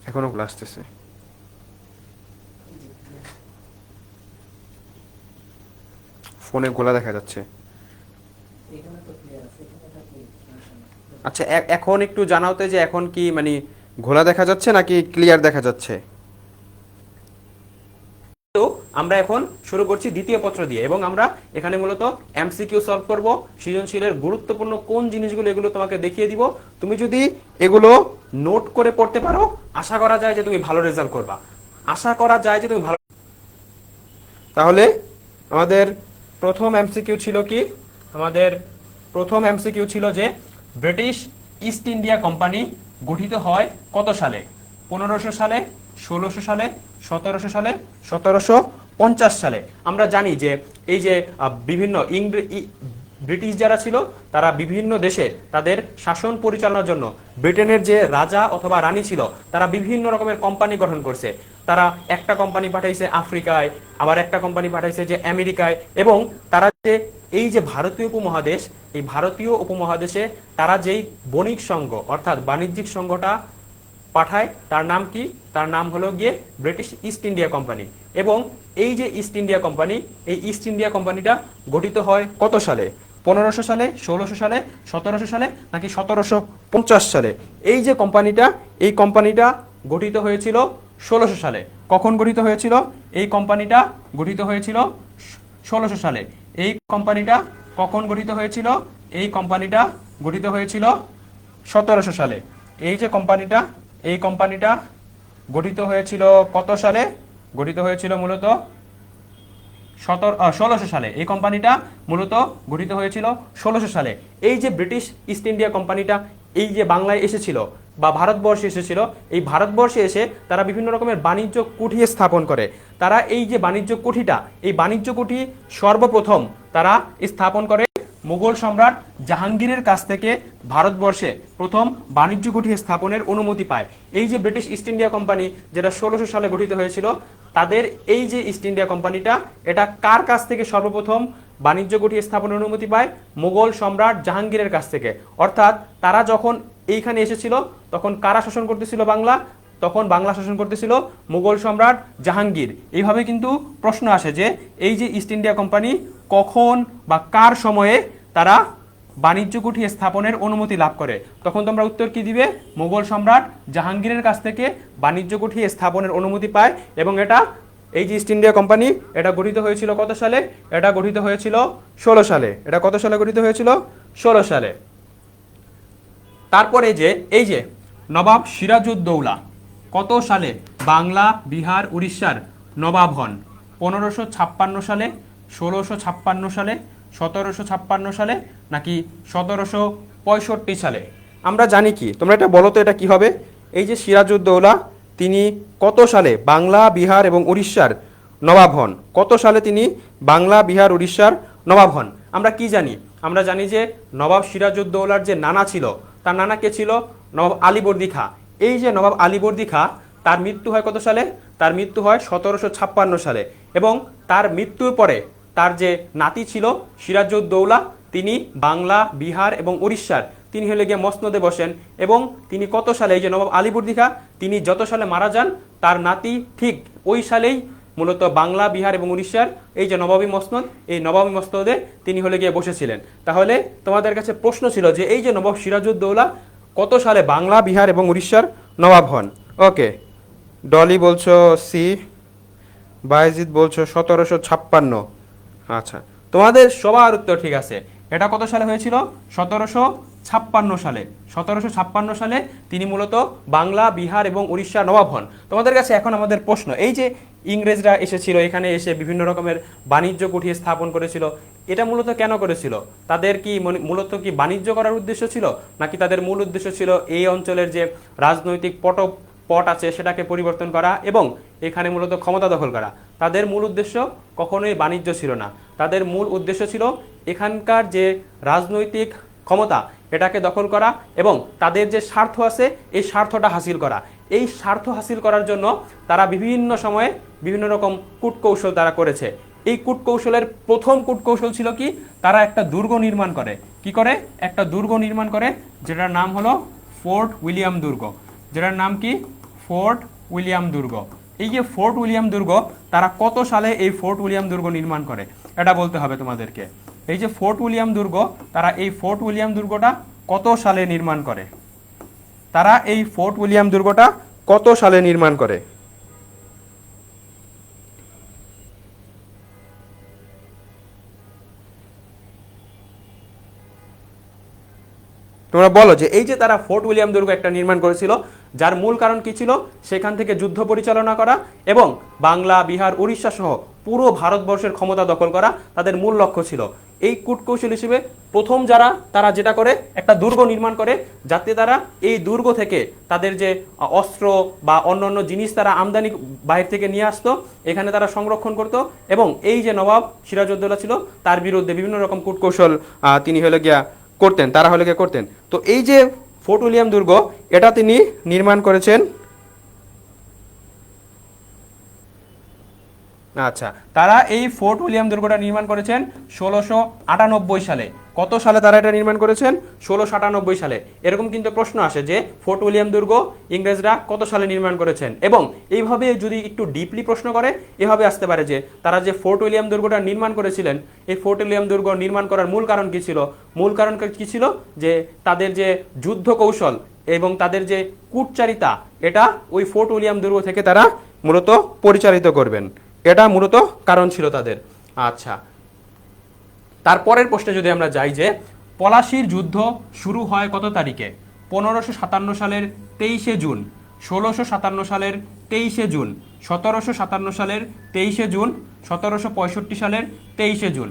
এখনো গুলো আসতেছে। ফোনে গোলা দেখা যাচ্ছে। আচ্ছা, এখন একটু জানাও তো যে এখন কি মানে ঘোলা দেখা যাচ্ছে নাকি ক্লিয়ার দেখা যাচ্ছে? তো আমরা এখন শুরু করছি দ্বিতীয় পত্র দিয়ে, এবং আমরা এখানে মূলত এমসিকিউ সলভ করব। সৃজনশীলের গুরুত্বপূর্ণ কোন জিনিসগুলো এগুলো তোমাকে দেখিয়ে দিব। তুমি যদি এগুলো নোট করে পড়তে পারো, আশা করা যায় যে তুমি ভালো রেজাল্ট করবা। আশা করা যায় যে তুমি ভালো। তাহলে আমাদের প্রথম এমসিকিউ ছিল কি? আমাদের প্রথম এমসিকিউ ছিল যে ব্রিটিশ ইস্ট ইন্ডিয়া কোম্পানি গঠিত হয় কত সালে? 1500 সালে, 1600 সালে, 1700 সালে, 1750 সালে। আমরা জানি যে এই যে বিভিন্ন ব্রিটিশ যারা ছিল তারা বিভিন্ন দেশে তাদের শাসন পরিচালনার জন্য ব্রিটেনের যে রাজা অথবা রানী ছিল তারা বিভিন্ন রকমের কোম্পানি গঠন করছে। তারা একটা কোম্পানি পাঠাইছে আফ্রিকায়, আবার একটা কোম্পানি পাঠাইছে যে আমেরিকায়, এবং তারা যে এই যে ভারতীয় উপমহাদেশ, এই ভারতীয় উপমহাদেশে তারা যেই বণিক সংঘ অর্থাৎ বাণিজ্যিক সংঘটা পাঠায় তার নাম কি? তার নাম হলো গিয়ে ব্রিটিশ ইস্ট ইন্ডিয়া কোম্পানি। এবং এই যে ইস্ট ইন্ডিয়া কোম্পানি, এই ইস্ট ইন্ডিয়া কোম্পানিটা গঠিত হয় কত সালে? 1500 সালে, 1600 সালে, 1700 সালে, নাকি 1750 সালে? এই যে কোম্পানিটা, এই কোম্পানিটা গঠিত হয়েছিল 1600 সালে। কখন গঠিত হয়েছিল? এই কোম্পানিটা গঠিত হয়েছিল 1600 সালে। এই কোম্পানিটা কখন গঠিত হয়েছিল? এই কোম্পানিটা গঠিত হয়েছিল 1700 সালে। এই যে কোম্পানিটা, এই কোম্পানিটা গঠিত হয়েছিল কত সালে? গঠিত হয়েছিল মূলত 1600 সালে। এই কোম্পানিটা মূলত গঠিত হয়েছিল 1600 সালে। এই যে ব্রিটিশ ইস্ট ইন্ডিয়া কোম্পানিটা এই যে বাংলায় এসেছিল বা ভারতবর্ষে এসেছিল, এই ভারতবর্ষে এসে তারা বিভিন্ন রকমের বাণিজ্য কুঠি স্থাপন করে। তারা এই যে বাণিজ্য কুঠিটা, এই বাণিজ্য কুঠি সর্বপ্রথম তারা স্থাপন করে মুঘল সম্রাট জাহাঙ্গীরের কাছ থেকে। ভারতবর্ষে প্রথম বাণিজ্য কুঠি স্থাপনের অনুমতি পায় এই যে ব্রিটিশ ইস্ট ইন্ডিয়া কোম্পানি, যেটা 1600 সালে গঠিত হয়েছিল। তাদের এই যে ইস্ট ইন্ডিয়া কোম্পানিটা, এটা কার কাছ থেকে সর্বপ্রথম বাণিজ্য কুঠি স্থাপনের অনুমতি পায়? মুঘল সম্রাট জাহাঙ্গীরের কাছ থেকে। অর্থাৎ তারা যখন এইখানে এসেছিল তখন কারা শাসন করতেছিল বাংলা? তখন বাংলা শাসন করতেছিল মুঘল সম্রাট জাহাঙ্গীর। এইভাবে কিন্তু প্রশ্ন আসে যে এই যে ইস্ট ইন্ডিয়া কোম্পানি কখন বা কার সময়ে তারা বাণিজ্য কুঠি স্থাপনের অনুমতি লাভ করে? তখন তোমরা উত্তর কি দিবে? মুঘল সম্রাট জাহাঙ্গীরের কাছ থেকে বাণিজ্য কুঠি স্থাপনের অনুমতি পায়। এবং এটা এই যে ইস্ট ইন্ডিয়া কোম্পানি, এটা গঠিত হয়েছিল কত সালে? এটা গঠিত হয়েছিল 16 সালে। এটা কত সালে গঠিত হয়েছিল? 16 সালে। তারপরে যে এই যে নবাব সিরাজউদ্দৌলা কত সালে বাংলা, বিহার, উড়িষ্যার নবাব হন? 1556 সালে, 1656 সালে, 1756 সালে, নাকি 1765 সালে? আমরা জানি কি, তোমরা এটা বলো তো এটা কি হবে? এই যে সিরাজউদ্দৌলা, তিনি কত সালে বাংলা, বিহার এবং উড়িষ্যার নবাব হন? কত সালে তিনি বাংলা, বিহার, উড়িষ্যার নবাব হন? আমরা কি জানি? আমরা জানি যে নবাব সিরাজউদ্দৌলার যে নানা ছিল, তার নানা কে ছিল? নবাব আলীবর্দী খাঁ। এই যে নবাব আলীবর্দী খাঁ, তার মৃত্যু হয় কত সালে? তার মৃত্যু হয় 1756 সালে। এবং তার মৃত্যুর পরে তার যে নাতি ছিল সিরাজউদ্দৌলা, তিনি বাংলা, বিহার এবং উড়িষ্যার তিনি হলে গিয়ে মসনদে বসেন। এবং তিনি কত সালে, এই যে নবাব আলীবর্দী খাঁ, তিনি যত সালে মারা যান তার নাতি ঠিক ওই সালেই মূলত বাংলা, বিহার এবং উড়িষ্যার এই যে নবাবী মসনদ, এই নবাবী মসনদে তিনি হলে গিয়ে বসেছিলেন। তাহলে তোমাদের কাছে প্রশ্ন ছিল যে এই যে নবাব সিরাজউদ্দৌলা কত সালে বাংলা, বিহার এবং উড়িষ্যার নবাব হন? ওকে, ডলি বলছো সি, বায়েজিদ বলছো 1756। আচ্ছা, তোমাদের সবার উত্তর ঠিক আছে। এটা কত সালে হয়েছিল? 1756 সালে। 1756 সালে তিনি মূলত বাংলা, বিহার এবং উড়িষ্যার নবাব হন। তোমাদের কাছে এখন আমাদের প্রশ্ন, এই যে ইংরেজরা এসেছিল, এখানে এসে বিভিন্ন রকমের বাণিজ্য কুঠি স্থাপন করেছিল, এটা মূলত কেন করেছিল? তাদের কি মূলত কি বাণিজ্য করার উদ্দেশ্য ছিল, নাকি তাদের মূল উদ্দেশ্য ছিল এই অঞ্চলের যে রাজনৈতিক পট আছে সেটাকে পরিবর্তন করা এবং এখানে মূলত ক্ষমতা দখল করা? তাদের মূল উদ্দেশ্য কখনোই বাণিজ্য ছিল না। তাদের মূল উদ্দেশ্য ছিল এখানকার যে রাজনৈতিক ক্ষমতা এটাকে দখল করা এবং তাদের যে স্বার্থ আছে এই স্বার্থটা হাসিল করা। এই স্বার্থ হাসিল করার জন্য তারা বিভিন্ন সময়ে বিভিন্ন রকম কূটকৌশল তারা করেছে। এই কূটকৌশলের প্রথম কূটকৌশল ছিল কি? তারা একটা দুর্গ নির্মাণ করে। কি করে? একটা দুর্গ নির্মাণ করে, যেটার নাম হলো ফোর্ট উইলিয়াম দুর্গ। যেটার নাম কি? ফোর্ট উইলিয়াম দুর্গ। এই যে ফোর্ট উইলিয়াম দুর্গ, তারা কত সালে এই ফোর্ট উইলিয়াম দুর্গ নির্মাণ করে এটা বলতে হবে তোমাদেরকে। এই যে ফোর্ট উইলিয়াম দুর্গ, তারা এই ফোর্ট উইলিয়াম দুর্গটা কত সালে নির্মাণ করে? তারা এই ফোর্ট উইলিয়াম দুর্গটা কত সালে নির্মাণ করে? তোমরা বলো যে এই যে তারা ফোর্ট উইলিয়াম দুর্গ একটা নির্মাণ করেছিল, যার মূল কারণ কি ছিল? সেখান থেকে যুদ্ধ পরিচালনা করা এবং বাংলা, বিহার, উড়িষ্যা সহ পুরো ভারতবর্ষের ক্ষমতা দখল করা তাদের মূল লক্ষ্য ছিল। এই কূটকৌশল হিসেবে প্রথম যারা তারা যেটা করে, একটা দুর্গ নির্মাণ করে, যাতে তারা এই দুর্গ থেকে তাদের যে অস্ত্র বা অন্যান্য জিনিস তারা আমদানি বাইরে থেকে নিয়ে আসতো, এখানে তারা সংরক্ষণ করত এবং এই যে নবাব সিরাজউদ্দৌলা ছিল তার বিরুদ্ধে বিভিন্ন রকম কূটকৌশল তিনি হলে গিয়া করতেন, তারা হলে গিয়ে করতেন। তো এই যে ফোর্ট উইলিয়াম দুর্গ, এটা তিনি নির্মাণ করেছেন। আচ্ছা, তারা এই ফোর্ট উইলিয়াম দুর্গটা নির্মাণ করেছেন 1698 সালে। কত সালে তারা এটা নির্মাণ করেছেন? 1698 সালে। এরকম কিন্তু প্রশ্ন আসে যে ফোর্ট উইলিয়াম দুর্গ ইংরেজরা কত সালে নির্মাণ করেছেন, এবং এইভাবে যদি একটু ডিপলি প্রশ্ন করে এভাবে আসতে পারে যে তারা যে ফোর্ট উইলিয়াম দুর্গটা নির্মাণ করেছিলেন, এই ফোর্ট উইলিয়াম দুর্গ নির্মাণ করার মূল কারণ কি ছিল? মূল কারণ কি ছিল? যে তাদের যে যুদ্ধ কৌশল এবং তাদের যে কূটচারিতা, এটা ওই ফোর্ট উইলিয়াম দুর্গ থেকে তারা মূলত পরিচালিত করবেন। এটা মূলত কারণ ছিল তাদের। আচ্ছা, তারপরের প্রশ্নে যদি আমরা যাই যে পলাশীর যুদ্ধ শুরু হয় কত তারিখে? 1557 সালের 23শে জুন, 1657 সালের 23শে জুন, 1757 সালের 23শে জুন, 1765 সালের 23শে জুন।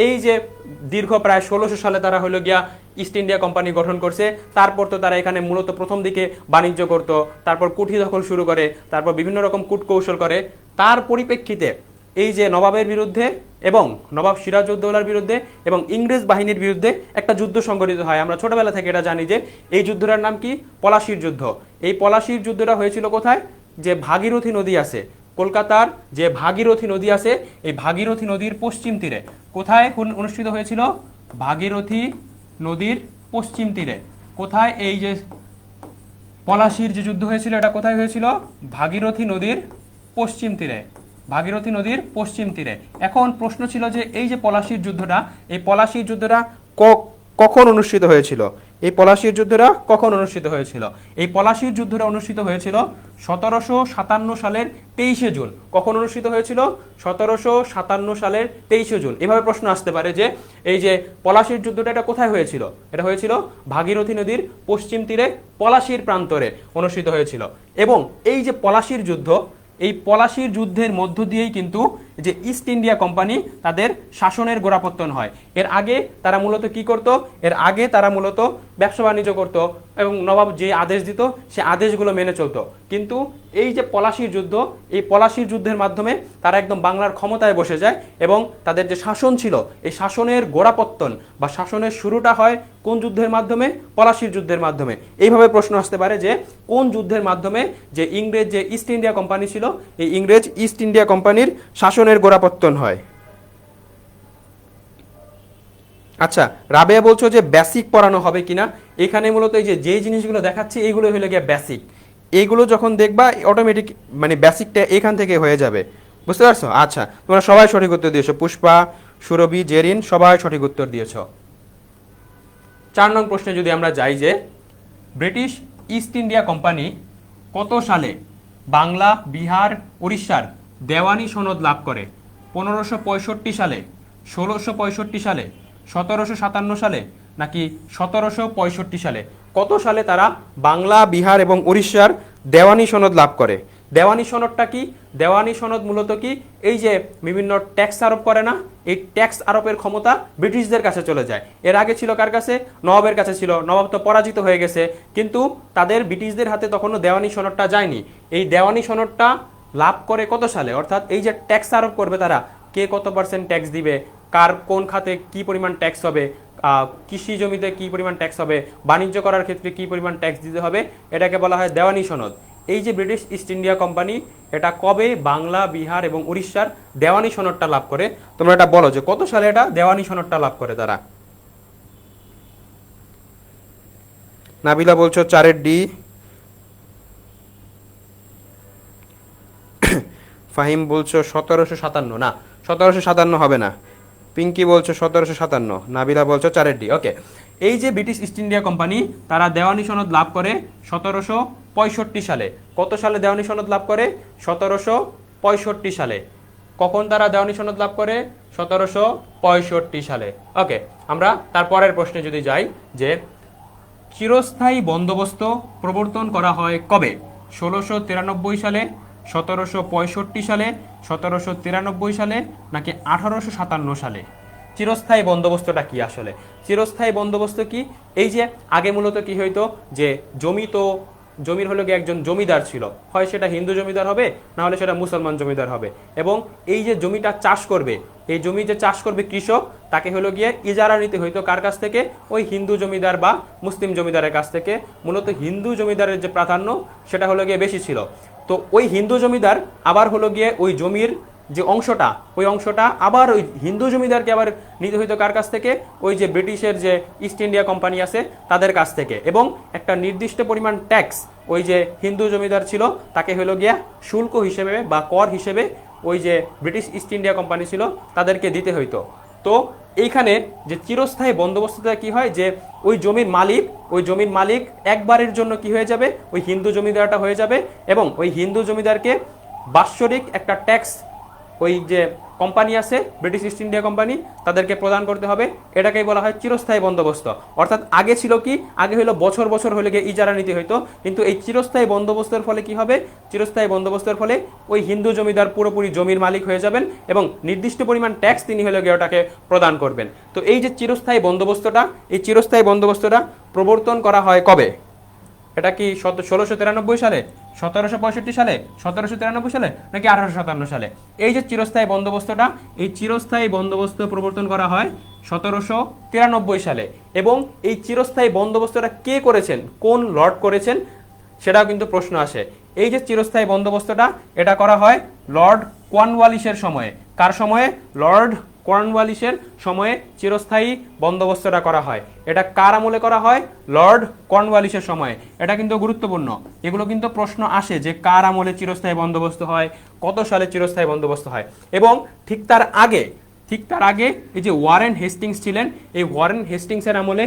এই যে দীর্ঘ প্রায় 1600 সালে তারা হলো গিয়া ইস্ট ইন্ডিয়া কোম্পানি গঠন করছে। তারপর তো তারা এখানে মূলত প্রথম দিকে বাণিজ্য করত, তারপর কুঠি দখল শুরু করে, তারপর বিভিন্ন রকম কূটকৌশল করে। তার পরিপ্রেক্ষিতে এই যে নবাবের বিরুদ্ধে এবং নবাব সিরাজউদ্দৌলার বিরুদ্ধে এবং ইংরেজ বাহিনীর বিরুদ্ধে একটা যুদ্ধ সংঘটিত হয়। আমরা ছোটবেলা থেকে এটা জানি যে এই যুদ্ধটার নাম কি? পলাশীর যুদ্ধ। এই পলাশীর যুদ্ধটা হয়েছিল কোথায়? যে ভাগীরথী নদী আছে, কলকাতার যে ভাগীরথী নদী আছে, এই ভাগীরথী নদীর পশ্চিম তীরে। কোথায় অনুষ্ঠিত হয়েছিল? ভাগীরথী নদীর পশ্চিম তীরে। কোথায় এই যে পলাশীর যে যুদ্ধ হয়েছিল, এটা কোথায় হয়েছিল? ভাগীরথী নদীর পশ্চিম তীরে। ভাগীরথী নদীর পশ্চিম তীরে। এখন প্রশ্ন ছিল যে এই যে পলাশীর যুদ্ধটা, এই পলাশীর যুদ্ধটা কখন অনুষ্ঠিত হয়েছিল? এই পলাশীর যুদ্ধটা কখন অনুষ্ঠিত হয়েছিল? এই পলাশীর যুদ্ধটা অনুষ্ঠিত হয়েছিল 1757 সালের 23শে জুন। কখন অনুষ্ঠিত হয়েছিল? 1757 সালের 23শে জুন। এভাবে প্রশ্ন আসতে পারে যে এই যে পলাশীর যুদ্ধটা এটা কোথায় হয়েছিল? এটা হয়েছিল ভাগীরথী নদীর পশ্চিম তীরে পলাশীর প্রান্তরে অনুষ্ঠিত হয়েছিল। এবং এই যে পলাশীর যুদ্ধ, এই পলাশীর যুদ্ধের মধ্য দিয়েই কিন্তু যে ইস্ট ইন্ডিয়া কোম্পানি তাদের শাসনের গোড়াপত্তন হয়। এর আগে তারা মূলত কি করত? এর আগে তারা মূলত ব্যবসা বাণিজ্য করত এবং নবাব যে আদেশ দিত সে আদেশগুলো মেনে চলতো। কিন্তু এই যে পলাশীর যুদ্ধ, এই পলাশীর যুদ্ধের মাধ্যমে তারা একদম বাংলার ক্ষমতায় বসে যায় এবং তাদের যে শাসন ছিল, এই শাসনের গোড়াপত্তন বা শাসনের শুরুটা হয় কোন যুদ্ধের মাধ্যমে? পলাশীর যুদ্ধের মাধ্যমে। এইভাবে প্রশ্ন আসতে পারে যে কোন যুদ্ধের মাধ্যমে যে ইংরেজ যে ইস্ট ইন্ডিয়া কোম্পানি ছিল, এই ইংরেজ ইস্ট ইন্ডিয়া কোম্পানির শাসনের গোড়াপত্তন হয়। আচ্ছা, রাবেয়া বলছো যে বেসিক পড়ানো হবে কিনা। এখানে মূলত এই যে জিনিসগুলো দেখাচ্ছি এইগুলো হলো গিয়ে বেসিক। এইগুলো যখন দেখবা অটোমেটিক মানে বেসিকটা এখান থেকে হয়ে যাবে, বুঝতে পারছো? আচ্ছা, তোমরা সবাই সঠিক উত্তর দিয়েছো। পুষ্পা, সুরভি, জেরিন সবাই সঠিক উত্তর দিয়েছো। 4 নং প্রশ্নে যদি আমরা যাই যে ব্রিটিশ ইস্ট ইন্ডিয়া কোম্পানি কত সালে বাংলা, বিহার, উড়িষ্যার দেওয়ানি সনদ লাভ করে? 1565 সালে, 1665 সালে, 1757 সালে নাকি 1765 সালে? কত সালে তারা বাংলা, বিহার এবং উড়িষ্যার দেওয়ানি সনদ লাভ করে? দেওয়ানি সনদটা কি? দেওয়ানি সনদ মূলত কি? এই যে বিভিন্ন ট্যাক্স আরোপ করে না, এই ট্যাক্স আরোপের ক্ষমতা ব্রিটিশদের কাছে চলে যায়। এর আগে ছিল কার কাছে? নবাবের কাছে ছিল। নবাব তো পরাজিত হয়ে গেছে, কিন্তু তাদের ব্রিটিশদের হাতে তখনও দেওয়ানি সনদটা যায়নি। এই দেওয়ানি সনদটা লাভ করে কত সালে? অর্থাৎ এই যে ট্যাক্স আরোপ করবে তারা, কে কত পার্সেন্ট ট্যাক্স দিবে, কার কোন খাতে কি পরিমাণ ট্যাক্স হবে, কৃষি জমিতে কি পরিমাণ ট্যাক্স হবে, বাণিজ্য করার ক্ষেত্রে কি পরিমাণ ট্যাক্স দিতে হবে, এটাকে বলা হয় দেওয়ানি সনদ। এই যে ব্রিটিশ ইস্ট ইন্ডিয়া কোম্পানি, এটা কবে বাংলা, বিহার এবং উড়িষ্যার দেওয়ানি সনদটা লাভ করে? তোমরা এটা বলো যে কত সালে এটা দেওয়ানি সনদটা লাভ করে তারা। নাবিলা বলছো 4 ডি। ফাহিম বলছো 1757, না 1757 হবে না। পিঙ্কি বলছো 1757, নাবিলা বলছো 4 ওকে। এই যে ব্রিটিশ ইস্ট ইন্ডিয়া কোম্পানি তারা দেওয়ানি সনদ লাভ করে 1765 সালে। কত সালে দেওয়ানি সনদ লাভ করে? 1765 সালে। কখন তারা দেওয়ানি সনদ লাভ করে? 1765 সালে। ওকে, আমরা তারপরের প্রশ্নে যদি যাই যে চিরস্থায়ী বন্দোবস্ত প্রবর্তন করা হয় কবে? 1693 সালে, 1765 সালে, 1793 সালে, নাকি 1857 সালে? চিরস্থায়ী বন্দোবস্তটা কি আসলে? চিরস্থায়ী বন্দোবস্ত কি? এই যে আগে মূলত কি হইতো যে জমির হলো গিয়ে একজন জমিদার ছিল, হয় সেটা হিন্দু জমিদার হবে, না হলে সেটা মুসলমান জমিদার হবে। এবং এই যে জমিটা চাষ করবে, এই জমি যে চাষ করবে কৃষক, তাকে হলো গিয়ে ইজারা নিতে হইতো কার কাছ থেকে? ওই হিন্দু জমিদার বা মুসলিম জমিদারের কাছ থেকে। মূলত হিন্দু জমিদারের যে প্রাধান্য সেটা হলো গিয়ে বেশি ছিল। তো ওই হিন্দু জমিদার আবার হলো গিয়ে ওই জমির যে অংশটা, ওই অংশটা আবার ওই হিন্দু জমিদারকে আবার নিতে হইতো কার কাছ থেকে? ওই যে ব্রিটিশের যে ইস্ট ইন্ডিয়া কোম্পানি আছে তাদের কাছ থেকে। এবং একটা নির্দিষ্ট পরিমাণ ট্যাক্স ওই যে হিন্দু জমিদার ছিল তাকে হলো গিয়া শুল্ক হিসেবে বা কর হিসেবে ওই যে ব্রিটিশ ইস্ট ইন্ডিয়া কোম্পানি ছিল তাদেরকে দিতে হইতো। তো এইখানে যে চিরস্থায়ী বন্দোবস্তটা কি হয় যে ওই জমির মালিক একবারের জন্য কি হয়ে যাবে? ওই হিন্দু জমিদারটা হয়ে যাবে এবং ওই হিন্দু জমিদারকে বাৎসরিক একটা ট্যাক্স ওই যে কোম্পানি আছে ব্রিটিশ ইস্ট ইন্ডিয়া কোম্পানি তাদেরকে প্রদান করতে হবে। এটাকেই বলা হয় চিরস্থায়ী বন্দোবস্ত। অর্থাৎ আগে ছিল কি? আগে হলো বছর বছর হলে গিয়ে ইজারা নিতে হইতো, কিন্তু এই চিরস্থায়ী বন্দোবস্তের ফলে কি হবে? চিরস্থায়ী বন্দোবস্তের ফলে ওই হিন্দু জমিদার পুরোপুরি জমির মালিক হয়ে যাবেন এবং নির্দিষ্ট পরিমাণ ট্যাক্স তিনি হলে গিয়ে ওটাকে প্রদান করবেন। তো এই যে চিরস্থায়ী বন্দোবস্তটা, এই চিরস্থায়ী বন্দোবস্তটা প্রবর্তন করা হয় কবে? এটা কি 1693 সালে, 1765 সালে, 1793 সালে, নাকি 1857 সালে? এই যে চিরস্থায়ী বন্দোবস্তটা, এই চিরস্থায়ী বন্দোবস্ত প্রবর্তন করা হয় 1793 সালে। এবং এই চিরস্থায়ী বন্দোবস্তটা কে করেছেন, কোন লর্ড করেছেন, সেটাও কিন্তু প্রশ্ন আসে। এই যে চিরস্থায়ী বন্দোবস্তটা এটা করা হয় লর্ড কর্নওয়ালিসের সময়ে। কার সময়ে? লর্ড কর্নওয়ালিসের সময়ে চিরস্থায়ী বন্দোবস্তটা করা হয়। এটা কার আমলে করা হয়? লর্ড কর্নওয়ালিসের সময়ে। এটা কিন্তু গুরুত্বপূর্ণ, এগুলো কিন্তু প্রশ্ন আসে যে কার আমলে চিরস্থায়ী বন্দোবস্ত হয়, কত সালে চিরস্থায়ী বন্দোবস্ত হয়। এবং ঠিক তার আগে এই যে ওয়ারেন হেস্টিংস ছিলেন, এই ওয়ারেন হেস্টিংসের আমলে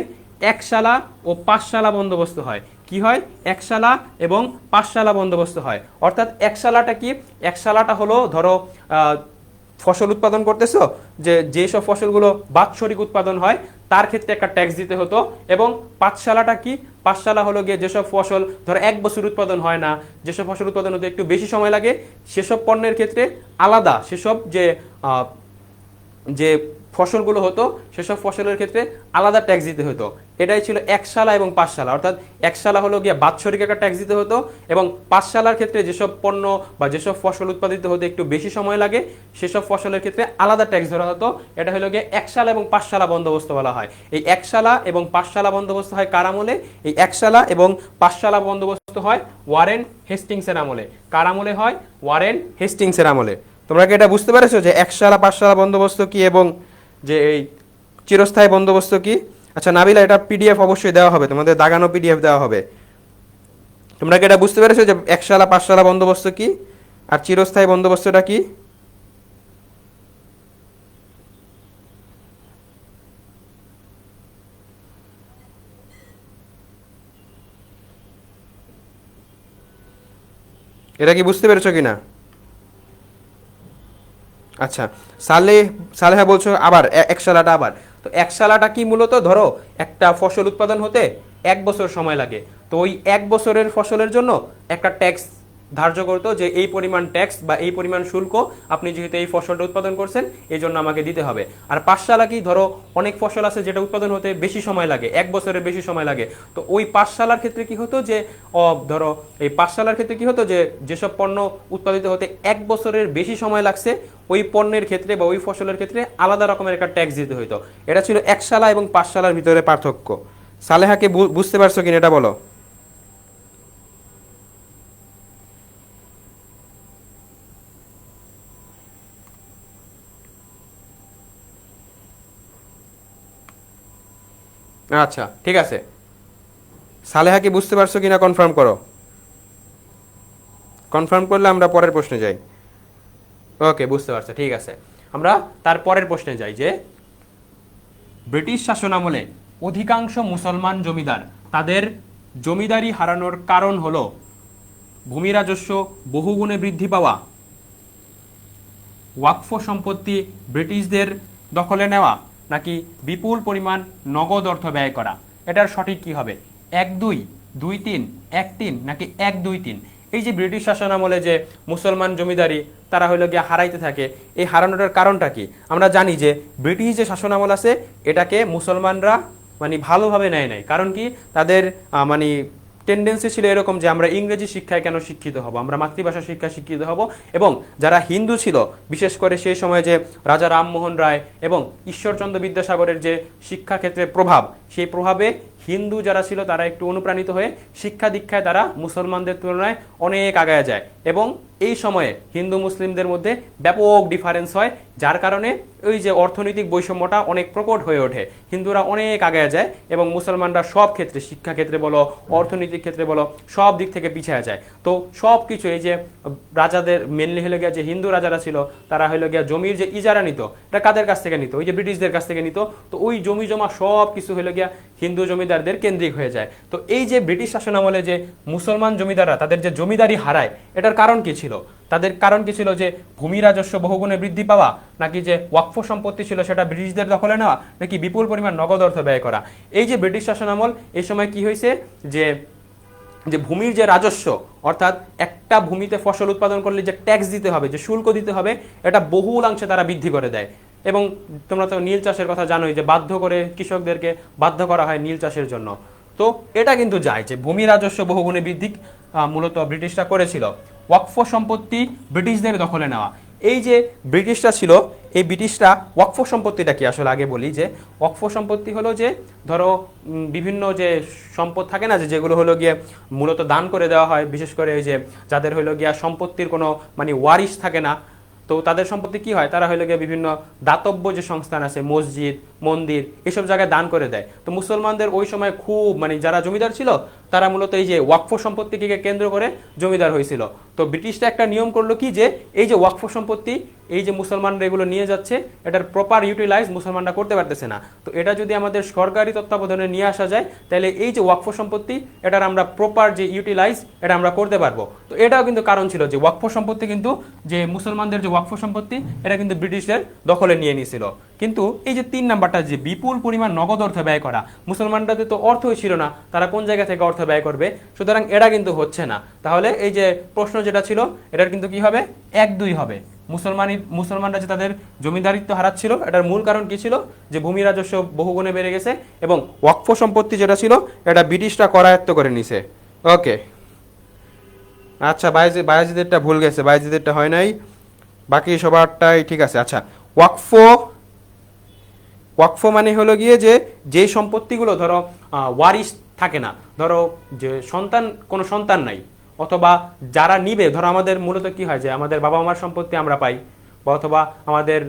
1 সালা ও 5 সালা বন্দোবস্ত হয়। কি হয়? 1 সালা এবং 5 সালা বন্দোবস্ত হয়। অর্থাৎ 1 সালাটা কি? 1 সালাটা হলো ধরো ফসল উৎপাদন করতেছো, যেসব ফসলগুলো বাৎসরিক উৎপাদন হয় তার ক্ষেত্রে একটা ট্যাক্স দিতে হতো। এবং 5 সালাটা কি? 5 সালা হলো গিয়ে যেসব ফসল ধরো 1 বছর উৎপাদন হয় না, যেসব ফসল উৎপাদন হতে একটু বেশি সময় লাগে, সেসব পণ্যের ক্ষেত্রে আলাদা সেসব যে ফসলগুলো হতো সেসব ফসলের ক্ষেত্রে আলাদা ট্যাক্স দিতে হতো। এটাই ছিল 1 সালা এবং 5 সালা। অর্থাৎ 1 সালা হলো গিয়ে বাৎসরিক একটা ট্যাক্স দিতে হতো এবং 5 সালার ক্ষেত্রে যেসব পণ্য বা যেসব ফসল উৎপাদিত হতে একটু বেশি সময় লাগে সেসব ফসলের ক্ষেত্রে আলাদা ট্যাক্স ধরা হতো। এটা হলো গিয়ে 1 সালা এবং 5 সালা বন্দোবস্ত বলা হয়। এই 1 সালা এবং 5 সালা বন্দোবস্ত হয় কার আমলে? এই 1 সালা এবং 5 সালা বন্দোবস্ত হয় ওয়ারেন হেস্টিংসের আমলে। কার আমলে হয়? ওয়ারেন হেস্টিংসের আমলে। তোমরা কি এটা বুঝতে পেরেছো যে 1 সালা 5 সালা বন্দোবস্ত কি এবং যে এই চিরস্থায়ী বন্দোবস্ত কি? আচ্ছা নাবিলা, এটা পিডিএফ অবশ্যই দেওয়া হবে, তোমাদের দাগানো পিডিএফ দেওয়া হবে। তোমরা কি এটা বুঝতে পেরেছো যে 1 সালা 5 সালা বন্দোবস্ত কি আর চিরস্থায়ী বন্দোবস্তটা কি? এটা কি বুঝতে পেরেছো কিনা? আচ্ছা, সালেহা বলছো আবার 1 সালাটা আবার। তো 1 সালাটা কি? মূলত ধরো একটা ফসল উৎপাদন হতে 1 বছর সময় লাগে, তো ওই 1 বছরের ফসলের জন্য একটা ট্যাক্স ধার্য করতো যে এই পরিমাণ ট্যাক্স বা এই পরিমাণ শুল্ক আপনি যেহেতু এই ফসলটা উৎপাদন করছেন এই জন্য আমাকে দিতে হবে। আর 5 সালা কি? ধরো অনেক ফসল আছে যেটা উৎপাদন হতে বেশি সময় লাগে, 1 বছরের বেশি সময় লাগে, তো ওই 5 সালার ক্ষেত্রে কি হতো যে ধরো এই 5 সালার ক্ষেত্রে কি হতো যে যেসব পণ্য উৎপাদিত হতে 1 বছরের বেশি সময় লাগছে ওই পণ্যের ক্ষেত্রে বা ওই ফসলের ক্ষেত্রে আলাদা রকমের একটা ট্যাক্স দিতে হইতো। এটা ছিল 1 সালা এবং 5 সালার ভিতরে পার্থক্য। সালেহাকে বুঝতে পারছো কিনা এটা বলো? আচ্ছা ঠিক আছে, সালেহা কি বুঝতে পারছো কিনা কনফার্ম করো। কনফার্ম করলে আমরা পরের প্রশ্নে যাই। ওকে, বুঝতে পারছো, ঠিক আছে। আমরা তার পরের প্রশ্নে যাই যে ব্রিটিশ শাসনামলে অধিকাংশ মুসলমান জমিদার তাদের জমিদারি হারানোর কারণ হলো ভূমি রাজস্ব বহুগুণে বৃদ্ধি পাওয়া, ওয়াকফ সম্পত্তি ব্রিটিশদের দখলে নেওয়া, নাকি বিপুল পরিমাণ নগদ অর্থ ব্যয় করা। এটার সঠিক কি হবে? 1-2, 2-3, 1-3 নাকি 1-2-3? এই যে ব্রিটিশ শাসন আমলে যে মুসলমান জমিদারি তারা হইলো গিয়ে হারাইতে থাকে, এই হারানোটার কারণটা কি? আমরা জানি যে ব্রিটিশ যে শাসন আমল আছে এটাকে মুসলমানরা মানে ভালোভাবে নেয় নাই। কারণ কি? তাদের মানে টেন্ডেন্সি ছিল এরকম যে আমরা ইংরেজি শিক্ষায় কেন শিক্ষিত হব, আমরা মাতৃভাষা শিক্ষায় শিক্ষিত হব। এবং যারা হিন্দু ছিল, বিশেষ করে সেই সময় যে রাজা রামমোহন রায় এবং ঈশ্বরচন্দ্র বিদ্যাসাগরের যে শিক্ষাক্ষেত্রে প্রভাব, সেই প্রভাবে হিন্দু যারা ছিল তারা একটু অনুপ্রাণিত হয়ে শিক্ষা দীক্ষায় তারা মুসলমানদের তুলনায় অনেক আগায় যায়। এবং এই সময়ে হিন্দু মুসলিমদের মধ্যে ব্যাপক ডিফারেন্স হয়, যার কারণে ওই যে অর্থনৈতিক বৈষম্যটা অনেক প্রকট হয়ে ওঠে। হিন্দুরা অনেক আগায় যায় এবং মুসলমানরা সব ক্ষেত্রে, শিক্ষা ক্ষেত্রে বলো, অর্থনৈতিক ক্ষেত্রে বলো, সব দিক থেকে পিছিয়ে যায়। তো সব কিছু এই যে রাজাদের মেনলি হলো গিয়া যে হিন্দু রাজারা ছিল তারা হলো গিয়া জমির যে ইজারা নিত, এটা কাদের কাছ থেকে নিত? ওই যে ব্রিটিশদের কাছ থেকে নিত। তো ওই জমি জমা সব কিছু হলো গিয়া হিন্দু জমিদারদের কেন্দ্রিক হয়ে যায়। তো এই যে ব্রিটিশ শাসন আমলে যে মুসলমান জমিদাররা তাদের যে জমিদারি হারায়, এটার কারণ কি ছিল? তাদের কারণ কি ছিল? যে ভূমি রাজস্ব বহুগুণে বৃদ্ধি পাওয়া, নাকি যে ওয়াকফ সম্পত্তি ছিল সেটা ব্রিটিশদের দখলে নেওয়া, নাকি বিপুল পরিমাণ নগদ অর্থ ব্যয় করা? এই যে ব্রিটিশ শাসন আমল, এই সময় কি হয়েছে যে যে ভূমির যে রাজস্ব, অর্থাৎ একটা ভূমিতে ফসল উৎপাদন করলে যে ট্যাক্স দিতে হবে, যে শুল্ক দিতে হবে, এটা বহুলাংশে তারা বৃদ্ধি করে দেয়। এবং তোমরা তো নীল চাষের কথা জানোই যে বাধ্য করে কৃষকদেরকে বাধ্য করা হয় নীল চাষের জন্য। তো এটা কিন্তু যায় যে ভূমি রাজস্ব বহুগুণে বৃদ্ধি মূলত ব্রিটিশরা করেছিল। ওয়াকফ সম্পত্তি ব্রিটিশদের দখলে নেওয়া, এই যে ব্রিটিশরা ছিল, এই ব্রিটিশরা ওয়াকফ সম্পত্তিটা কি আসলে আগে বলি যে ওয়াকফ সম্পত্তি হলো যে ধরো বিভিন্ন যে সম্পদ থাকে না, যে যেগুলো হলো গিয়ে মূলত দান করে দেওয়া হয়, বিশেষ করে ওই যে যাদের হলো গিয়া সম্পত্তির কোনো মানে ওয়ারিশ থাকে না, তো তাদের সম্পত্তি কি হয়, তারা হইলে গিয়ে বিভিন্ন দাতব্য যে সংস্থান আছে, মসজিদ, মন্দির, এসব জায়গায় দান করে দেয়। তো মুসলমানদের ওই সময় খুব মানে যারা জমিদার ছিল তারা মূলত এই যে ওয়াকফ সম্পত্তিকে কেন্দ্র করে জমিদার হয়েছিল। তো ব্রিটিশরা একটা নিয়ম করলো কি, যে এই যে ওয়াকফ সম্পত্তি এই যে মুসলমানরা এগুলো নিয়ে যাচ্ছে, এটার প্রপার ইউটিলাইজ মুসলমানরা করতে পারতেছে না। তো এটা যদি আমাদের সরকারি তত্ত্বাবধানে নিয়ে আসা যায়, তাহলে এই যে ওয়াকফ সম্পত্তি এটার আমরা প্রপার যে ইউটিলাইজ এটা আমরা করতে পারবো। তো এটাও কিন্তু কারণ ছিল যে ওয়াকফ সম্পত্তি কিন্তু যে মুসলমানদের যে ওয়াকফ সম্পত্তি এটা কিন্তু ব্রিটিশদের দখলে নিয়ে নিয়েছিল। কিন্তু এই যে 3 নাম্বারটা, যে বিপুল পরিমাণ নগদ অর্থ ব্যয় করা, মুসলমানদের তো অর্থই ছিল না, তারা কোন জায়গা থেকে অর্থ ব্যয় করবে? সুতরাং এটা কিন্তু হচ্ছে না। তাহলে এই যে প্রশ্ন যেটা ছিল এটার কিন্তু কি হবে? 1-2 হবে। মুসলমানরা যে তাদের জমিদারিত্ব হারাচ্ছিল, এটার মূল কারণ কি ছিল? যে ভূমি রাজস্ব বহুগুণে বেড়ে গেছে এবং ওয়াকফ সম্পত্তি যেটা ছিল এটা ব্রিটিশরা করায়ত্ত করে নিছে। ওকে, আচ্ছা, বায়াজিদেরটা ভুল গেছে, বায়াজিদেরটা হয় নাই, বাকি সবারটাই ঠিক আছে। আচ্ছা, ওয়াকফ মানে হলো গিয়ে যে যে সম্পত্তিগুলো ধরো ওয়ারিশ থাকে না, ধরো যে কোনো সন্তান নাই, অথবা যারা নিবে, ধরো আমাদের মূলত কি হয় যে আমাদের বাবা মার সম্পত্তি আমরা পাই, বা অথবা আমাদের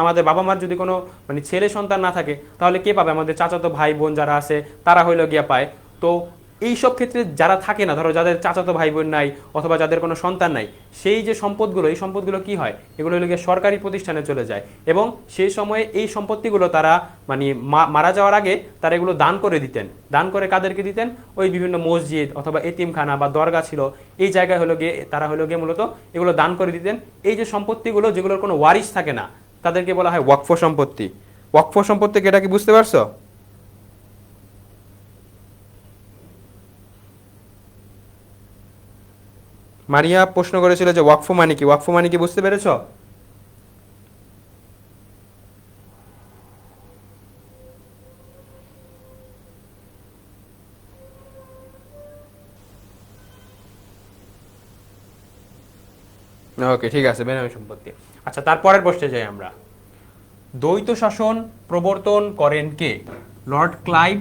আমাদের বাবা মার যদি কোনো মানে ছেলে সন্তান না থাকে, তাহলে কে পাবে? আমাদের চাচাতো ভাই বোন যারা আছে তারা হইলো গিয়া পায়। তো এই সব ক্ষেত্রে যারা থাকে না, ধরো যাদের চাচাতো ভাই বোন নাই অথবা যাদের কোনো সন্তান নাই, সেই যে সম্পদগুলো, এই সম্পদগুলো কি হয়? এগুলো হলো গিয়ে সরকারি প্রতিষ্ঠানে চলে যায়। এবং সেই সময়ে এই সম্পত্তিগুলো তারা মানে মারা যাওয়ার আগে তারা এগুলো দান করে দিতেন। দান করে কাদেরকে দিতেন? ওই বিভিন্ন মসজিদ অথবা এতিমখানা বা দরগা ছিল, এই জায়গায় হলো গিয়ে তারা হলো গিয়ে মূলত এগুলো দান করে দিতেন। এই যে সম্পত্তিগুলো যেগুলোর কোনো ওয়ারিশ থাকে না, তাদেরকে বলা হয় ওয়াকফ সম্পত্তি। ওয়াকফ সম্পত্তিকে এটা কি বুঝতে পারছো? মারিয়া প্রশ্ন করেছিল যে ওয়াকফ মানে কি, ওয়াকফ মানে কি বুঝতে পেরেছো? ওকে, ঠিক আছে, বেনামী সম্পত্তি। আচ্ছা, তারপরের প্রশ্নে যাই আমরা। দ্বৈত শাসন প্রবর্তন করেন কে? Lord Clive,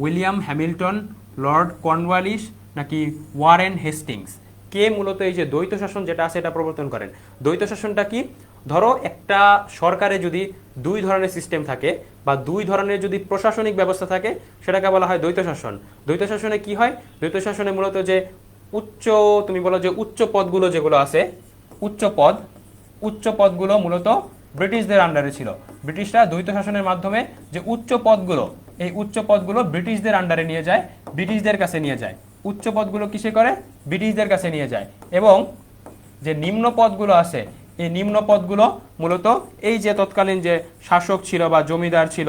William Hamilton, Lord Cornwallis, নাকি ওয়ারেন হেস্টিংস? কে মূলত এই যে দ্বৈত শাসন যেটা আছে এটা প্রবর্তন করেন? দ্বৈত শাসনটা কি? ধরো একটা সরকারে যদি 2 ধরনের সিস্টেম থাকে বা 2 ধরনের যদি প্রশাসনিক ব্যবস্থা থাকে, সেটাকে বলা হয় দ্বৈত শাসন। দ্বৈত শাসনে কি হয়? দ্বৈত শাসনে মূলত যে তুমি বলো যে উচ্চ পদগুলো যেগুলো আছে, উচ্চ পদ, উচ্চ পদগুলো মূলত ব্রিটিশদের আন্ডারে ছিল। ব্রিটিশরা দ্বৈত শাসনের মাধ্যমে যে উচ্চ পদগুলো, এই উচ্চ পদগুলো ব্রিটিশদের আন্ডারে নিয়ে যায়, ব্রিটিশদের কাছে নিয়ে যায়। উচ্চ পদগুলো কিসে করে? ব্রিটিশদের কাছে নিয়ে যায়। এবং যে নিম্ন পদগুলো আছে, এই নিম্ন পদগুলো মূলত এই যে তৎকালীন যে শাসক ছিল বা জমিদার ছিল,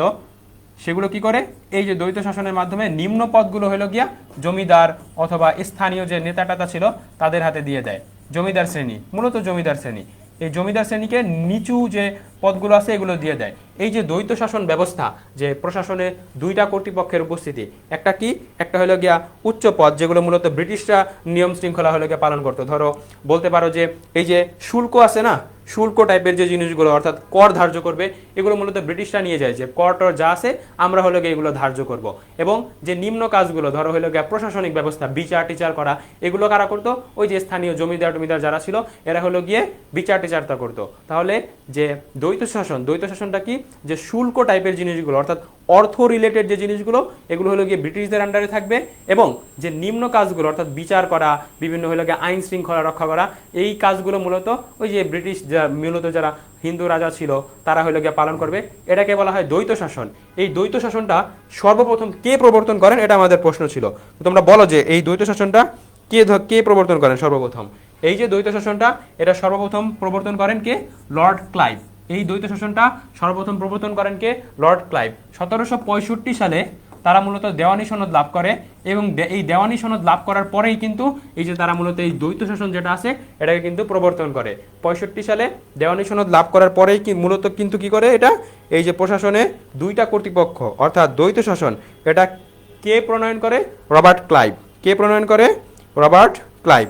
সেগুলো কি করে? এই যে দ্বৈত শাসনের মাধ্যমে নিম্ন পদগুলো হলো গিয়া জমিদার অথবা স্থানীয় যে নেতা টাতা ছিল তাদের হাতে দিয়ে দেয়। জমিদার শ্রেণী, মূলত জমিদার শ্রেণী, এই জমিদার শ্রেণীকে নিচু যে পদগুলো আছে এগুলো দিয়ে দেয়। এই যে দ্বৈত শাসন ব্যবস্থা, যে প্রশাসনে দুইটা কর্তৃপক্ষের উপস্থিতি, একটা কি, একটা হলো গিয়া উচ্চ পদ যেগুলো মূলত ব্রিটিশরা নিয়ম শৃঙ্খলা হলো গিয়া পালন করতো। ধরো বলতে পারো যে এই যে শুল্ক আছে না, শুল্ক টাইপের যে জিনিসগুলো অর্থাৎ কর ধার্য করবে, এগুলো মূলত ব্রিটিশরা নিয়ে যায়, যে কর টর যা আছে আমরা হলো গিয়ে এগুলো ধার্য করব। এবং যে নিম্ন কাজগুলো ধরো হলো গিয়ে প্রশাসনিক ব্যবস্থা, বিচার টিচার করা, এগুলো কারা করতো? ওই যে স্থানীয় জমিদার টমিদার যারা ছিল এরা হলো গিয়ে বিচার টিচারটা করতো। তাহলে যে দ্বৈত শাসন, দ্বৈত শাসনটা কি, যে শুল্ক টাইপের জিনিসগুলো অর্থাৎ অর্থ রিলেটেড যে জিনিসগুলো এগুলো হলো গিয়ে ব্রিটিশদের আন্ডারে থাকবে। এবং যে নিম্ন কাজগুলো অর্থাৎ বিচার করা, বিভিন্ন হলো গিয়ে আইন শৃঙ্খলা রক্ষা করা, এই কাজগুলো মূলত ওই যে ব্রিটিশ মূলত যারা হিন্দু রাজা ছিল তারা হলো গিয়ে পালন করবে। এটাকে বলা হয় দ্বৈত শাসন। এই দ্বৈত শাসনটা সর্বপ্রথম কে প্রবর্তন করেন, এটা আমাদের প্রশ্ন ছিল। তোমরা বলো যে এই দ্বৈত শাসনটা কে প্রবর্তন করেন সর্বপ্রথম? এই যে দ্বৈত শাসনটা, এটা সর্বপ্রথম প্রবর্তন করেন কে? Lord Clive. এই দ্বৈত শাসনটা সর্বপ্রথম প্রবর্তন করেন কে? Lord Clive. 1765 সালে তারা মূলত দেওয়ানি সনদ লাভ করে। এবং এই দেওয়ানি সনদ লাভ করার পরেই কিন্তু এই যে তারা মূলত এই দ্বৈত শাসন যেটা আছে এটাকে কিন্তু প্রবর্তন করে। 65 সালে দেওয়ানি সনদ লাভ করার পরেই কি মূলত কিন্তু কি করে এটা, এই যে প্রশাসনে দুইটা কর্তৃপক্ষ অর্থাৎ দ্বৈত শাসন, এটা কে প্রণয়ন করে? Robert Clive. কে প্রণয়ন করে? Robert Clive.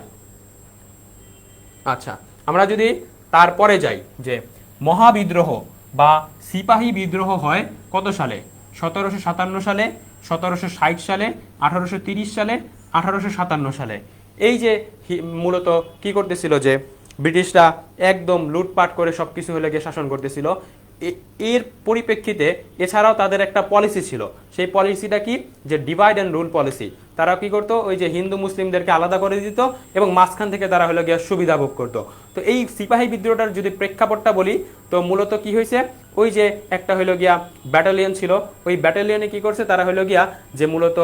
আচ্ছা, আমরা যদি তারপরে যাই, যে মহাবিদ্রোহ বা সিপাহী বিদ্রোহ হয় কত সালে? 1757 সালে, 1760 সালে, 1830 সালে, 1857 সালে। এই যে মূলত কি করতেছিল, যে ব্রিটিশরা একদম লুটপাট করে সবকিছু হলে গিয়ে শাসন করতেছিল। এর পরিপ্রেক্ষিতে এছাড়াও তাদের একটা পলিসি ছিল। সেই পলিসিটা কি, যে ডিভাইড অ্যান্ড রুল পলিসি। তারা কি করতো, ওই যে হিন্দু মুসলিমদেরকে আলাদা করে দিত এবং মাঝখান থেকে তারা হলো গিয়ে সুবিধা ভোগ করতো। তো এই সিপাহী বিদ্রোহটার যদি প্রেক্ষাপটটা বলি, তো মূলত কি হয়েছে, ওই যে একটা হলো গিয়া ব্যাটালিয়ন ছিল, ওই ব্যাটালিয়নে কি করছে তারা হলো গিয়া, যে মূলত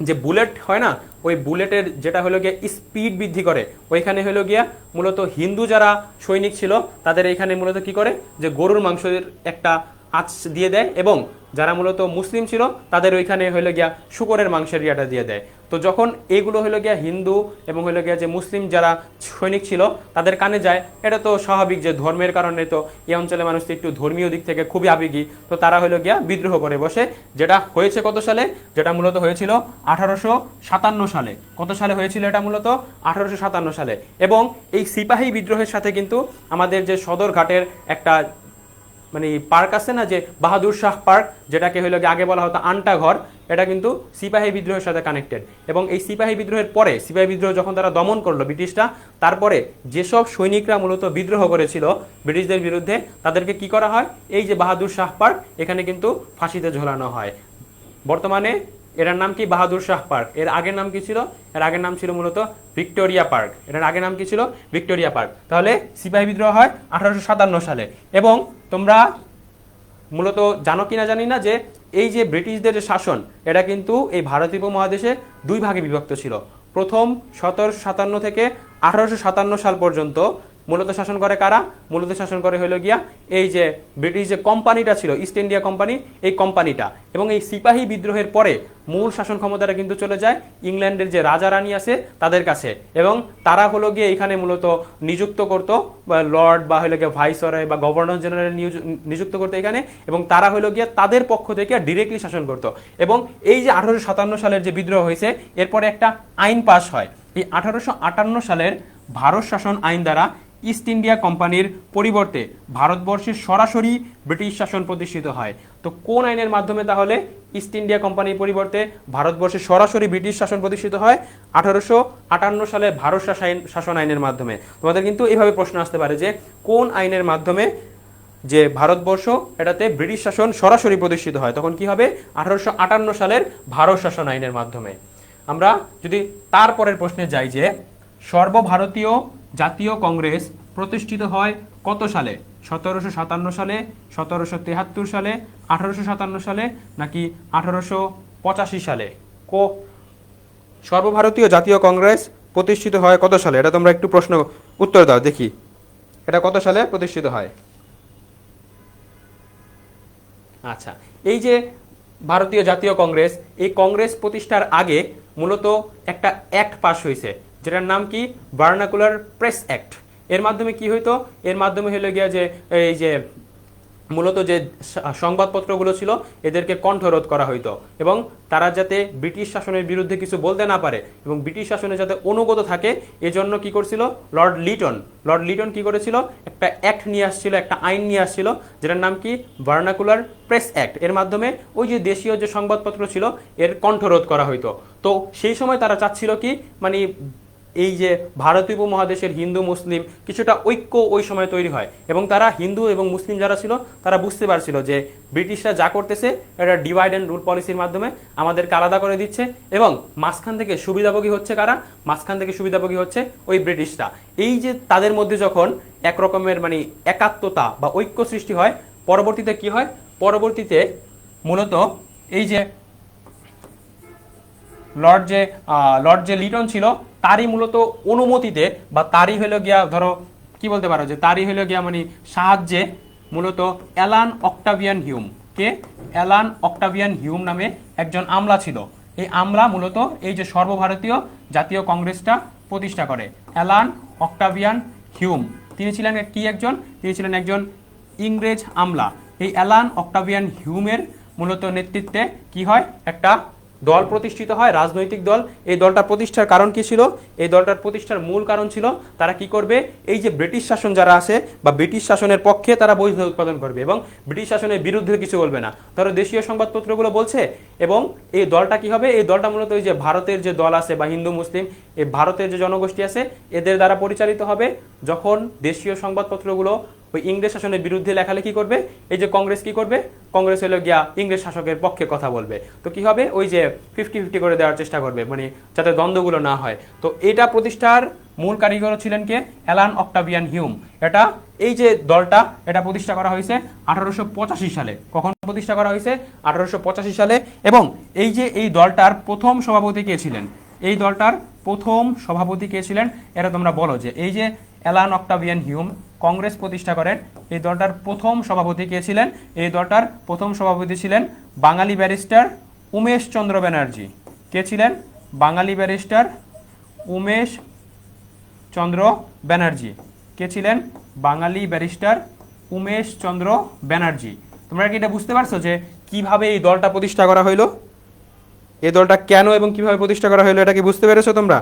যে বুলেট হয় না, ওই বুলেটের যেটা হলো গিয়া স্পিড বৃদ্ধি করে, ওইখানে হলো গিয়া মূলত হিন্দু যারা সৈনিক ছিল তাদের এখানে মূলত কি করে, যে গরুর মাংসের একটা আঁচ দিয়ে দেয়। এবং যারা মূলত মুসলিম ছিল তাদের ওইখানে হলো গিয়া শুকরের মাংসের ইয়াটা দিয়ে দেয়। তো যখন এগুলো হলো গিয়া হিন্দু এবং হলো গিয়া যে মুসলিম যারা সৈনিক ছিল তাদের কানে যায়, এটা তো স্বাভাবিক যে ধর্মের কারণে তো এই অঞ্চলের মানুষ একটু ধর্মীয় দিক থেকে খুবই আবেগী। তো তারা হলো গিয়া বিদ্রোহ করে বসে, যেটা হয়েছে কত সালে, যেটা মূলত হয়েছিল 1857 সালে। কত সালে হয়েছিল এটা? মূলত 1857 সালে। এবং এই সিপাহী বিদ্রোহের সাথে কিন্তু আমাদের যে সদরঘাটের একটা মানে পার্ক আছে না, যে বাহাদুর শাহ পার্ক, যেটাকে হইলো আগে বলা হতো আন্টা ঘর, এটা কিন্তু সিপাহী বিদ্রোহের সাথে কানেক্টেড। এবং এই সিপাহী বিদ্রোহের পরে, সিপাহী বিদ্রোহ যখন তারা দমন করলো ব্রিটিশরা, তারপরে যেসব সৈনিকরা মূলত বিদ্রোহ করেছিল ব্রিটিশদের বিরুদ্ধে, তাদেরকে কি করা হয়, এই যে বাহাদুর শাহ পার্ক, এখানে কিন্তু ফাঁসিতে ঝোলানো হয়। বর্তমানে এটার নাম কি? বাহাদুর শাহ পার্ক। এর আগের নাম কি ছিল? এর আগের নাম ছিল মূলত ভিক্টোরিয়া পার্ক। এটার আগের নাম কি ছিল? Victoria park. তাহলে সিপাহী বিদ্রোহ হয় 1857 সালে। এবং তোমরা মূলত জানো কিনা জানি না, যে এই যে ব্রিটিশদের যে শাসন, এটা কিন্তু এই ভারতীয় উপমহাদেশে দুই ভাগে বিভক্ত ছিল। প্রথম 1757 থেকে 1857 সাল পর্যন্ত মূলত শাসন করে কারা? মূলত শাসন করে হইল গিয়া এই যে ব্রিটিশ যে কোম্পানিটা ছিল, ইস্ট ইন্ডিয়া কোম্পানি, এই কোম্পানিটা। এবং এই সিপাহী বিদ্রোহের পরে মূল শাসন ক্ষমতাটা কিন্তু চলে যায় ইংল্যান্ডের যে রাজা রানী আছে তাদের কাছে। এবং তারা হলো গিয়ে এখানে মূলত নিযুক্ত করতো লর্ড বা হলো গিয়ে ভাইসরয় বা গভর্নর জেনারেল নিযুক্ত করতো এখানে। এবং তারা হলো গিয়ে তাদের পক্ষ থেকে ডিরেক্টলি শাসন করতো। এবং এই যে 1857 সালের যে বিদ্রোহ হয়েছে, এরপরে একটা আইন পাস হয়। এই 1858 সালের ভারত শাসন আইন দ্বারা ইস্ট ইন্ডিয়া কোম্পানির পরিবর্তে ভারতবর্ষে সরাসরি ব্রিটিশ শাসন প্রতিষ্ঠিত হয়। তো কোন আইনের মাধ্যমে তাহলে ইস্ট ইন্ডিয়া কোম্পানির পরিবর্তে ভারতবর্ষে সরাসরি ব্রিটিশ শাসন প্রতিষ্ঠিত হয়? 1858 সালে ভারত শাসন আইনের মাধ্যমে। তোমাদের কিন্তু এইভাবে প্রশ্ন আসতে পারে যে কোন আইনের মাধ্যমে যে ভারতবর্ষ এটাতে ব্রিটিশ শাসন সরাসরি প্রতিষ্ঠিত হয়, তখন কি হবে? 1858 সালের ভারত শাসন আইনের মাধ্যমে। আমরা যদি তারপরের প্রশ্নে যাই, যে সর্বভারতীয় জাতীয় কংগ্রেস প্রতিষ্ঠিত হয় কত সালে? 1757 সালে, 1773 সালে, 1857 সালে নাকি 1885 সালে? সর্বভারতীয় জাতীয় কংগ্রেস প্রতিষ্ঠিত হয় কত সালে? এটা তোমরা একটু প্রশ্ন উত্তর দাও দেখি, এটা কত সালে প্রতিষ্ঠিত হয়? আচ্ছা, এই যে ভারতীয় জাতীয় কংগ্রেস, এই কংগ্রেস প্রতিষ্ঠার আগে মূলত একটা অ্যাক্ট পাস হয়েছে, যেটার নাম কি? Vernacular press act. এর মাধ্যমে কি হইতো? এর মাধ্যমে হলো গিয়া যে এই যে মূলত যে সংবাদপত্রগুলো ছিল এদেরকে কণ্ঠরোধ করা হইতো, এবং তারা যাতে ব্রিটিশ শাসনের বিরুদ্ধে কিছু বলতে না পারে এবং ব্রিটিশ শাসনে যাতে অনুগত থাকে, এজন্য কি করছিল লর্ড লিটন কি করেছিল? একটা অ্যাক্ট নিয়ে আসছিল, একটা আইন নিয়ে আসছিল, যেটার নাম কি? Vernacular press act. এর মাধ্যমে ওই যে দেশীয় যে সংবাদপত্র ছিল এর কণ্ঠরোধ করা হইতো। তো সেই সময় তারা চাচ্ছিল কি, মানে এই যে ভারতীয় উপমহাদেশের হিন্দু মুসলিম কিছুটা ঐক্য ওই সময় তৈরি হয়, এবং তারা হিন্দু এবং মুসলিম যারা ছিল তারা বুঝতে পারছিল যে ব্রিটিশরা যা করতেছে এটা ডিভাইড অ্যান্ড রুল পলিসির মাধ্যমে আমাদেরকে আলাদা করে দিচ্ছে, এবং মাঝখান থেকে সুবিধাভোগী হচ্ছে কারা? মাঝখান থেকে সুবিধাভোগী হচ্ছে ওই ব্রিটিশরা। এই যে তাদের মধ্যে যখন একরকমের মানে একাত্মতা বা ঐক্য সৃষ্টি হয়, পরবর্তীতে কি হয়? পরবর্তীতে মূলত এই যে লর্ড যে লিটন ছিল তারই মূলত অনুমতিতে বা তারই হলো গিয়া, ধরো কি বলতে পারো যে তারই হলো গিয়া মানে সাহায্যে মূলত Alan Octavian Hume, Alan Octavian Hume নামে একজন আমলা ছিল। এই আমলা মূলত এই যে সর্বভারতীয় জাতীয় কংগ্রেসটা প্রতিষ্ঠা করে। অ্যালান অক্টাভিয়ান হিউম তিনি ছিলেন তিনি ছিলেন একজন ইংরেজ আমলা। এই অ্যালান অক্টাভিয়ান হিউমের মূলত নেতৃত্বে কি হয়? একটা দল প্রতিষ্ঠিত হয়, রাজনৈতিক দল। এই দলটা প্রতিষ্ঠার কারণ কি ছিল? এই দলটার প্রতিষ্ঠার মূল কারণ ছিল তারা কি করবে? এই যে ব্রিটিশ শাসন যারা আছে বা ব্রিটিশ শাসনের পক্ষে তারা বৈধ উৎপাদন করবে এবং ব্রিটিশ শাসনের বিরুদ্ধে কিছু বলবে না, ধরো দেশীয় সংবাদপত্রগুলো বলছে। এবং এই দলটা কি হবে? এই দলটা মূলত ওই যে ভারতের যে দল আছে বা হিন্দু মুসলিম এই ভারতের যে জনগোষ্ঠী আছে এদের দ্বারা পরিচালিত হবে। যখন দেশীয় সংবাদপত্রগুলো ওই ইংরেজ শাসনের বিরুদ্ধে লেখালেখি করবে, এই যে কংগ্রেস কি করবে? কংগ্রেস হলো গিয়া ইংরেজ শাসকের পক্ষে কথা বলবে। তো কি হবে? ওই যে 50-50 করে দেওয়ার চেষ্টা করবে, মানে যাতে দ্বন্দ্বগুলো না হয়। তো এটা প্রতিষ্ঠার মূল কারিগর ছিলেন কে? Alan Octavian Hume. এটা এই যে দলটা এটা প্রতিষ্ঠা করা হয়েছে 1885 সালে। কখন প্রতিষ্ঠা করা হয়েছে? 1885 সালে। এবং এই যে এই দলটার প্রথম সভাপতি কে ছিলেন? এই দলটার প্রথম সভাপতি কে ছিলেন? এটা তোমরা বলো যে এই যে অ্যালান অক্টাভিয়ান হিউম কংগ্রেস প্রতিষ্ঠা করেন, এই দলটার প্রথম সভাপতি কে ছিলেন? এই দলটার প্রথম সভাপতি ছিলেন বাঙালি ব্যারিস্টার উমেশ চন্দ্র ব্যানার্জি। কে ছিলেন? বাঙালি ব্যারিস্টার উমেশ চন্দ্র ব্যানার্জি। কে ছিলেন? বাঙালি ব্যারিস্টার উমেশ চন্দ্র ব্যানার্জি। তোমরা কি এটা বুঝতে পারছো যে কিভাবে এই দলটা প্রতিষ্ঠা করা হইলো? এই দলটা কেন এবং কিভাবে প্রতিষ্ঠা করা হইলো এটা কি বুঝতে পেরেছো তোমরা?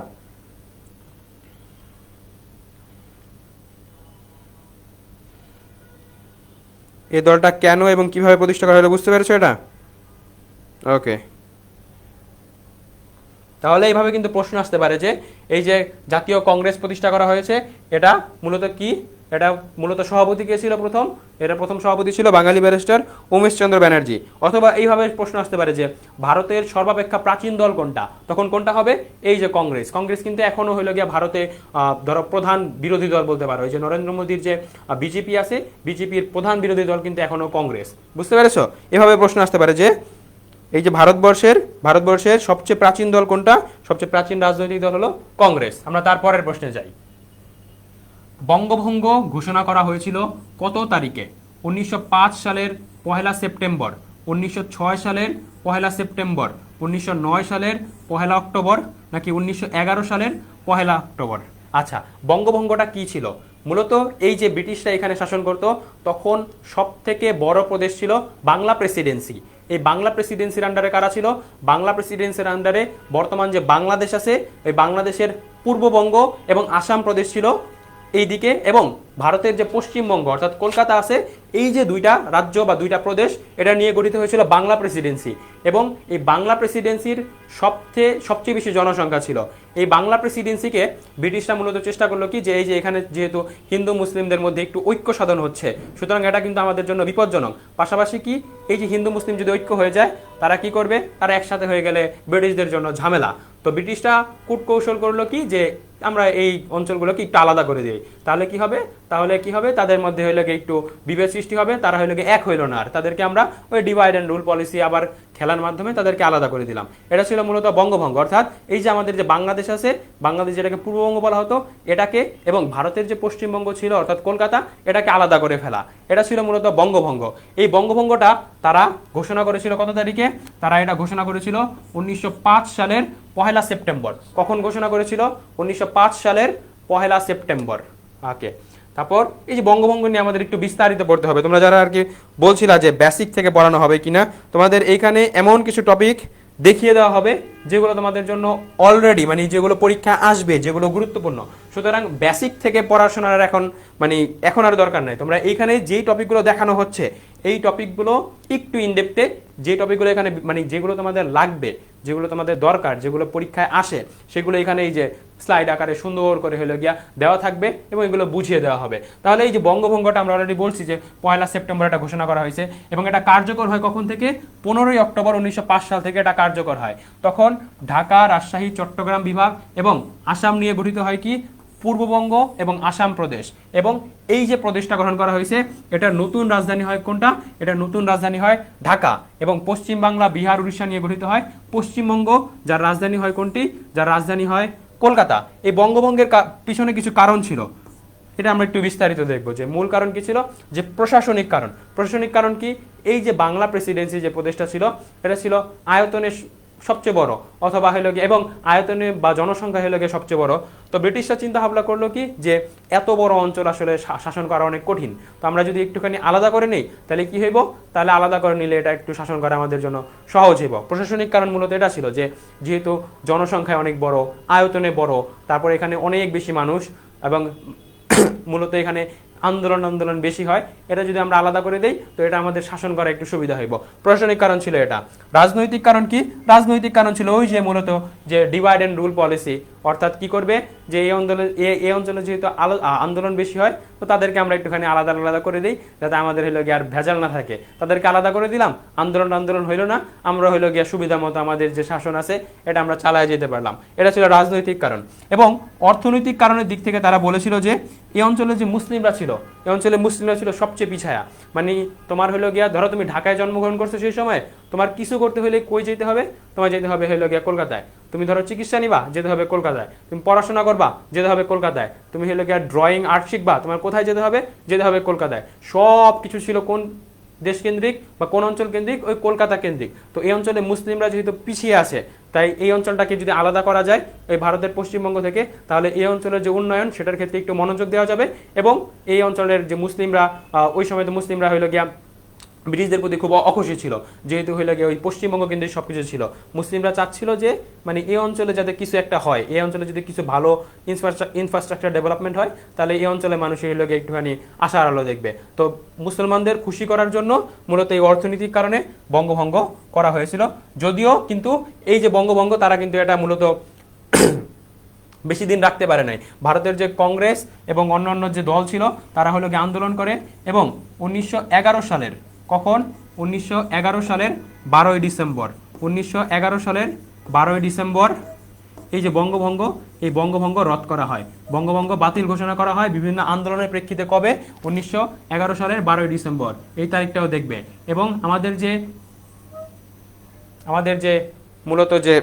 এই দলটা কেন এবং কিভাবে প্রতিষ্ঠা করা হলো বুঝতে পেরেছো এটা? ওকে, তাহলে এইভাবে কিন্তু প্রশ্ন আসতে পারে যে এই যে জাতীয় কংগ্রেস প্রতিষ্ঠা করা হয়েছে এটা মূলত কি? এটা মূলত সভাপতি কে ছিল প্রথম? এটা প্রথম সভাপতি ছিল বাঙালি ব্যারিস্টার উমেশ চন্দ্র ব্যানার্জি। অথবা এইভাবে প্রশ্ন আসতে পারে যে ভারতের সর্বাপেক্ষা প্রাচীন দল কোনটা? তখন কোনটা হবে? এই যে কংগ্রেস। কংগ্রেস কিন্তু এখনো হইল গিয়া ভারতে ধরো প্রধান বিরোধী দল বলতে পারো। এই যে নরেন্দ্র মোদীর যে বিজেপি আছে, বিজেপির প্রধান বিরোধী দল কিন্তু এখনো কংগ্রেস। বুঝতে পেরেছো? এভাবে প্রশ্ন আসতে পারে যে এই যে ভারতবর্ষের সবচেয়ে প্রাচীন দল কোনটা? সবচেয়ে প্রাচীন রাজনৈতিক দল হলো কংগ্রেস। আমরা তারপরের প্রশ্নে যাই। বঙ্গভঙ্গ ঘোষণা করা হয়েছিল কত তারিখে? 1905 সালের 1 সেপ্টেম্বর, 1906 সালের 1 সেপ্টেম্বর, 1909 সালের 1 অক্টোবর নাকি 1911 সালের 1 অক্টোবর? আচ্ছা, বঙ্গভঙ্গটা কি ছিল? মূলত এই যে ব্রিটিশরা এখানে শাসন করত তখন সব থেকে বড় প্রদেশ ছিল বাংলা প্রেসিডেন্সি। এই বাংলা প্রেসিডেন্সির আন্ডারে কারা ছিল? বাংলা প্রেসিডেন্সির আন্ডারে বর্তমান যে বাংলাদেশ আছে ওই বাংলাদেশের পূর্ববঙ্গ এবং আসাম প্রদেশ ছিল এইদিকে, এবং ভারতের যে পশ্চিমবঙ্গ অর্থাৎ কলকাতা আছে এই যে দুইটা রাজ্য বা দুইটা প্রদেশ, এটা নিয়ে গঠিত হয়েছিল বাংলা প্রেসিডেন্সি। এবং এই বাংলা প্রেসিডেন্সির সবচেয়ে বেশি জনসংখ্যা ছিল। এই বাংলা প্রেসিডেন্সিকে ব্রিটিশরা মূলত চেষ্টা করলো কি, যে এই যে এখানে যেহেতু হিন্দু মুসলিমদের মধ্যে একটু ঐক্য সাধন হচ্ছে, সুতরাং এটা কিন্তু আমাদের জন্য বিপজ্জনক। পাশাপাশি কি, এই যে হিন্দু মুসলিম যদি ঐক্য হয়ে যায়, তারা কি করবে, তারা একসাথে হয়ে গেলে ব্রিটিশদের জন্য ঝামেলা। তো ব্রিটিশরা কূটকৌশল করলো কি, যে আমরা এই অঞ্চলগুলোকে একটু আলাদা করে দিই। তাহলে কি হবে, তাদের মধ্যে হইলে একটু বিভেদ সৃষ্টি হবে, তারা হইলে এক হইল না, আর তাদেরকে আমরা ওই ডিভাইড অ্যান্ড রুল পলিসি আবার খেলার মাধ্যমে তাদেরকে আলাদা করে দিলাম। এটা ছিল মূলত বঙ্গভঙ্গ। অর্থাৎ এই যে আমাদের যে বাংলাদেশ আছে, বাংলাদেশ যেটাকে পূর্ববঙ্গ বলা হতো, এটাকে এবং ভারতের যে পশ্চিমবঙ্গ ছিল অর্থাৎ কলকাতা, এটাকে আলাদা করে ফেলা, এটা ছিল মূলত বঙ্গভঙ্গ। এই বঙ্গভঙ্গটা তারা ঘোষণা করেছিল কত তারিখে? তারা এটা ঘোষণা করেছিল 1905 সালের 1 সেপ্টেম্বর। কখন ঘোষণা করেছিল? 1905 সালের 1 সেপ্টেম্বর। ওকে, তারপর এই যে বঙ্গভঙ্গ নিয়ে আমাদের একটু বিস্তারিত পড়তে হবে। তোমরা যারা আর কি বলছিলা যে বেসিক থেকে পড়ানো হবে কিনা, তোমাদের এইখানে এমন কিছু টপিক দেখিয়ে দেওয়া হবে যেগুলো তোমাদের জন্য অলরেডি মানে যেগুলো পরীক্ষা আসবে, যেগুলো গুরুত্বপূর্ণ। সুতরাং বেসিক থেকে পড়াশোনার এখন আর দরকার নাই। তোমরা এইখানে যেই টপিকগুলো দেখানো হচ্ছে, এই টপিকগুলো একটু ইনডেপথে, যে টপিকগুলো এখানে যেগুলো তোমাদের লাগবে, যেগুলো তোমাদের দরকার, যেগুলো পরীক্ষায় আসে, সেগুলো এখানে এই যে স্লাইড আকারে সুন্দর করে দেওয়া থাকবে এবং এগুলো বুঝিয়ে দেওয়া হবে। তাহলে এই যে বঙ্গভঙ্গটা আমরা অলরেডি বলছি যে 1 সেপ্টেম্বর এটা ঘোষণা করা হয়েছে এবং এটা কার্যকর হয় কখন থেকে? 15 অক্টোবর 1905 সাল থেকে এটা কার্যকর হয়। তখন ঢাকা, রাজশাহী, চট্টগ্রাম বিভাগ এবং আসাম নিয়ে গঠিত হয় কি? পূর্ববঙ্গ এবং আসাম প্রদেশ। এবং এই যে প্রদেশটা গঠন করা হয়েছে, এটার নতুন রাজধানী হয় কোনটা? এটার নতুন রাজধানী হয় ঢাকা। এবং পশ্চিম বাংলা, বিহার, উড়িষ্যা নিয়ে গঠিত হয় পশ্চিমবঙ্গ, যার রাজধানী হয় কোনটি? যার রাজধানী হয় কলকাতা। এই বঙ্গভঙ্গের পিছনে কিছু কারণ ছিল, এটা আমরা একটু বিস্তারিত দেখবো। যে মূল কারণ কি ছিল? যে প্রশাসনিক কারণ। প্রশাসনিক কারণ কি? এই যে বাংলা প্রেসিডেন্সি যে প্রদেশটা ছিল, এটা ছিল আয়তনে সবচেয়ে বড়, অথবা হইল গিয়ে এবং আয়তনে বা জনসংখ্যা হইল গিয়ে সবচেয়ে বড়। তো ব্রিটিশরা চিন্তা ভাবনা করলো কি, যে এত বড় অঞ্চল আসলে শাসন করা অনেক কঠিন, তো আমরা যদি একটুখানি আলাদা করে নিই, তাহলে কি হইব? তাহলে আলাদা করে নিলে এটা একটু শাসন করা আমাদের জন্য সহজ হইব। প্রশাসনিক কারণ মূলত এটা ছিল, যে যেহেতু জনসংখ্যায় অনেক বড়, আয়তনে বড়, তারপর এখানে অনেক বেশি মানুষ, এবং মূলত এখানে আন্দোলন বেশি হয়, এটা যদি আমরা আলাদা করে দেই, তো এটা আমাদের শাসন করা একটু সুবিধা হইব। প্রশাসনিক কারণ ছিল এটা। রাজনৈতিক কারণ কি? রাজনৈতিক কারণ ছিল ওই যে মূলত যে ডিভাইড অ্যান্ড রুল পলিসি। অর্থাৎ কি করবে, যে এই অঞ্চলে যেহেতু আন্দোলন বেশি হয়, তো তাদেরকে আমরা একটুখানি আলাদা করে দিই, যাতে আমাদের হইলো গিয়ে আর ভেজাল না থাকে। তাদেরকে আলাদা করে দিলাম, আন্দোলন হইলো না, আমরা হইলো গিয়ে সুবিধা মতো আমাদের যে শাসন আছে এটা আমরা চালায় যেতে পারলাম। এটা ছিল রাজনৈতিক কারণ। এবং অর্থনৈতিক কারণের দিক থেকে তারা বলেছিল যে এই অঞ্চলে যে মুসলিমরা ছিল, এই অঞ্চলে মুসলিমরা ছিল সবচেয়ে পিছায়া। মানে তোমার হইলো গিয়া, ধরো তুমি ঢাকায় জন্মগ্রহণ করছো, সেই সময় তোমার কিছু করতে হলে কই যেতে হবে? তোমার যেতে হবে হইলো গিয়া কলকাতায়। তুমি ধরো চিকিৎসা নিবা, যেতে হবে কলকাতায়। তুমি পড়াশোনা করবা, যেতে হবে কলকাতায়। তুমি হইলো গিয়া ড্রয়িং আর্ট শিখবা, তোমার কোথায় যেতে হবে? যেতে হবে কলকাতায়। সব কিছু ছিল কোন দেশ কেন্দ্রিক বা কোন অঞ্চল কেন্দ্রিক? ওই কলকাতা কেন্দ্রিক। তো এই অঞ্চলে মুসলিমরা যেহেতু পিছিয়ে আছে, তাই এই অঞ্চলটাকে যদি আলাদা করা যায় এই ভারতের পশ্চিমবঙ্গ থেকে, তাহলে এই অঞ্চলের যে উন্নয়ন, সেটার ক্ষেত্রে একটু মনোযোগ দেওয়া যাবে। এবং এই অঞ্চলের যে মুসলিমরা, ওই সময় তো মুসলিমরা হইলো গিয়া ব্রিটিশদের প্রতি খুব অখুশি ছিল, যেহেতু হইলে গিয়ে ওই পশ্চিমবঙ্গ কেন্দ্রিক সবকিছু ছিল। মুসলিমরা চাচ্ছিল যে মানে এই অঞ্চলে যাতে কিছু একটা হয়, এই অঞ্চলে যদি কিছু ভালো ইনফ্রাস্ট্রাকচার ডেভেলপমেন্ট হয়, তাহলে এই অঞ্চলে মানুষ হইলে গিয়ে একটুখানি আশার আলো দেখবে। তো মুসলমানদের খুশি করার জন্য মূলত এই অর্থনৈতিক কারণে বঙ্গভঙ্গ করা হয়েছিল। যদিও কিন্তু এই যে বঙ্গভঙ্গ, তারা কিন্তু এটা মূলত বেশি দিন রাখতে পারে নাই। ভারতের যে কংগ্রেস এবং অন্যান্য যে দল ছিল, তারা হলো গিয়ে আন্দোলন করে এবং 1911 সালের, কখন? 1911 সালের 12ই ডিসেম্বর। 1911 সালের 12ই ডিসেম্বর এই যে বঙ্গভঙ্গ, এই বঙ্গভঙ্গ রদ করা হয়, বঙ্গভঙ্গ বাতিল ঘোষণা করা হয় বিভিন্ন আন্দোলনের প্রেক্ষিতে। কবে? 1911 সালের 12ই ডিসেম্বর। এই তারিখটাও দেখবে। এবং আমাদের যে মূলত যে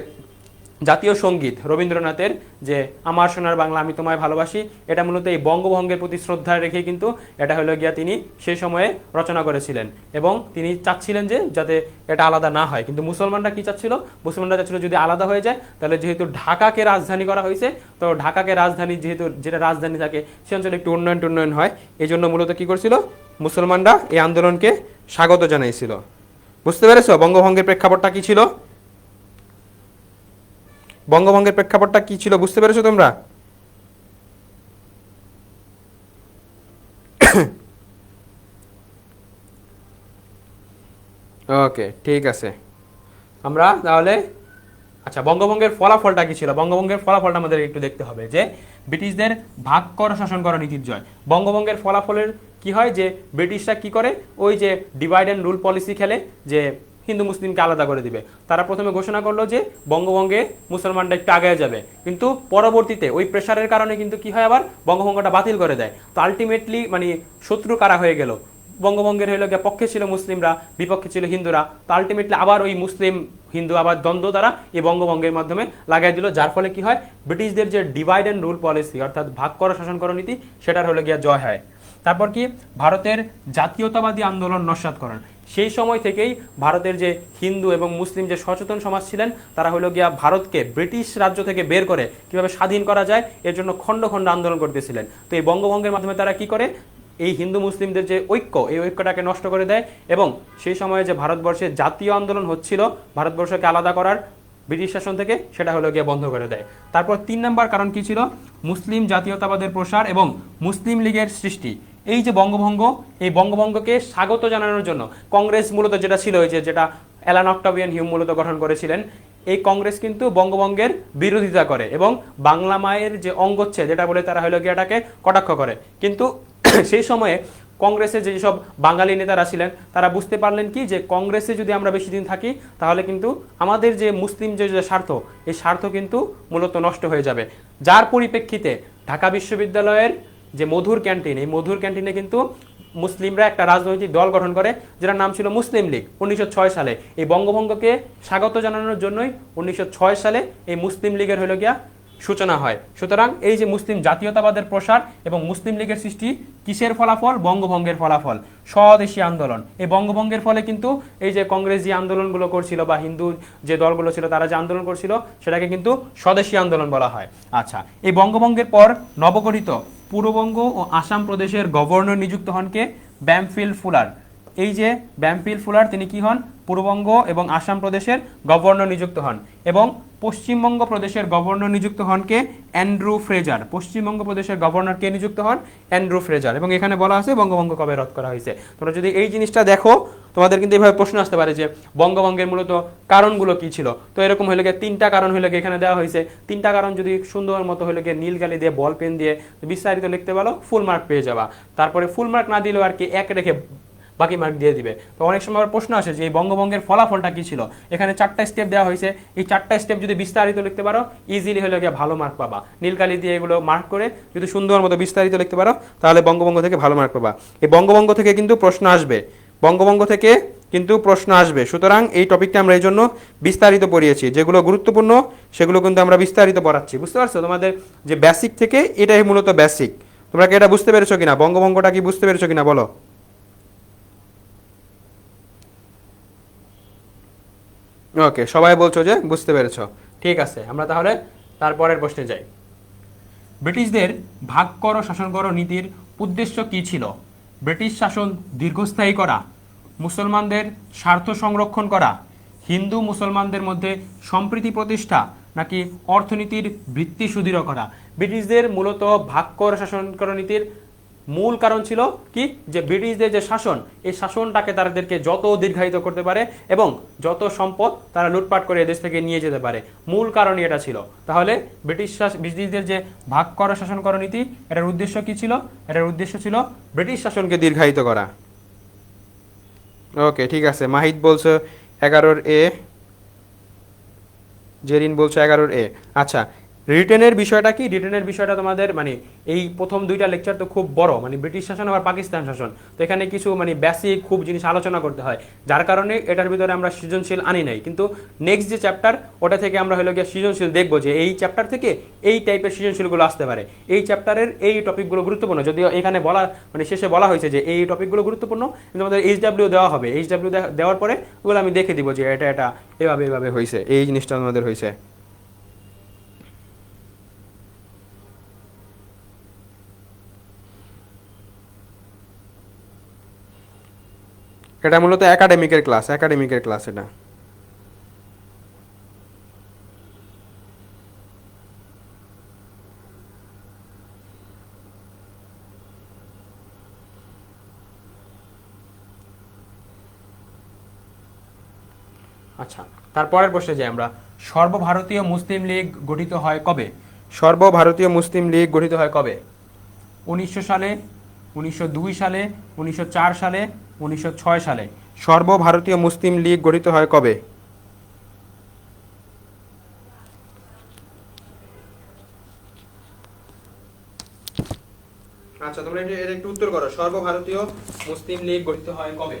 জাতীয় সঙ্গীত রবীন্দ্রনাথের, যে আমার সোনার বাংলা আমি তোমায় ভালোবাসি, এটা মূলত এই বঙ্গভঙ্গের প্রতি শ্রদ্ধা রেখে কিন্তু এটা হলো গিয়া তিনি সেই সময়ে রচনা করেছিলেন। এবং তিনি চাচ্ছিলেন যে যাতে এটা আলাদা না হয়। কিন্তু মুসলমানরা কি চাচ্ছিল? মুসলমানরা চাচ্ছিল যদি আলাদা হয়ে যায়, তাহলে যেহেতু ঢাকাকে রাজধানী করা হয়েছে, তো ঢাকাকে রাজধানী, যেহেতু যেটা রাজধানী থাকে, সে অঞ্চলে একটু উন্নয়ন হয়। এই জন্য মূলত কি করছিল? মুসলমানরা এই আন্দোলনকে স্বাগত জানাইছিল। বুঝতে পেরেছো বঙ্গভঙ্গের প্রেক্ষাপটটা কি ছিল? বঙ্গভঙ্গের প্রেক্ষাপটটা কি ছিল বুঝতে পেরেছো তোমরা? ওকে, ঠিক আছে। আমরা তাহলে আচ্ছা, বঙ্গভঙ্গের ফলাফলটা কি ছিল? বঙ্গভঙ্গের ফলাফলটা আমাদের একটু দেখতে হবে যে ব্রিটিশদের ভাগ কর শাসন কর নীতির জয়। বঙ্গভঙ্গের ফলাফলের কি হয় যে ব্রিটিশরা কি করে, ওই যে ডিভাইড অ্যান্ড রুল পলিসি খেলে, যে হিন্দু মুসলিমকে আলাদা করে দিবে। তারা প্রথমে ঘোষণা করলো যে বঙ্গভঙ্গে মুসলমানরা একটু আগে যাবে, কিন্তু পরবর্তীতে ওই প্রেশারের কারণে কিন্তু কি হয়, আবার বঙ্গভঙ্গটা বাতিল করে দেয়। তো আলটিমেটলি মানে শত্রু কারা হয়ে গেল? বঙ্গভঙ্গের হইল গিয়ে পক্ষে ছিল মুসলিমরা, বিপক্ষে ছিল হিন্দুরা। তো আলটিমেটলি আবার ওই মুসলিম হিন্দু আবার দ্বন্দ্ব তারা এই বঙ্গভঙ্গের মাধ্যমে লাগাই দিল, যার ফলে কি হয়, ব্রিটিশদের যে ডিভাইড অ্যান্ড রুল পলিসি অর্থাৎ ভাগ করা শাসন করা নীতি, সেটার হলে গিয়া জয় হয়। তারপর কি, ভারতের জাতীয়তাবাদী আন্দোলন নস্যাৎ করেন। সেই সময় থেকেই ভারতের যে হিন্দু এবং মুসলিম যে সচেতন সমাজ ছিলেন, তারা হলো গিয়া ভারতকে ব্রিটিশ রাজ্য থেকে বের করে কিভাবে স্বাধীন করা যায় এর জন্য খণ্ড খণ্ড আন্দোলন করতেছিলেন। তো এই বঙ্গভঙ্গের মাধ্যমে তারা কি করে, এই হিন্দু মুসলিমদের যে ঐক্য, এই ঐক্যটাকে নষ্ট করে দেয়, এবং সেই সময়ে যে ভারতবর্ষে জাতীয় আন্দোলন হচ্ছিল ভারতবর্ষকে আলাদা করার ব্রিটিশ শাসন থেকে, সেটা হলো গিয়ে বন্ধ করে দেয়। তারপর 3 নম্বর কারণ কি ছিল, মুসলিম জাতীয়তাবাদের প্রসার এবং মুসলিম লীগের সৃষ্টি। এই যে বঙ্গভঙ্গ, এই বঙ্গভঙ্গকে স্বাগত জানানোর জন্য কংগ্রেস মূলত যেটা ছিল, ওই যে যেটা অ্যালান অক্টাভিয়ান হিউম মূলত গঠন করেছিলেন, এই কংগ্রেস কিন্তু বঙ্গভঙ্গের বিরোধিতা করে এবং বাংলা মায়ের যে অঙ্গচ্ছেদ যেটা বলে তারা হলো গিয়ে এটাকে কটাক্ষ করে। কিন্তু সেই সময়ে কংগ্রেসের যেসব বাঙালি নেতারা ছিলেন, তারা বুঝতে পারলেন কি, যে কংগ্রেসে যদি আমরা বেশি দিন থাকি তাহলে কিন্তু আমাদের যে মুসলিম যে স্বার্থ, এই স্বার্থ কিন্তু মূলত নষ্ট হয়ে যাবে। যার পরিপ্রেক্ষিতে ঢাকা বিশ্ববিদ্যালয়ের যে মধুর ক্যান্টিন, এই মধুর ক্যান্টিনে কিন্তু মুসলিমরা একটা রাজনৈতিক দল গঠন করে, যেটার নাম ছিল মুসলিম লীগ। 1906 সালে এই বঙ্গভঙ্গকে স্বাগত জানানোর জন্যই 1906 সালে এই মুসলিম লীগের হলো গিয়া সূচনা হয়। সুতরাং এই যে মুসলিম জাতীয়তাবাদের প্রসার এবং মুসলিম লীগের সৃষ্টি কিসের ফলাফল? বঙ্গভঙ্গের ফলাফল, স্বদেশী আন্দোলন। এই বঙ্গভঙ্গের ফলে কিন্তু এই যে কংগ্রেস যে আন্দোলনগুলো করছিল বা হিন্দু যে দলগুলো ছিল তারা যে আন্দোলন করছিল, সেটাকে কিন্তু স্বদেশী আন্দোলন বলা হয়। আচ্ছা, এই বঙ্গভঙ্গের পর নবগঠিত পূর্ববঙ্গ ও আসাম প্রদেশের গভর্নর নিযুক্ত হন কে? Bampfylde fuller. এই যে ব্যামফিল্ড ফুলার, তিনি কি হন? পূর্ববঙ্গ এবং আসাম প্রদেশের গভর্নর নিযুক্ত হন। এবং পশ্চিমবঙ্গ প্রদেশের গভর্নর নিযুক্ত হন কে? Andrew Fraser. পশ্চিমবঙ্গ প্রদেশের গভর্নর কে নিযুক্ত হন? Andrew Fraser. এবং এখানে বলা আছে বঙ্গভঙ্গ কবে রদ করা হয়েছে। তোমরা যদি এই জিনিসটা দেখো, তোমাদের কিন্তু এইভাবে প্রশ্ন আসতে পারে যে বঙ্গভঙ্গের মূলত কারণগুলো কি ছিল। তো এরকম হলে গিয়ে 3টা কারণ হলে গিয়ে এখানে দেওয়া হয়েছে। 3টা কারণ যদি সুন্দর মতো হলে গিয়ে নীল কালি দিয়ে বল পেন দিয়ে বিস্তারিত লিখতে পারো, ফুল মার্ক পেয়ে যাবা। তারপরে ফুল মার্ক না দিলেও আর কি 1 রেখে বাকি মার্ক দিয়ে দিবে। তো অনেক সময় আবার প্রশ্ন আসে যে এই বঙ্গভঙ্গের ফলাফলটা কি ছিল। এখানে 4টা স্টেপ দেওয়া হয়েছে, এই 4টা স্টেপ যদি বিস্তারিত লিখতে পারো ইজিলি হলে গিয়ে ভালো মার্ক পাবা। নীলকালি দিয়ে এগুলো মার্ক করে যদি সুন্দর মতো বিস্তারিত লিখতে পারো তাহলে বঙ্গভঙ্গ থেকে ভালো মার্ক পাবা। এই বঙ্গভঙ্গ থেকে কিন্তু প্রশ্ন আসবে, বঙ্গভঙ্গ থেকে কিন্তু প্রশ্ন আসবে। সুতরাং এই টপিকটা আমরা এই জন্য বিস্তারিত পড়িয়েছি, যেগুলো গুরুত্বপূর্ণ সেগুলো কিন্তু আমরা বিস্তারিত পড়াচ্ছি। বুঝতে পারছো? তোমাদের যে বেসিক থেকে এটাই মূলত বেসিক। তোমরা কি এটা বুঝতে পেরেছো কিনা? বঙ্গভঙ্গটা কি বুঝতে পেরেছো কিনা বলো? ওকে, সবাই বলছো যে বুঝতে পেরেছো। ঠিক আছে, আমরা তাহলে তারপরের প্রশ্নে যাই। ব্রিটিশদের ভাগ করো শাসন করো নীতির উদ্দেশ্য কি ছিল? ব্রিটিশ শাসন দীর্ঘস্থায়ী করা, মুসলমানদের স্বার্থ সংরক্ষণ করা, হিন্দু মুসলমানদের মধ্যে সম্প্রীতি প্রতিষ্ঠা, নাকি অর্থনীতির ভিত্তি সুদৃঢ় করা? ব্রিটিশদের মূলত ভাগ করো শাসন করো নীতির মূল কারণ ছিল কি, যে ব্রিটিশদের যে শাসন, এই শাসনটাকে তাদেরকে যত দীর্ঘায়িত করতে পারে এবং যত সম্পদ তারা লুটপাট করে এদেশ থেকে নিয়ে যেতে পারে, মূল কারণই এটা ছিল। তাহলে ব্রিটিশদের যে ভাগ করা শাসন করা নীতি, এটার উদ্দেশ্য কি ছিল? এটার উদ্দেশ্য ছিল ব্রিটিশ শাসনকে দীর্ঘায়িত করা। ওকে, ঠিক আছে। মাহিদ বলছো 11-এর এ, জেরিন বলছো 11-এর এ। আচ্ছা, রিটেনের বিষয়টা কি? রিটেনের বিষয়টা তোমাদের মানে এই প্রথম 2টা লেকচার তো খুব বড়, মানে ব্রিটিশ শাসন আবার পাকিস্তান শাসন, তো এখানে কিছু মানে বেসিক খুব জিনিস আলোচনা করতে হয়, যার কারণে এটার ভিতরে আমরা সৃজনশীল আনি নাই। কিন্তু নেক্সট যে চ্যাপ্টার, ওটা থেকে আমরা হলো গিয়ে সৃজনশীল দেখবো, যে এই চ্যাপ্টার থেকে এই টাইপের সৃজনশীলগুলো আসতে পারে। এই চ্যাপ্টারের এই টপিকগুলো গুরুত্বপূর্ণ, যদিও এখানে বলা মানে শেষে বলা হয়েছে যে এই টপিকগুলো গুরুত্বপূর্ণ, কিন্তু আমাদের HW দেওয়া হবে। HW দেওয়ার পরে ওগুলো আমি দেখে দিব যে এটা এটা এভাবে এভাবে হয়েছে, এই জিনিসটা আমাদের হয়েছে। এটা মূলত একাডেমিকের ক্লাস, একাডেমিকের ক্লাস এটা। আচ্ছা, তারপরের প্রশ্নে যাই আমরা। সর্বভারতীয় মুসলিম লীগ গঠিত হয় কবে? সর্বভারতীয় মুসলিম লীগ গঠিত হয় কবে? 1900 সালে, 1902 সালে, 1904 সালে, 1906 সালে। সর্বভারতীয় মুসলিম লীগ গঠিত হয় কবে? আচ্ছা, তোমরা এর একটু উত্তর করো। সর্বভারতীয় মুসলিম লীগ গঠিত হয় কবে?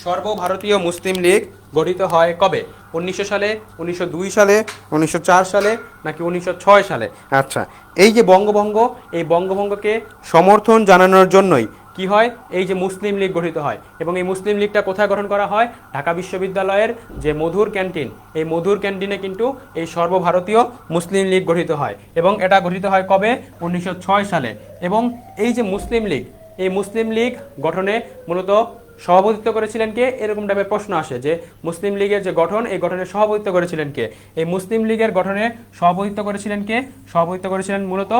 সর্বভারতীয় মুসলিম লীগ গঠিত হয় কবে? 1900 সালে, 1902 সালে, 1904 সালে, নাকি 1906 সালে? আচ্ছা, এই যে বঙ্গভঙ্গ, এই বঙ্গভঙ্গকে সমর্থন জানানোর জন্যই কি হয়, এই যে মুসলিম লীগ গঠিত হয়। এবং এই মুসলিম লীগটা কোথায় গঠন করা হয়? ঢাকা বিশ্ববিদ্যালয়ের যে মধুর ক্যান্টিন, এই মধুর ক্যান্টিনে কিন্তু এই সর্বভারতীয় মুসলিম লীগ গঠিত হয়। এবং এটা গঠিত হয় কবে? 1906 সালে। এবং এই যে মুসলিম লীগ, এই মুসলিম লীগ গঠনে মূলত সভাপতিত্ব করেছিলেন কে? এরকম টাইপের প্রশ্ন আসে যে মুসলিম লীগের যে গঠন, এই গঠনে সভাপতিত্ব করেছিলেন কে? এই মুসলিম লীগের গঠনে সভাপতিত্ব করেছিলেন কে? সভাপতিত্ব করেছিলেন মূলত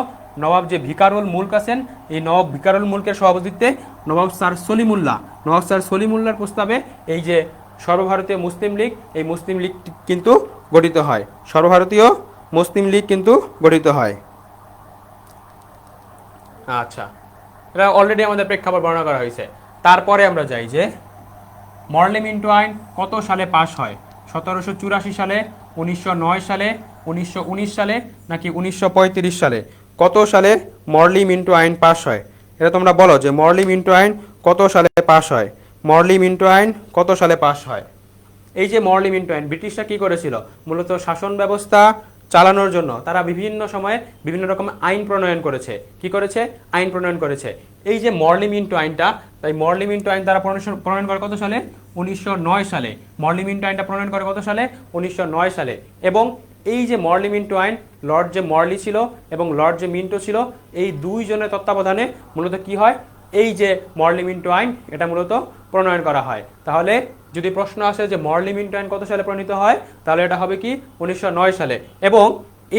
নবাব যে ভিকারুল মুলক আছেন, এই নবাব ভিকারুল মুলকের সভাপতিত্বে নবাব স্যার সলিমুল্লাহ, নবাব স্যার সলিমুল্লাহর প্রস্তাবে এই যে সর্বভারতীয় মুসলিম লীগ, এই মুসলিম লীগ কিন্তু গঠিত হয়। সর্বভারতীয় মুসলিম লীগ কিন্তু গঠিত হয়। আচ্ছা, এটা অলরেডি আমাদের প্রেক্ষাপট বর্ণনা করা হয়েছে। তারপরে আমরা যাই যে মরলি মিন্টো আইন কত সালে পাশ হয়? 1784 সালে, 1909 সালে, 1919 সালে, নাকি 1935 সালে? কত সালে মরলি মিন্টো আইন পাশ হয়? এটা তোমরা বলো যে মরলি মিন্টো আইন কত সালে পাশ হয়? মরলি মিন্টো আইন কত সালে পাশ হয়? এই যে মরলি মিন্টো আইন, ব্রিটিশরা কি করেছিল? মূলত শাসন ব্যবস্থা চালানোর জন্য তারা বিভিন্ন সময়ে বিভিন্ন রকম আইন প্রণয়ন করেছে। কি করেছে? আইন প্রণয়ন করেছে। এই যে মরলি মিন্টো আইনটা, তাই মরলি মিন্টো আইন তারা প্রণয়ন করে কত সালে? 1909 সালে। মরলি মিন্টো আইনটা প্রণয়ন করে কত সালে? 1909 সালে। এবং এই যে মরলি মিন্টো আইন, লর্ড যে মরলি ছিল এবং লর্ড যে মিন্টো ছিল, এই দুইজনের তত্ত্বাবধানে মূলত কি হয়, এই যে মরলি মিন্টো আইন, এটা মূলত প্রণয়ন করা হয়। তাহলে যদি প্রশ্ন আসে যে মরলি মিন্টো আইন কত সালে প্রণীত হয়, তাহলে এটা হবে কি? 1909 সালে। এবং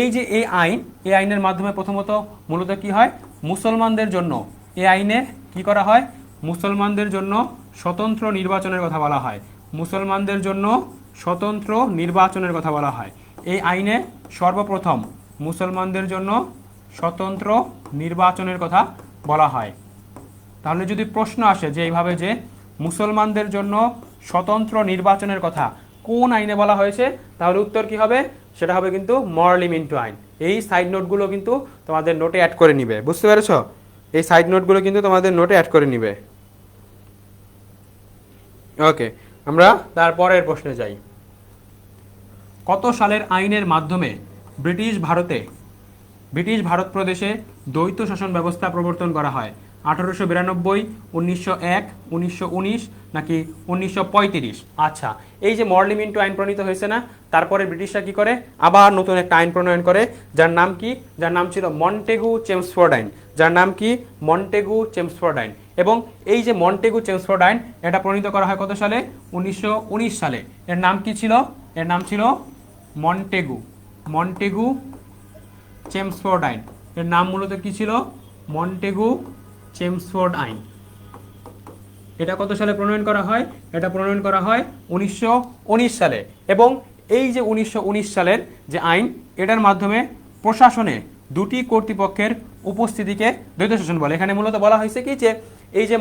এই যে এই আইন, এই আইনের মাধ্যমে প্রথমত মূলত কি হয়, মুসলমানদের জন্য এই আইনে কি করা হয়? মুসলমানদের জন্য স্বতন্ত্র নির্বাচনের কথা বলা হয়। মুসলমানদের জন্য স্বতন্ত্র নির্বাচনের কথা বলা হয়। এই আইনে সর্বপ্রথম মুসলমানদের জন্য স্বতন্ত্র নির্বাচনের কথা বলা হয়। তাহলে যদি প্রশ্ন আসে যে এইভাবে যে মুসলমানদের জন্য স্বতন্ত্র নির্বাচনের কথা কোন আইনে বলা হয়েছে, তাহলে উত্তর কি হবে? সেটা হবে কিন্তু মরলি মিন্টো আইন। এই সাইড নোটগুলো কিন্তু তোমাদের নোটে অ্যাড করে নিবে, বুঝতে পেরেছ? এই সাইড নোটগুলো কিন্তু তোমাদের নোটে অ্যাড করে নিবে। ওকে, আমরা তারপরের প্রশ্নে যাই। কত সালের আইনের মাধ্যমে ব্রিটিশ ভারত প্রদেশে দ্বৈত শাসন ব্যবস্থা প্রবর্তন করা হয়? 1892, 1901, 1919, নাকি 1935? আচ্ছা, এই যে মরলি মিন্টো আইন প্রণীত হয়েছে না, তারপরে ব্রিটিশরা কি করে? আবার নতুন একটা আইন প্রণয়ন করে, যার নাম কি? যার নাম ছিল মন্টেগু চেমসফোর্ড আইন। যার নাম কি? মন্টেগু চেমসফোর্ড আইন। এবং এই যে মন্টেগু চেমসফোর্ড আইন, এটা প্রণীত করা হয় কত সালে? 1919 সালে। এর নাম কি ছিল? এর নাম ছিল মন্টেগু চেমসফোর্ড আইন। এর নাম মূলত কি ছিল? মন্টেগু চেমসফোর্ড আইন। এটা কত সালে প্রণয়ন করা হয়? এটা প্রণয়ন করা হয় 1919 সালে। এবং এই যে 1919 সালের যে আইন, এটার মাধ্যমে প্রশাসনে দুটি কর্তৃপক্ষের উপস্থিতিকে দ্বৈত শাসন বলে। এখানে মূলত বলা হয়েছে কি যে এই যে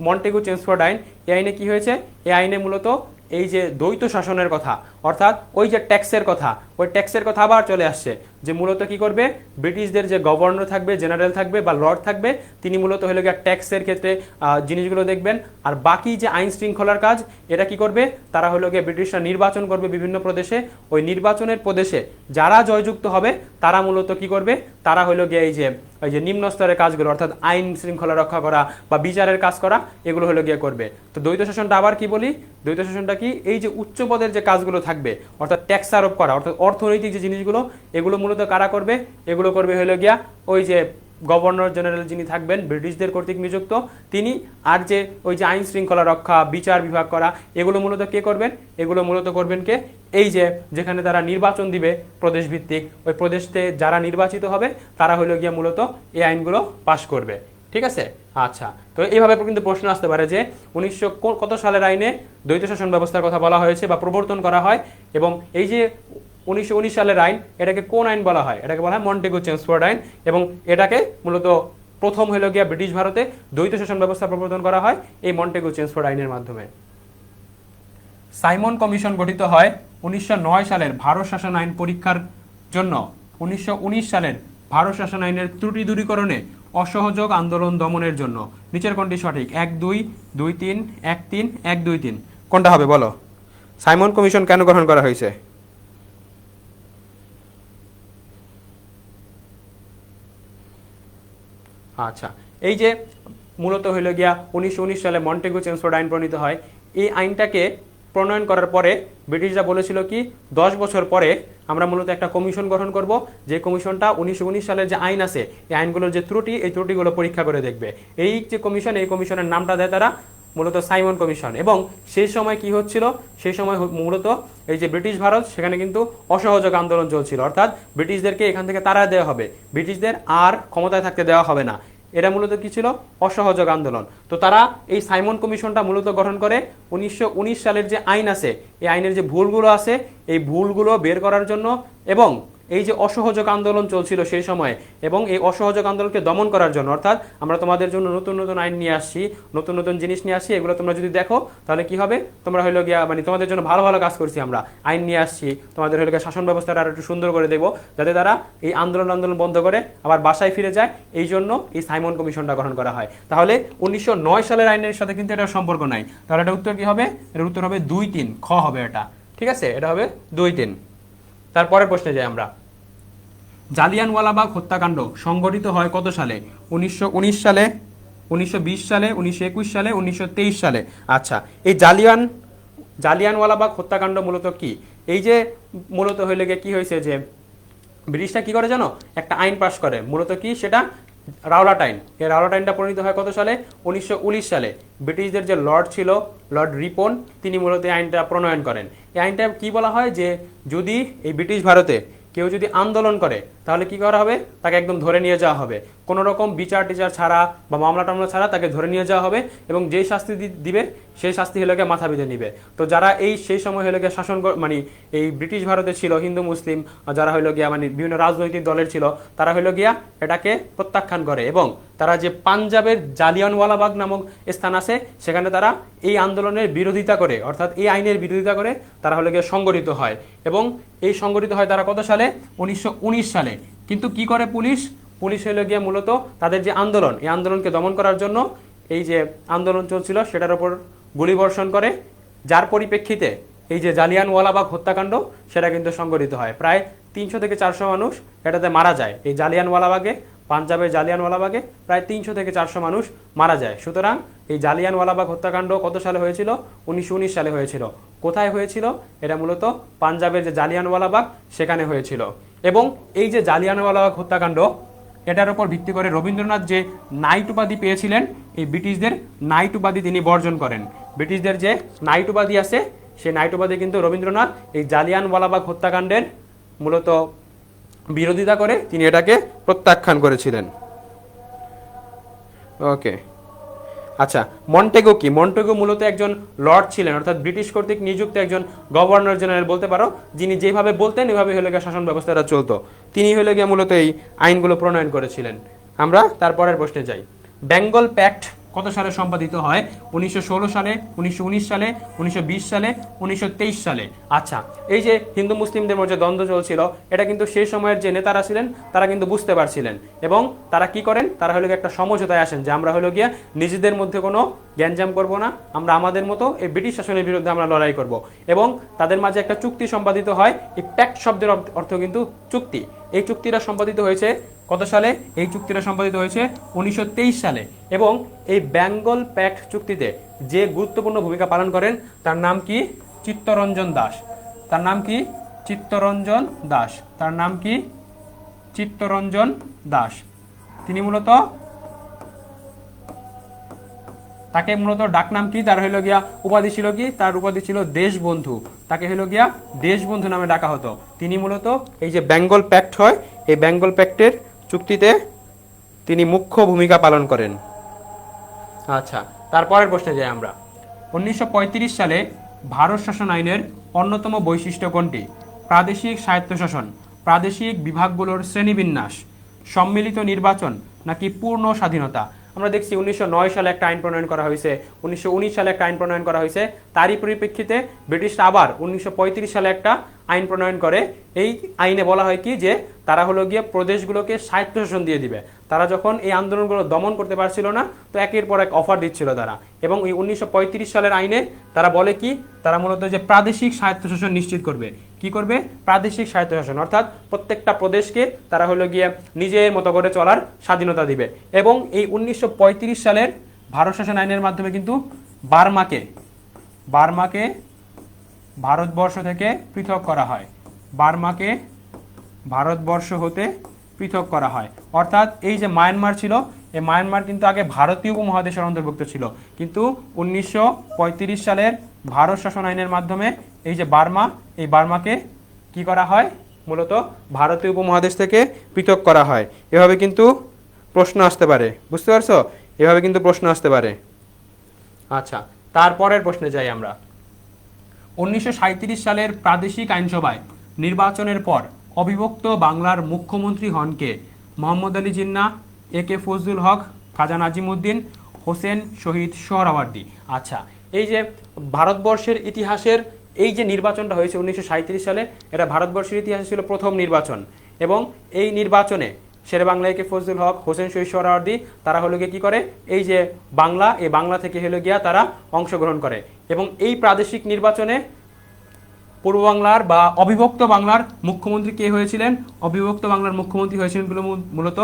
মন্টেগু চেমসফোর্ড আইন, এই আইনে কি হয়েছে? এই আইনে মূলত এই যে দ্বৈত শাসনের কথা, অর্থাৎ ওই যে ট্যাক্সের কথা, ওই ট্যাক্সের কথা আবার চলে আসছে। যে মূলত কি করবে? ব্রিটিশদের যে গভর্নর থাকবে, জেনারেল থাকবে বা লর্ড থাকবে, তিনি মূলত হলো গিয়ে ট্যাক্সের ক্ষেত্রে জিনিসগুলো দেখবেন। আর বাকি যে আইন শৃঙ্খলার কাজ, এটা কি করবে? তারা হলো গিয়ে ব্রিটিশরা নির্বাচন করবে বিভিন্ন প্রদেশে। ওই নির্বাচনের প্রদেশে যারা জয়যুক্ত হবে, তারা মূলত কি করবে? তারা হলো গিয়ে এই যে নিম্ন স্তরের কাজগুলো, অর্থাৎ আইন শৃঙ্খলা রক্ষা করা বা বিচারের কাজ করা, এগুলো হলো গিয়ে করবে। তো দ্বৈত শাসনটা আবার কি বলি? দ্বৈত শাসনটা কি? এই যে উচ্চ পদের যে কাজগুলো থাকবে, থাকবে, অর্থাৎ ট্যাক্স আরোপ করা, অর্থাৎ অর্থনৈতিক যে জিনিসগুলো এগুলো মূলত কারা করবে, এগুলো করবে হলো গিয়া ওই যে গভর্নর জেনারেল যিনি থাকবেন ব্রিটিশদের কর্তৃক নিযুক্ত তিনি। আর যে ওই যে আইন শৃঙ্খলা রক্ষা, বিচার বিভাগ করা, এগুলো মূলত কে করবেন, এগুলো মূলত করবেন কে, এই যে যেখানে তারা নির্বাচন দিবে প্রদেশ ভিত্তিক, ওই প্রদেশে যারা নির্বাচিত হবে তারা হলো গিয়া মূলত এই আইনগুলো পাশ করবে। ঠিক আছে, আচ্ছা। তো এইভাবে কিন্তু প্রশ্ন আসতে পারে যে 1900 কত সালের আইনে দ্বৈত শাসন ব্যবস্থার কথা বলা হয়েছে বা প্রবর্তন করা হয়, এবং এই যে 1919 সালের আইন, এটাকে কোন আইন বলা হয়, এটাকে বলা হয় মন্টেগু চেমসফোর্ড আইন, এবং এটাকে মূলত প্রথম হলো গিয়া ব্রিটিশ ভারতে দ্বৈত শাসন ব্যবস্থা প্রবর্তন করা হয় এই মন্টেগু চেমসফোর্ড আইনের মাধ্যমে। সাইমন কমিশন গঠিত হয় 1909 সালের ভারত শাসন আইন পরীক্ষার জন্য। 1919 সালের ভারত শাসন আইনের ত্রুটি দূরীকরণে অসহযোগ আন্দোলন দমনের জন্য। নিচের কোনটি সঠিক? 1-2, 2-3, 1-3, 1-2-3 কোনটা হবে বলো? সাইমন কমিশন কেন গঠন করা হয়েছে? আচ্ছা, এই যে মূলত হইল গিয়া 1919 সালে মন্টেগু চেমসফোর্ড আইন প্রণীত হয়। এই আইনটাকে প্রণয়ন করার পরে ব্রিটিশরা বলেছিল কি 10 বছর পরে আমরা মূলত একটা কমিশন গঠন করব, যে কমিশনটা 1919 সালের যে আইন আছে এই আইনগুলোর যে ত্রুটি, এই ত্রুটিগুলো পরীক্ষা করে দেখবে। এই যে কমিশন, এই কমিশনের নামটা দেয় তারা মূলত সাইমন কমিশন। এবং সেই সময় কি হচ্ছিল, সেই সময় মূলত এই যে ব্রিটিশ ভারত, সেখানে কিন্তু অসহযোগ আন্দোলন চলছিল, অর্থাৎ ব্রিটিশদেরকে এখান থেকে তাড়া দেওয়া হবে, ব্রিটিশদের আর ক্ষমতায় থাকতে দেওয়া হবে না। এরা মূলত কি ছিল? অসহযোগ আন্দোলন। তো তারা এই সাইমন কমিশনটা মূলত গঠন করে 1919 সালের যে আইন আছে এই আইনের যে ভুলগুলো আছে এই ভুলগুলো বের করার জন্য, এবং এই যে অসহযোগ আন্দোলন চলছিল সেই সময়, এবং এই অসহযোগ আন্দোলনকে দমন করার জন্য। অর্থাৎ আমরা তোমাদের জন্য নতুন নতুন আইন নিয়ে আসছি, নতুন নতুন জিনিস নিয়ে আসছি, এগুলো তোমরা যদি দেখো তাহলে কি হবে, তোমরা হইলো গিয়া মানে তোমাদের জন্য ভালো ভালো কাজ করছি, আমরা আইন নিয়ে আসছি, তোমাদের হইলো গিয়া শাসন ব্যবস্থাটা আর একটু সুন্দর করে দেবো, যাতে তারা এই আন্দোলন বন্ধ করে আবার বাসায় ফিরে যায়। এই জন্য এই সাইমন কমিশনটা গঠন করা হয়। তাহলে 1909 সালের আইনের সাথে কিন্তু এটার সম্পর্ক নাই। তাহলে এটা উত্তর কি হবে? এর উত্তর হবে 2-3, খ হবে এটা। ঠিক আছে, এটা হবে 2-3। তারপরের প্রশ্নে যাই আমরা। জালিয়ানওয়ালাবাগ হত্যাকাণ্ড সংঘটিত হয় কত সালে? 1919 সালে, 1920 সালে, 1921 সালে, 1923 সালে। আচ্ছা, এই জালিয়ানওয়ালাবাগ হত্যাকাণ্ড মূলত কি? এই যে মূলত হইলে গিয়ে কি হয়েছে যে ব্রিটিশরা কি করে জানো, একটা আইন পাশ করে, মূলত কি সেটা রাওলাট আইন। এই রাওলাট আইনটা প্রণীত হয় কত সালে? 1919 সালে। ব্রিটিশদের যে লর্ড ছিল, লর্ড রিপন, তিনি মূলত এই আইনটা প্রণয়ন করেন। এই আইনটা কি বলা হয় যে যদি এই ব্রিটিশ ভারতে কেউ যদি আন্দোলন করে তাহলে কি করা হবে, তাকে একদম ধরে নিয়ে যাওয়া হবে, কোনো রকম বিচার টিচার ছাড়া বা মামলা টামলা ছাড়া তাকে ধরে নিয়ে যাওয়া হবে, এবং যেই শাস্তি দিবে সেই শাস্তি হলে গিয়ে মাথা বেঁধে নিবে। তো যারা সেই সময় হলে গিয়ে শাসন মানে এই ব্রিটিশ ভারতে ছিল হিন্দু মুসলিম, যারা হইলো গিয়া মানে বিভিন্ন রাজনৈতিক দলের ছিল, তারা হইলো গিয়া এটাকে প্রত্যাখ্যান করে, এবং তারা যে পাঞ্জাবের জালিয়ানওয়ালাবাগ নামক স্থান আছে সেখানে তারা এই আন্দোলনের বিরোধিতা করে, অর্থাৎ এই আইনের বিরোধিতা করে তারা হলে গিয়ে সংগঠিত হয়। এবং এই সংগঠিত হয় তারা কত সালে? 1919 সালে। কিন্তু কি করে পুলিশ হলো গিয়ে মূলত তাদের যে আন্দোলন, এই আন্দোলনকে দমন করার জন্য এই যে আন্দোলন চলছিল সেটার উপর গুলিবর্ষণ করে, যার পরিপ্রেক্ষিতে এই যে জালিয়ানওয়ালাবাগ হত্যাকাণ্ড সেটা কিন্তু সংঘটিত হয়। প্রায় 300 থেকে 400 মানুষ এটাতে মারা যায়। এই জালিয়ানওয়ালাবাগে, পাঞ্জাবের জালিয়ানওয়ালাবাগে প্রায় 300 থেকে 400 মানুষ মারা যায়। সুতরাং এই জালিয়ানওয়ালাবাগ হত্যাকাণ্ড কত সালে হয়েছিল? 1919 সালে হয়েছিল। কোথায় হয়েছিল? এটা মূলত পাঞ্জাবের যে জালিয়ানওয়ালাবাগ সেখানে হয়েছিল। এবং এই যে জালিয়ানওয়ালাবাগ হত্যাকাণ্ড, এটার উপর ভিত্তি করে রবীন্দ্রনাথ যে নাইট উপাধি পেয়েছিলেন, এই ব্রিটিশদের নাইট উপাধি তিনি বর্জন করেন। ব্রিটিশদের যে নাইট উপাধি আছে সেই নাইট উপাধি কিন্তু রবীন্দ্রনাথ এই জালিয়ানওয়ালাবাগ হত্যাকাণ্ডের মূলত বিরোধিতা করে তিনি এটাকে প্রত্যাখ্যান করেছিলেন। ওকে, আচ্ছা, মন্টেগু কি? মন্টেগু মূলত একজন লর্ড ছিলেন, অর্থাৎ ব্রিটিশ কর্তৃক নিযুক্ত একজন গভর্নর জেনারেল বলতে পারো, যিনি যেভাবে বলতেন এভাবে হলে গিয়ে শাসন ব্যবস্থাটা চলতো। তিনি হলে গিয়ে মূলত এই আইনগুলো প্রণয়ন করেছিলেন। আমরা তারপরের প্রশ্নে যাই। বেঙ্গল প্যাক্ট কত সালে সম্পাদিত হয়? 1916 সালে, 1919 সালে, 1920 সালে, 1923 সালে। আচ্ছা, এই যে হিন্দু মুসলিমদের মধ্যে দ্বন্দ্ব চলছিল, এটা কিন্তু সেই সময়ের যে নেতারা ছিলেন তারা কিন্তু বুঝতে পারছিলেন, এবং তারা কি করেন, তারা হলো একটা সমঝোতায় আসেন যে আমরা হলো গিয়া নিজেদের মধ্যে কোনো গ্যাঞ্জাম করব না, আমরা আমাদের মতো এই ব্রিটিশ শাসনের বিরুদ্ধে আমরা লড়াই করব। এবং তাদের মাঝে একটা চুক্তি সম্পাদিত হয়। এই প্যাক্ট শব্দের অর্থ কিন্তু চুক্তি। এই চুক্তিটা সম্পাদিত হয়েছে কত সালে? এই চুক্তিটা সম্পাদিত হয়েছে 1923 সালে। এবং এই বেঙ্গল প্যাক্ট চুক্তিতে যে গুরুত্বপূর্ণ ভূমিকা পালন করেন তার নাম কি? চিত্তরঞ্জন দাস। তার নাম কি? চিত্তরঞ্জন দাস। তার নাম কি? চিত্তরঞ্জন দাস। তিনি মূলত, তাকে মূলত ডাকনাম কি, তার হইল গিয়া উপাধি ছিল কি, তার উপাধি ছিল দেশবন্ধু। তাকে হইল গিয়া দেশবন্ধু নামে ডাকা হতো। তিনি মূলত এই যে বেঙ্গল প্যাক্ট হয়, এই বেঙ্গল প্যাক্টের চুক্তিতে তিনি মুখ্য ভূমিকা পালন করেন। আচ্ছা, তারপরের প্রশ্নে যাই আমরা। 1935 সালে ভারত শাসন আইনের অন্যতম বৈশিষ্ট্য কোনটি? প্রাদেশিক স্বায়ত্তশাসন, প্রাদেশিক বিভাগগুলোর শ্রেণীবিন্যাস, সম্মিলিত নির্বাচন, নাকি পূর্ণ স্বাধীনতা? আমরা দেখছি 1909 সালে একটা আইন প্রণয়ন করা হয়েছে, 1919 সালে একটা আইন প্রণয়ন করা হয়েছে। তারই পরিপ্রেক্ষিতে ব্রিটিশরা আবার 1935 সালে একটা আইন প্রণয়ন করে। এই আইনে বলা হয় কি যে তারা হলো গিয়ে প্রদেশগুলোকে স্বায়ত্তশাসন দিয়ে দিবে। তারা যখন এই আন্দোলনগুলো দমন করতে পারছিল না, তো একের পর এক অফার দিচ্ছিল তারা। এবং এই 1935 সালের আইনে তারা বলে কি, তারা মূলত যে প্রাদেশিক স্বায়ত্তশাসন নিশ্চিত করবে। কি করবে? প্রাদেশিক স্বায়ত্তশাসন, অর্থাৎ প্রত্যেকটা প্রদেশকে তারা হলো গিয়ে নিজের মতো করে চলার স্বাধীনতা দিবে। এবং এই 1935 সালের ভারত শাসন আইনের মাধ্যমে কিন্তু বার্মাকে ভারতবর্ষ থেকে পৃথক করা হয়। বার্মাকে ভারতবর্ষ হতে পৃথক করা হয়। অর্থাৎ এই যে মায়ানমার ছিল, এই মায়ানমার কিন্তু আগে ভারতীয় উপমহাদেশের অন্তর্ভুক্ত ছিল, কিন্তু 1935 সালের ভারত শাসন আইনের মাধ্যমে এই যে বার্মা, এই বার্মাকে কি করা হয়? মূলত ভারতীয় উপমহাদেশ থেকে পৃথক করা হয়। এভাবে কিন্তু প্রশ্ন আসতে পারে, বুঝতে পারছো? এভাবে কিন্তু প্রশ্ন আসতে পারে। আচ্ছা, তারপরের প্রশ্নে যাই আমরা। 1937 সালের প্রাদেশিক আইনসভায় নির্বাচনের পর অবিভক্ত বাংলার মুখ্যমন্ত্রী হন কে? মোহাম্মদ আলী জিন্নাহ, এ.কে ফজলুল হক, খাজা নাজিমুদ্দিন, হোসেন শহীদ সোহরাওয়ার্দী। আচ্ছা, এই যে ভারতবর্ষের ইতিহাসের এই যে নির্বাচনটা হয়েছে 1937 সালে, এটা ভারতবর্ষের ইতিহাসে ছিল প্রথম নির্বাচন। এবং এই নির্বাচনে শেরেবাংলা এ.কে ফজলুল হক, হোসেন শহীদ সোহরাওয়ার্দী তারা হলো গিয়ে কি করে, এই যে বাংলা, এই বাংলা থেকে হলো গিয়া তারা অংশগ্রহণ করে। এবং এই প্রাদেশিক নির্বাচনে পূর্ব বাংলার বা অবিভক্ত বাংলার মুখ্যমন্ত্রী কে হয়েছিলেন? অবিভক্ত বাংলার মুখ্যমন্ত্রী হয়েছিলেন মূলত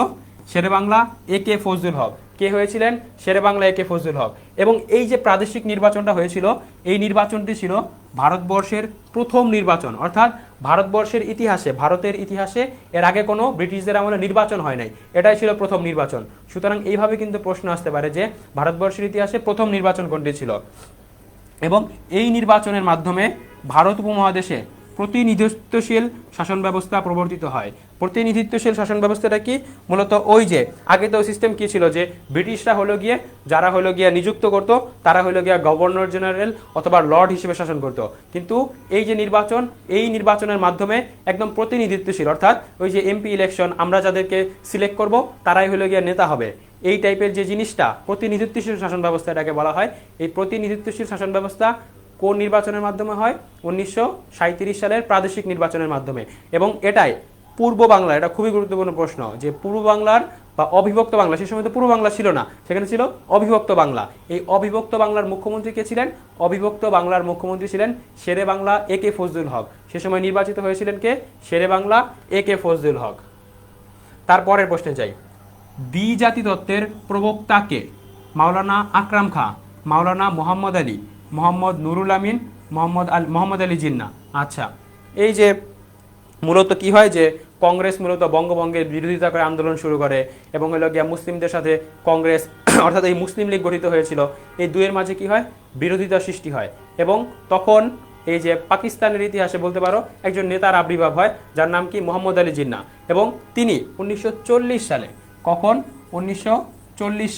শেরেবাংলা এ.কে ফজলুল হক। কে হয়েছিলেন? শেরেবাংলা এ.কে ফজলুল হক। এবং এই যে প্রাদেশিক নির্বাচনটা হয়েছিল, এই নির্বাচনটি ছিল ভারতবর্ষের প্রথম নির্বাচন। অর্থাৎ ভারতবর্ষের ইতিহাসে, ভারতের ইতিহাসে এর আগে কোনো ব্রিটিশদের আমলে নির্বাচন হয় নাই, এটাই ছিল প্রথম নির্বাচন। সুতরাং এইভাবে কিন্তু প্রশ্ন আসতে পারে যে ভারতবর্ষের ইতিহাসে প্রথম নির্বাচন কোনটি ছিল। এবং এই নির্বাচনের মাধ্যমে ভারত উপমহাদেশে প্রতিনিধিত্বশীল শাসন ব্যবস্থা প্রবর্তিত হয়। প্রতিনিধিত্বশীল শাসন ব্যবস্থাটা কি? মূলত ওই যে আগে তো সিস্টেম কি ছিল যে ব্রিটিশরা হলো গিয়ে, যারা হলো গিয়ে নিযুক্ত করতো তারা হলো গিয়ে গভর্নর জেনারেল অথবা লর্ড হিসেবে শাসন করতো। কিন্তু এই যে নির্বাচন, এই নির্বাচনের মাধ্যমে একদম প্রতিনিধিত্বশীল, অর্থাৎ ওই যে এমপি ইলেকশন, আমরা যাদেরকে সিলেক্ট করব তারাই হলো গিয়ে নেতা হবে, এই টাইপের যে জিনিসটা প্রতিনিধিত্বশীল শাসন ব্যবস্থা এটাকে বলা হয়। এই প্রতিনিধিত্বশীল শাসন ব্যবস্থা কোন নির্বাচনের মাধ্যমে হয়? 1937 সালের প্রাদেশিক নির্বাচনের মাধ্যমে। এবং এটাই পূর্ব বাংলা, এটা খুবই গুরুত্বপূর্ণ প্রশ্ন, যে পূর্ব বাংলার বা অবিভক্ত বাংলা, সে সময় তো পূর্ব বাংলা ছিল না, সেখানে ছিল অবিভক্ত বাংলা। এই অবিভক্ত বাংলার মুখ্যমন্ত্রী কে ছিলেন? অবিভক্ত বাংলার মুখ্যমন্ত্রী ছিলেন শেরেবাংলা এ.কে ফজলুল হক। সে সময় নির্বাচিত হয়েছিলেন কে? শেরেবাংলা এ.কে ফজলুল হক। তারপরের প্রশ্নে যাই। দ্বিজাতি তত্ত্বের প্রবক্তা কে? মাওলানা আকরাম খাঁ, মাওলানা মোহাম্মদ আলী, মোহাম্মদ নুরুল আমিন, মোহাম্মদ আলী জিন্নাহ। আচ্ছা, এই যে মূলত কি হয় যে কংগ্রেস মূলত বঙ্গভঙ্গের বিরোধিতা করে আন্দোলন শুরু করে, এবং হলো গিয়া মুসলিমদের সাথে কংগ্রেস অর্থাৎ এই মুসলিম লীগ গঠিত হয়েছিল, এই দুয়ের মাঝে কি হয়? বিরোধিতা সৃষ্টি হয়। এবং তখন এই যে পাকিস্তানের ইতিহাসে বলতে পারো একজন নেতার আবির্ভাব হয়, যার নাম কি? মোহাম্মদ আলী জিন্নাহ। এবং তিনি 1940 সালে, কখন? 1940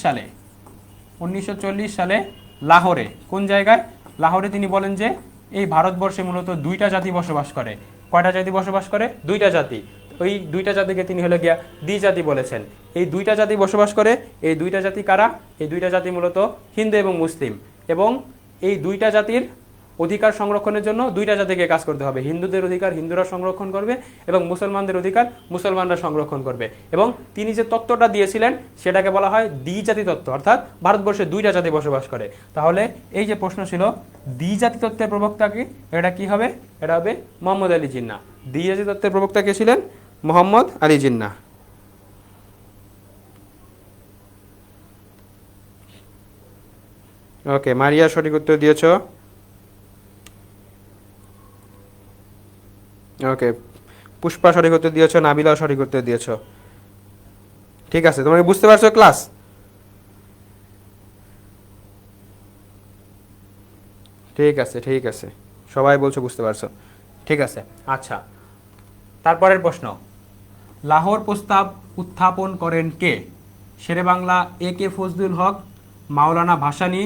সালে লাহোরে, কোন জায়গায়? লাহোরে তিনি বলেন যে এই ভারতবর্ষে মূলত দুইটা জাতি বসবাস করে। কয়টা জাতি বসবাস করে? দুইটা জাতি। ওই দুইটা জাতিকে তিনি হলো গিয়া দ্বিজাতি বলেছেন। এই দুইটা জাতি বসবাস করে। এই দুইটা জাতি কারা? এই দুইটা জাতি মূলত হিন্দু এবং মুসলিম। এবং এই দুইটা জাতির অধিকার সংরক্ষণের জন্য দুইটা জাতিকে কাজ করতে হবে। হিন্দুদের অধিকার হিন্দুরা সংরক্ষণ করবে, এবং মুসলমানদের অধিকার মুসলমানরা সংরক্ষণ করবে। এবং তিনি যে তত্ত্বটা দিয়েছিলেন সেটাকে বলা হয় দ্বিজাতি তত্ত্ব, অর্থাৎ ভারতবর্ষে দুইটা জাতি বসবাস করে। তাহলে এই যে প্রশ্ন ছিল দ্বিজাতি তত্ত্বের প্রবক্তা কি, এটা কি হবে? এটা হবে মোহাম্মদ আলী জিন্নাহ। দ্বিজাতি তত্ত্বের প্রবক্তা কে ছিলেন? মোহাম্মদ আলী জিন্নাহ। ওকে, মারিয়া সঠিক উত্তর দিয়েছ। ওকে, পুষ্পা সঠিক উত্তর দিয়েছো, নাবিলাও সঠিক উত্তর দিয়েছো। ঠিক আছে, তোমরা বুঝতে পারছো ক্লাস? ঠিক আছে, ঠিক আছে, সবাই বলছো বুঝতে পারছো। ঠিক আছে। আচ্ছা, তারপরের প্রশ্ন, লাহোর প্রস্তাব উত্থাপন করেন কে? শেরেবাংলা এ কে ফজলুল হক, মাওলানা ভাসানী,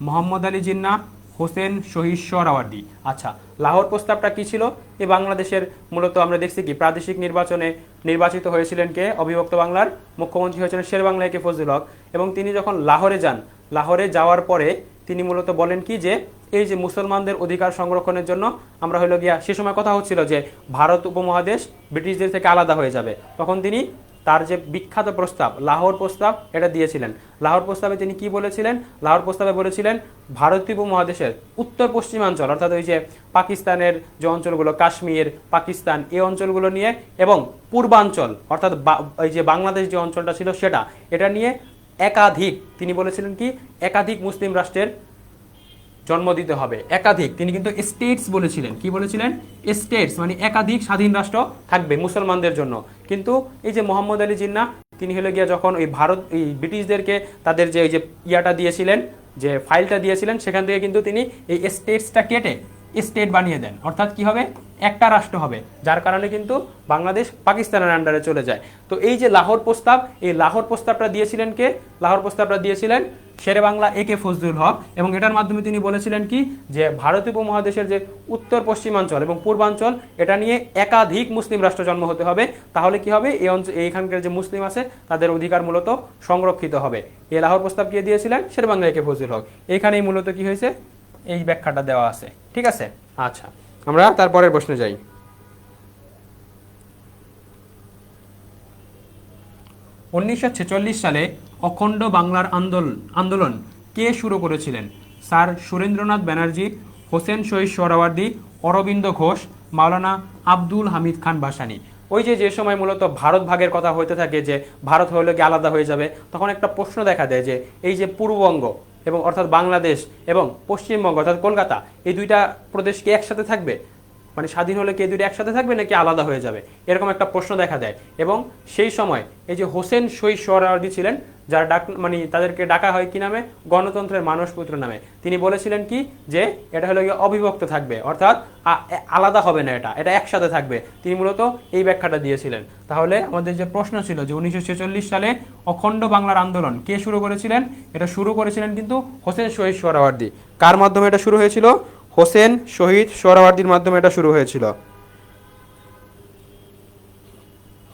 মোহাম্মদ আলী জিন্নাহ, হোসেন শহীদ সোহরাওয়ার্দী। আচ্ছা, লাহোর প্রস্তাবটা কি ছিল? এই বাংলাদেশের মূলত আমরা দেখছি কি প্রাদেশিক নির্বাচনে নির্বাচিত হয়েছিলেন কে? অবিভক্ত বাংলার মুখ্যমন্ত্রী হয়েছিলেন শেরেবাংলা এ কে ফজলুল হক। এবং তিনি যখন লাহোরে যান, লাহোরে যাওয়ার পরে তিনি মূলত বলেন কি যে এই যে মুসলমানদের অধিকার সংরক্ষণের জন্য আমরা হইল গিয়া, সে সময় কথা হচ্ছিল যে ভারত উপমহাদেশ ব্রিটিশদের থেকে আলাদা হয়ে যাবে, তখন তিনি তার যে বিখ্যাত প্রস্তাব লাহোর প্রস্তাব এটা দিয়েছিলেন। লাহোর প্রস্তাবে তিনি কি বলেছিলেন? লাহোর প্রস্তাবে বলেছিলেন ভারতীয় উপমহাদেশের উত্তর পশ্চিমাঞ্চল, অর্থাৎ ওই যে পাকিস্তানের যে অঞ্চলগুলো, কাশ্মীর, পাকিস্তান, এই অঞ্চলগুলো নিয়ে, এবং পূর্বাঞ্চল অর্থাৎ এই যে বাংলাদেশ যে অঞ্চলটা ছিল সেটা, এটা নিয়ে একাধিক, তিনি বলেছিলেন কি একাধিক মুসলিম রাষ্ট্রের জন্ম দিতে হবে। একাধিক, তিনি কিন্তু স্টেটস বলেছিলেন। কি বলেছিলেন? স্টেটস, মানে একাধিক স্বাধীন রাষ্ট্র থাকবে মুসলমানদের জন্য। কিন্তু এই যে মোহাম্মদ আলী জিন্নাহ, তিনি হলে গিয়া যখন ওই ভারত এই ব্রিটিশদেরকে তাদের যে ওই যে ইয়াটা দিয়েছিলেন, যে ফাইলটা দিয়েছিলেন, সেখান থেকে কিন্তু তিনি এই স্টেটসটা কেটে স্টেট বানিয়ে দেন। অর্থাৎ কি হবে? একটা রাষ্ট্র হবে, যার কারণে কিন্তু বাংলাদেশ পাকিস্তানের আন্ডারে চলে যায়। তো এই যে লাহোর প্রস্তাব, এই লাহোর প্রস্তাবটা দিয়েছিলেন কে? লাহোর প্রস্তাবটা দিয়েছিলেন শেরেবাংলা এ কে ফজলুল হক। এবং এটার মাধ্যমে তিনি বলেছিলেন কি যে ভারতীয় উপমহাদেশের যে উত্তর পশ্চিমাঞ্চল এবং পূর্বাঞ্চল, এটা নিয়ে একাধিক মুসলিম রাষ্ট্র জন্ম হতে হবে। তাহলে কি হবে? এই অঞ্চল, এইখানকার যে মুসলিম আছে তাদের অধিকার মূলত সংরক্ষিত হবে। এই লাহোর প্রস্তাব কে দিয়েছিলেন? শেরেবাংলা এ কে ফজলুল হক। এইখানেই মূলত কি হয়েছে, এই ব্যাখ্যাটা দেওয়া আছে। ঠিক আছে। আচ্ছা, আমরা তারপরের প্রশ্নে যাই। 1946 সালে অখণ্ড বাংলার আন্দোলন কে শুরু করেছিলেন? স্যার সুরেন্দ্রনাথ ব্যানার্জি, হোসেন শহীদ সোহরাওয়ার্দী, অরবিন্দ ঘোষ, মাওলানা আব্দুল হামিদ খান ভাসানী। ওই যে সময় মূলত ভারত ভাগের কথা হতে থাকে, যে ভারত হলে কি আলাদা হয়ে যাবে, তখন একটা প্রশ্ন দেখা দেয় যে এই যে পূর্ববঙ্গ এবং অর্থাৎ বাংলাদেশ এবং পশ্চিমবঙ্গ অর্থাৎ কলকাতা, এই দুইটা প্রদেশ কি একসাথে থাকবে? মানে স্বাধীন হলে কি দুইটা একসাথে থাকবে নাকি আলাদা হয়ে যাবে, এরকম একটা প্রশ্ন দেখা দেয়। এবং সেই সময় এই যে হোসেন শহীদ সোহরাওয়ার্দী ছিলেন, যার মানে তাদেরকে ডাকা হয় কি নামে? গণতন্ত্রের মানসপুত্র নামে। তিনি বলেছিলেন কি যে এটা হলো অবিভক্ত থাকবে, অর্থাৎ আলাদা হবে না, এটা একসাথে থাকবে। তিনি মূলত এই ব্যাখ্যাটা দিয়েছিলেন। তাহলে আমাদের যে প্রশ্ন ছিল যে 1946 সালে অখণ্ড বাংলার আন্দোলন কে শুরু করেছিলেন? এটা শুরু করেছিলেন কিন্তু হোসেন শহীদ সোহরাওয়ার্দী। কার মাধ্যমে এটা শুরু হয়েছিল? হোসেন শহীদ সোহরাওয়ার্দীর মাধ্যমে এটা শুরু হয়েছিল।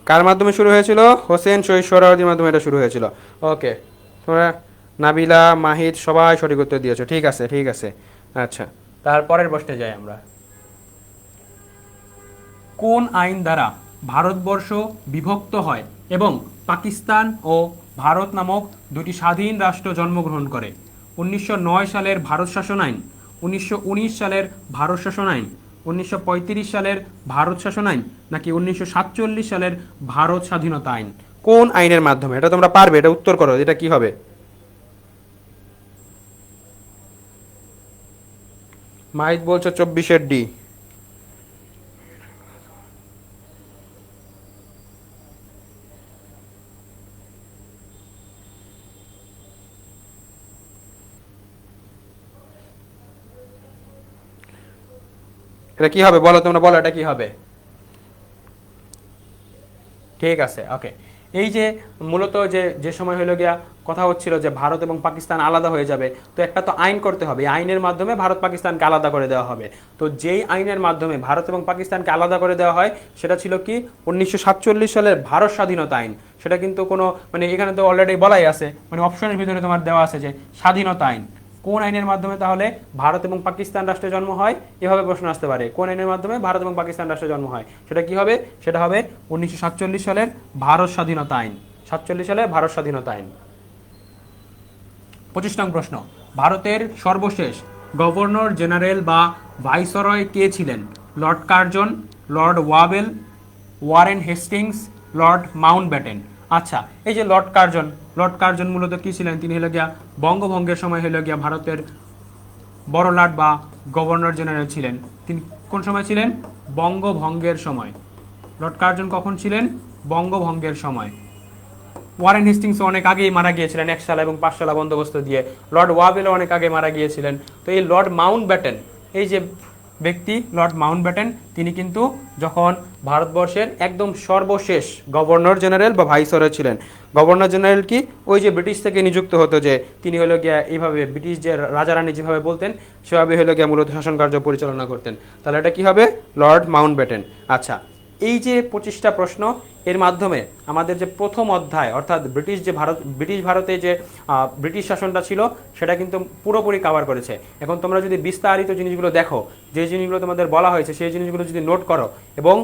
কার মাধ্যমে শুরু হয়েছিল? হোসেন শহীদ সোহরাওয়ার্দীর মাধ্যমে এটা শুরু হয়েছিল। ওকে, তোমরা নাবিলা, মাহিদ সবাই সঠিক উত্তর দিয়েছো। ঠিক আছে, ঠিক আছে। আচ্ছা, তারপরের প্রশ্নে যাই আমরা। কোন আইন দ্বারা ভারতবর্ষ বিভক্ত হয় এবং পাকিস্তান ও ভারত নামক দুটি স্বাধীন রাষ্ট্র জন্মগ্রহণ করে? 1909 সালের ভারত শাসন আইন, 1919 সালের ভারত শাসন আইন, 1935 সালের ভারত শাসন আইন, নাকি 1947 সালের ভারত স্বাধীনতা আইন? কোন আইনের মাধ্যমে? এটা তোমরা পারবে, এটা উত্তর করো, এটা কি হবে? মাহিদ বলছো 24-এর ডি। এটা কি হবে বলো, তোমরা বলো এটা কি হবে? ঠিক আছে, ওকে। এই যে মূলত যে সময় হলো গিয়া কথা হচ্ছিল যে ভারত এবং পাকিস্তান আলাদা হয়ে যাবে, তো একটা তো আইন করতে হবে, এই আইনের মাধ্যমে ভারত পাকিস্তানকে আলাদা করে দেওয়া হবে। তো যেই আইনের মাধ্যমে ভারত এবং পাকিস্তানকে আলাদা করে দেওয়া হয় সেটা ছিল কি 1947 সালের ভারত স্বাধীনতা আইন। সেটা কিন্তু কোনো মানে এখানে তো অলরেডি বলাই আছে, মানে অপশনের ভিতরে তোমার দেওয়া আছে যে স্বাধীনতা আইন। কোন আইনের মাধ্যমে তাহলে ভারত এবং পাকিস্তান রাষ্ট্রের জন্ম হয়? এভাবে প্রশ্ন আসতে পারে, কোন আইনের মাধ্যমে ভারত এবং পাকিস্তান রাষ্ট্রের জন্ম হয়? সেটা কি হবে? সেটা হবে 1947 সালের ভারত স্বাধীনতা আইন। 47 সালে ভারত স্বাধীনতা আইন। 25 নং প্রশ্ন, ভারতের সর্বশেষ গভর্নর জেনারেল বা ভাইসরয় কে ছিলেন? Lord Curzon, Lord Wavell, Warren Hastings, Lord Mountbatten. আচ্ছা, এই যে লর্ড কার্জন মূলত কি ছিলেন? তিনি হলো গিয়া বঙ্গভঙ্গের সময় হলো গিয়া ভারতের বড় লাট বা গভর্নর জেনারেল ছিলেন। তিনি কোন সময় ছিলেন? বঙ্গভঙ্গের সময়। লর্ড কার্জন কখন ছিলেন? বঙ্গভঙ্গের সময়। ওয়ারেন হেস্টিংস অনেক আগেই মারা গিয়েছিলেন, 1 সালা এবং 5 সালা বন্দোবস্ত দিয়ে। লর্ড ওয়াবেলও অনেক আগে মারা গিয়েছিলেন। তো এই লর্ড মাউন্টব্যাটেন, এই যে ব্যক্তি লর্ড মাউন্টব্যাটেন, তিনি কিন্তু যখন ভারতবর্ষের একদম সর্বশেষ গভর্নর জেনারেল বা ভাইসরয় ছিলেন। গভর্নর জেনারেল কি? ওই যে ব্রিটিশ থেকে নিযুক্ত হতো, যে তিনি হলো গিয়া এইভাবে ব্রিটিশ যে রাজা রানী যেভাবে বলতেন সেভাবে হলো গিয়া মূলত শাসন কার্য পরিচালনা করতেন। তাহলে এটা কি হবে? Lord Mountbatten. আচ্ছা, এই যে 25টা প্রশ্ন, এর মাধ্যমে আমাদের যে প্রথম অধ্যায় অর্থাৎ ব্রিটিশ ভারতে যে ব্রিটিশ শাসনটা ছিল সেটা কিন্তু পুরোপুরি কভার করেছে। এখন তোমরা যদি বিস্তারিত জিনিসগুলো দেখো, যে জিনিসগুলো তোমাদের বলা হয়েছে সেই জিনিসগুলো যদি নোট করো, এবং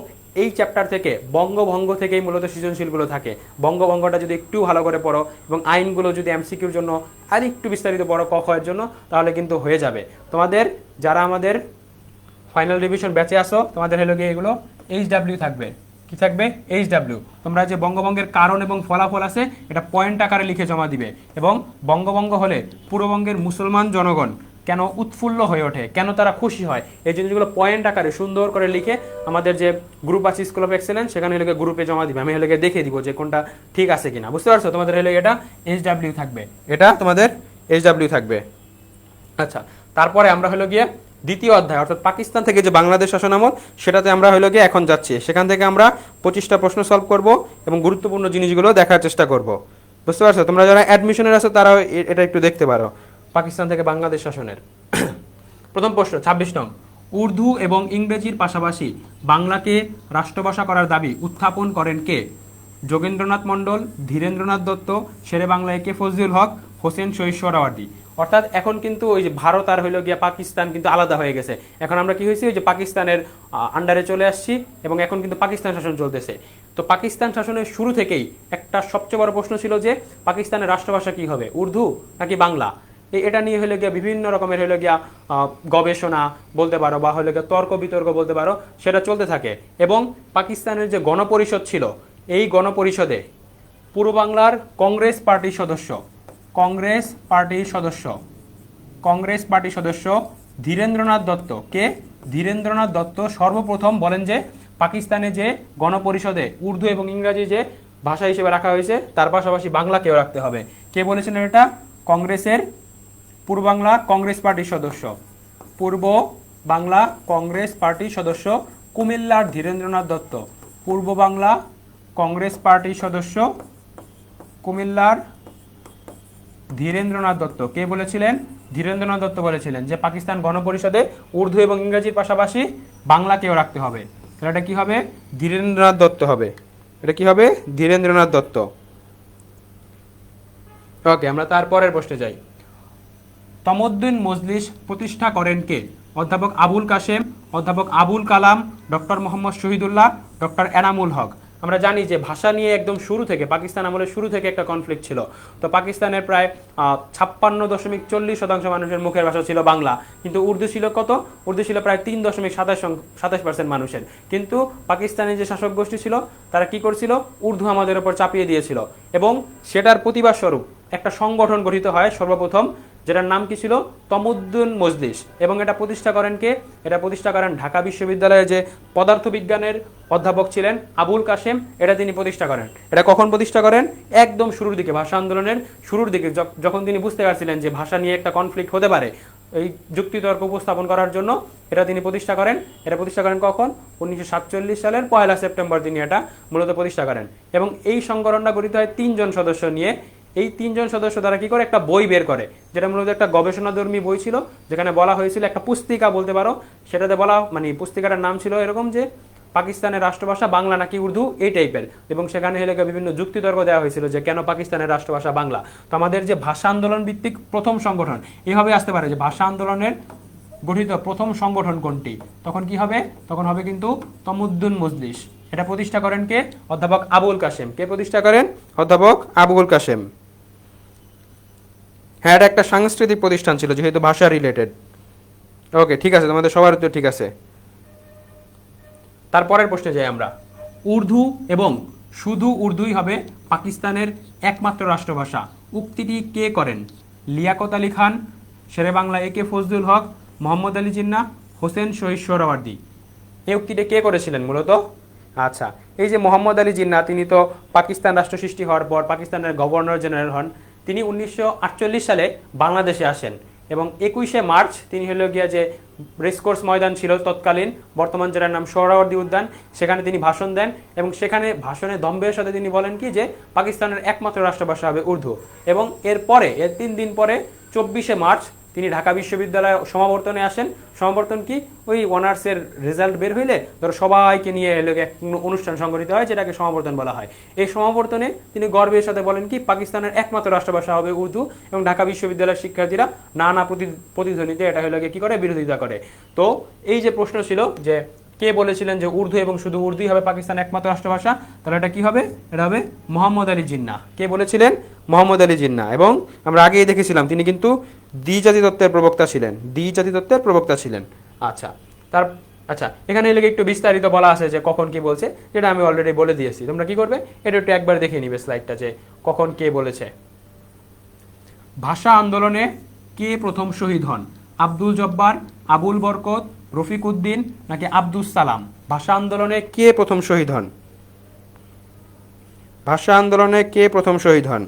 এই চ্যাপ্টার থেকে বঙ্গভঙ্গ থেকেই মূলত সৃজনশীলগুলো থাকে, বঙ্গভঙ্গটা যদি একটু ভালো করে পড়ো এবং আইনগুলো যদি এমসিকিউর জন্য আর একটু বিস্তারিত পড়ো ক খ এর জন্য, তাহলে কিন্তু হয়ে যাবে। তোমাদের যারা আমাদের ফাইনাল রিভিশন ব্যাচে আসো, তোমাদের হলো গিয়ে এগুলো HW থাকবে। কি থাকবে? HW। তোমরা যে বঙ্গভঙ্গের কারণ এবং ফলাফল আছে এটা পয়েন্ট আকারে লিখে জমা দিবে, এবং বঙ্গভঙ্গ হলে পূর্ববঙ্গের মুসলমান জনগণ কেন উৎফুল্ল হয়ে ওঠে, কেন তারা খুশি হয়, এই জিনিসগুলো পয়েন্ট আকারে সুন্দর করে লিখে আমাদের যে গ্রুপ আছে স্কুল অফ এক্সেলেন্স, সেখানে হলে গ্রুপে জমা দিবে। আমি হলে দেখে দিব যে কোনটা ঠিক আছে কিনা। বুঝতে পারছো? তোমাদের হলে এটা HW থাকবে, এটা তোমাদের HW থাকবে। আচ্ছা, তারপরে আমরা হলো গিয়ে দ্বিতীয় অধ্যায় অর্থাৎ পাকিস্তান থেকে যে বাংলাদেশ শাসন আমল, সেটাতে আমরা হলো গিয়ে এখন যাচ্ছি। সেখান থেকে আমরা 25টা প্রশ্ন সলভ করব এবং গুরুত্বপূর্ণ জিনিসগুলো দেখার চেষ্টা করব। বুঝতে পারছো? তোমরা যারা অ্যাডমিশনের আছো তারাও এটা একটু দেখতে পারো, পাকিস্তান থেকে বাংলাদেশ শাসনের। প্রথম প্রশ্ন 26 নং, উর্দু এবং ইংরেজির পাশাপাশি বাংলাকে রাষ্ট্রভাষা করার দাবি উত্থাপন করেন কে? যোগেন্দ্রনাথ মণ্ডল, ধীরেন্দ্রনাথ দত্ত, শেরে বাংলা একে ফজলুল হক, হোসেন শহীদ সোহরাওয়ার্দী। অর্থাৎ এখন কিন্তু ওই যে ভারত আর হইল গিয়া পাকিস্তান কিন্তু আলাদা হয়ে গেছে। এখন আমরা কি হয়েছি, ওই যে পাকিস্তানের আন্ডারে চলে আসছি এবং এখন কিন্তু পাকিস্তান শাসন চলতেছে। তো পাকিস্তান শাসনের শুরু থেকেই একটা সবচেয়ে বড় প্রশ্ন ছিল যে পাকিস্তানের রাষ্ট্রভাষা কি হবে, উর্দু নাকি বাংলা? এটা নিয়ে হলে গিয়া বিভিন্ন রকমের হলে গিয়া গবেষণা বলতে পারো বা হলে গিয়া তর্ক বিতর্ক বলতে পারো, সেটা চলতে থাকে। এবং পাকিস্তানের যে গণপরিষদ ছিল, এই গণপরিষদে পূর্ব বাংলার কংগ্রেস পার্টির সদস্য ধীরেন্দ্রনাথ দত্ত, কে? ধীরেন্দ্রনাথ দত্ত সর্বপ্রথম বলেন যে পাকিস্তানে যে গণপরিষদে উর্দু এবং ইংরাজি যে ভাষা হিসেবে রাখা হয়েছে তার পাশাপাশি বাংলাকেও রাখতে হবে। কে বলেছিলেন এটা? কংগ্রেসের পূর্ব বাংলা কংগ্রেস পার্টির সদস্য, পূর্ব বাংলা কংগ্রেস পার্টির সদস্য কুমিল্লার ধীরেন্দ্রনাথ দত্ত। পূর্ব বাংলা কংগ্রেস পার্টির সদস্য কুমিল্লার ধীরেন্দ্রনাথ দত্ত। কে বলেছিলেন? ধীরেন্দ্রনাথ দত্ত বলেছিলেন যে পাকিস্তান গণপরিষদে উর্দু এবং ইংরেজির পাশাপাশি বাংলাকেও রাখতে হবে। তাহলে এটা কি হবে? ধীরেন্দ্রনাথ দত্ত হবে। এটা কি হবে? ধীরেন্দ্রনাথ দত্ত। ওকে, আমরা তারপরের প্রশ্নে যাই। তমদ্দুন মজলিস প্রতিষ্ঠা করেন কে? অধ্যাপক আবুল কাশেম, অধ্যাপক আবুল কালাম, ডক্টর মোহাম্মদ শহীদুল্লাহ, ডক্টর এনামুল হক। আমরা জানি যে ভাষা নিয়ে একদম শুরু থেকে, পাকিস্তান আমলের শুরু থেকে একটা কনফ্লিক্ট ছিল। তো পাকিস্তানের প্রায় 56.40% মানুষের মুখের ভাষা ছিল বাংলা, কিন্তু উর্দু ছিল কত? উর্দু ছিল প্রায় 3.27% মানুষের। কিন্তু পাকিস্তানের যে শাসক গোষ্ঠী ছিল তারা কি করছিল? উর্দু আমাদের উপর চাপিয়ে দিয়েছিল, এবং সেটার প্রতিবাদ স্বরূপ একটা সংগঠন গঠিত হয় সর্বপ্রথম, যেটার নাম কি ছিল? তমদ্দুন মজলিস। এবং এটা প্রতিষ্ঠা করেন কে? এটা প্রতিষ্ঠা করেন ঢাকা বিশ্ববিদ্যালয়ের যে পদার্থবিজ্ঞানের অধ্যাপক ছিলেন আবুল কাশেম, এটা তিনি প্রতিষ্ঠা করেন। এটা কখন প্রতিষ্ঠা করেন? একদম শুরুর দিকে, ভাষা আন্দোলনের শুরুর দিকে, যখন তিনি বুঝতে পারছিলেন যে ভাষা নিয়ে একটা কনফ্লিক্ট হতে পারে, এই যুক্তিতর্ক উপস্থাপন করার জন্য এটা তিনি প্রতিষ্ঠা করেন। এটা প্রতিষ্ঠা করেন কখন? 1947 সালের 1 সেপ্টেম্বর তিনি এটা মূলত প্রতিষ্ঠা করেন। এবং এই সংগঠনটা গঠিত হয় 3 জন সদস্য নিয়ে। এই 3 জন সদস্য দ্বারা কি করে? একটা বই বের করে, যেটা মূলত একটা গবেষণাধর্মী বই ছিল, যেখানে বলা হয়েছিল একটা পুস্তিকা বলতে পারো। সেটাতে বলা, মানে পুস্তিকাটার নাম ছিল এরকম যে পাকিস্তানের রাষ্ট্রভাষা বাংলা নাকি উর্দু, এই টাইপের। এবং সেখানে হলে বিভিন্ন যুক্তিতর্ক দেওয়া হয়েছিল যে কেন পাকিস্তানের রাষ্ট্রভাষা বাংলা। তো আমাদের যে ভাষা আন্দোলন ভিত্তিক প্রথম সংগঠন, এভাবে আসতে পারে যে ভাষা আন্দোলনের গঠিত প্রথম সংগঠন কোনটি, তখন কি হবে? তখন হবে কিন্তু তমদ্দুন মজলিস। এটা প্রতিষ্ঠা করেন কে? অধ্যাপক আবুল কাশেম। কে প্রতিষ্ঠা করেন? অধ্যাপক আবুল কাশেম। হ্যাঁ, এটা একটা সাংস্কৃতিক প্রতিষ্ঠান ছিল যেহেতু ভাষা রিলেটেড। ওকে, ঠিক আছে, তোমাদের সবার উত্তর ঠিক আছে। তারপরের প্রশ্নে যাই আমরা। উর্দু এবং শুধু উর্দুই হবে পাকিস্তানের একমাত্র রাষ্ট্রভাষা, উক্তিটি কে করেন? লিয়াকত আলী খান, শেরে বাংলা একে ফজলুল হক, মোহাম্মদ আলী জিন্নাহ, হোসেন শহীদ সোহরাওয়ার্দী। এই উক্তিটা কে করেছিলেন মূলত? আচ্ছা, এই যে মোহাম্মদ আলী জিন্নাহ, তিনি তো পাকিস্তান রাষ্ট্র সৃষ্টি হওয়ার পর পাকিস্তানের গভর্নর জেনারেল হন। তিনি 1948 সালে বাংলাদেশে আসেন এবং 21শে মার্চ তিনি হলো গিয়া যে রেসকোর্স ময়দান ছিল তৎকালীন, বর্তমান যেটার নাম সোহরাওয়ার্দী উদ্যান, সেখানে তিনি ভাষণ দেন এবং সেখানে ভাষণে দম্ভের সাথে তিনি বলেন কি যে পাকিস্তানের একমাত্র রাষ্ট্রভাষা হবে উর্দু। এবং এর 3 দিন পরে 24শে মার্চ তিনি ঢাকা বিশ্ববিদ্যালয়ে সমাবর্তনে আসেন। সমাবর্তন কি, ওই অনার্সের রেজাল্ট বের হইলে ধরো সবাইকে নিয়ে এলো এক অনুষ্ঠান সংগঠিত হয়, যেটাকে সমাবর্তন বলা হয়। এই সমাবর্তনে তিনি গর্বের সাথে বলেন কি পাকিস্তানের একমাত্র রাষ্ট্রভাষা হবে উর্দু এবং ঢাকা বিশ্ববিদ্যালয়ের শিক্ষার্থীরা নানা প্রতিধ্বনিতে এটা হলো কি করে, বিরোধিতা করে। তো এই যে প্রশ্ন ছিল যে কে বলেছিলেন যে উর্দু এবং শুধু উর্দুই হবে পাকিস্তানের একমাত্র রাষ্ট্রভাষা, তাহলে এটা কি হবে? এটা হবে মোহাম্মদ আলী জিন্নাহ। কে বলেছিলেন? মোহাম্মদ আলী জিন্নাহ। এবং আমরা আগেই দেখেছিলাম তিনি কিন্তু দ্বিজাতি তত্ত্বের প্রবক্তা ছিলেন, দ্বিজাতি তত্ত্বের প্রবক্তা ছিলেন। আচ্ছা, এখানে এলাকা একটু বিস্তারিত বলা আছে যে কখন কি বলছে, যেটা আমি অলরেডি বলে দিয়েছি। তোমরা কি করবে, এটা একটু একবার দেখে নিবে স্লাইডটা যে কখন কে বলেছে। ভাষা আন্দোলনে কে প্রথম শহীদ হন? আব্দুল জব্বার, আবুল বরকত, রফিক উদ্দিন নাকি আব্দুস সালাম? ভাষা আন্দোলনে কে প্রথম শহীদ হন? ভাষা আন্দোলনে কে প্রথম শহীদ হন?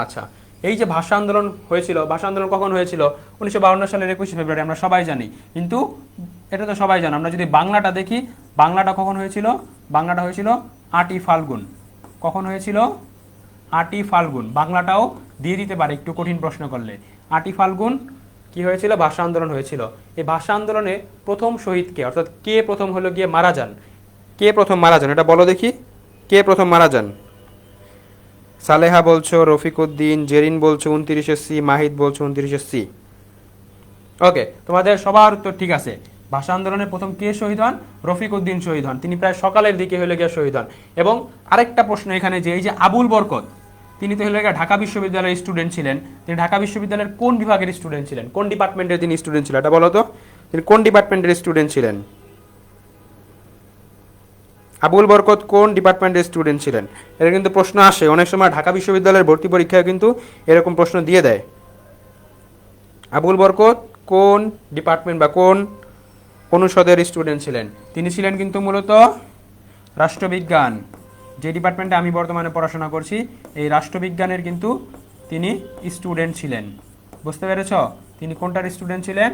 আচ্ছা, এই যে ভাষা আন্দোলন হয়েছিল, ভাষা আন্দোলন কখন হয়েছিল? 1952 সালের 21শে ফেব্রুয়ারি, আমরা সবাই জানি। কিন্তু এটা তো সবাই জানো, আমরা যদি বাংলাটা দেখি, বাংলাটা কখন হয়েছিল? বাংলাটা হয়েছিল 8ই ফাল্গুন। কখন হয়েছিল? 8ই ফাল্গুন। বাংলাটাও দিয়ে দিতে পারে একটু কঠিন প্রশ্ন করলে। 8ই ফাল্গুন কি হয়েছিল? ভাষা আন্দোলন হয়েছিল। এই ভাষা আন্দোলনে প্রথম শহীদ কে, অর্থাৎ কে প্রথম হলো গিয়ে মারা যান? কে প্রথম মারা যান এটা বলো দেখি, কে প্রথম মারা যান? সালেহা বলছো, রফিক উদ্দিন, জেরিন বলছো 29শে সি, মাহিদ বলছো 29শে সি। ওকে, তোমাদের সবার উত্তর ঠিক আছে। ভাষা আন্দোলনে প্রথম কে শহীদ হন? রফিক উদ্দিন শহীদ হন। তিনি প্রায় সকালের দিকে হলে গিয়ে শহীদ হন। এবং আরেকটা প্রশ্ন এখানে যে এই যে আবুল বরকত, তিনি তো হলে ঢাকা বিশ্ববিদ্যালয়ের স্টুডেন্ট ছিলেন। তিনি ঢাকা বিশ্ববিদ্যালয়ের কোন বিভাগের স্টুডেন্ট ছিলেন? কোন ডিপার্টমেন্টের তিনি স্টুডেন্ট ছিলেন এটা বলো তো, তিনি কোন ডিপার্টমেন্টের স্টুডেন্ট ছিলেন? আবুল বরকত কোন ডিপার্টমেন্টের স্টুডেন্ট ছিলেন? এটা কিন্তু প্রশ্ন আসে অনেক সময়, ঢাকা বিশ্ববিদ্যালয়ের ভর্তি পরীক্ষায় কিন্তু এরকম প্রশ্ন দিয়ে দেয়। আবুল বরকত কোন ডিপার্টমেন্ট বা কোন অনুষদের স্টুডেন্ট ছিলেন? তিনি ছিলেন কিন্তু মূলত রাষ্ট্রবিজ্ঞান, যে ডিপার্টমেন্টে আমি বর্তমানে পড়াশোনা করছি, এই রাষ্ট্রবিজ্ঞানের কিন্তু তিনি স্টুডেন্ট ছিলেন। বুঝতে পেরেছ? তিনি কোনটার স্টুডেন্ট ছিলেন?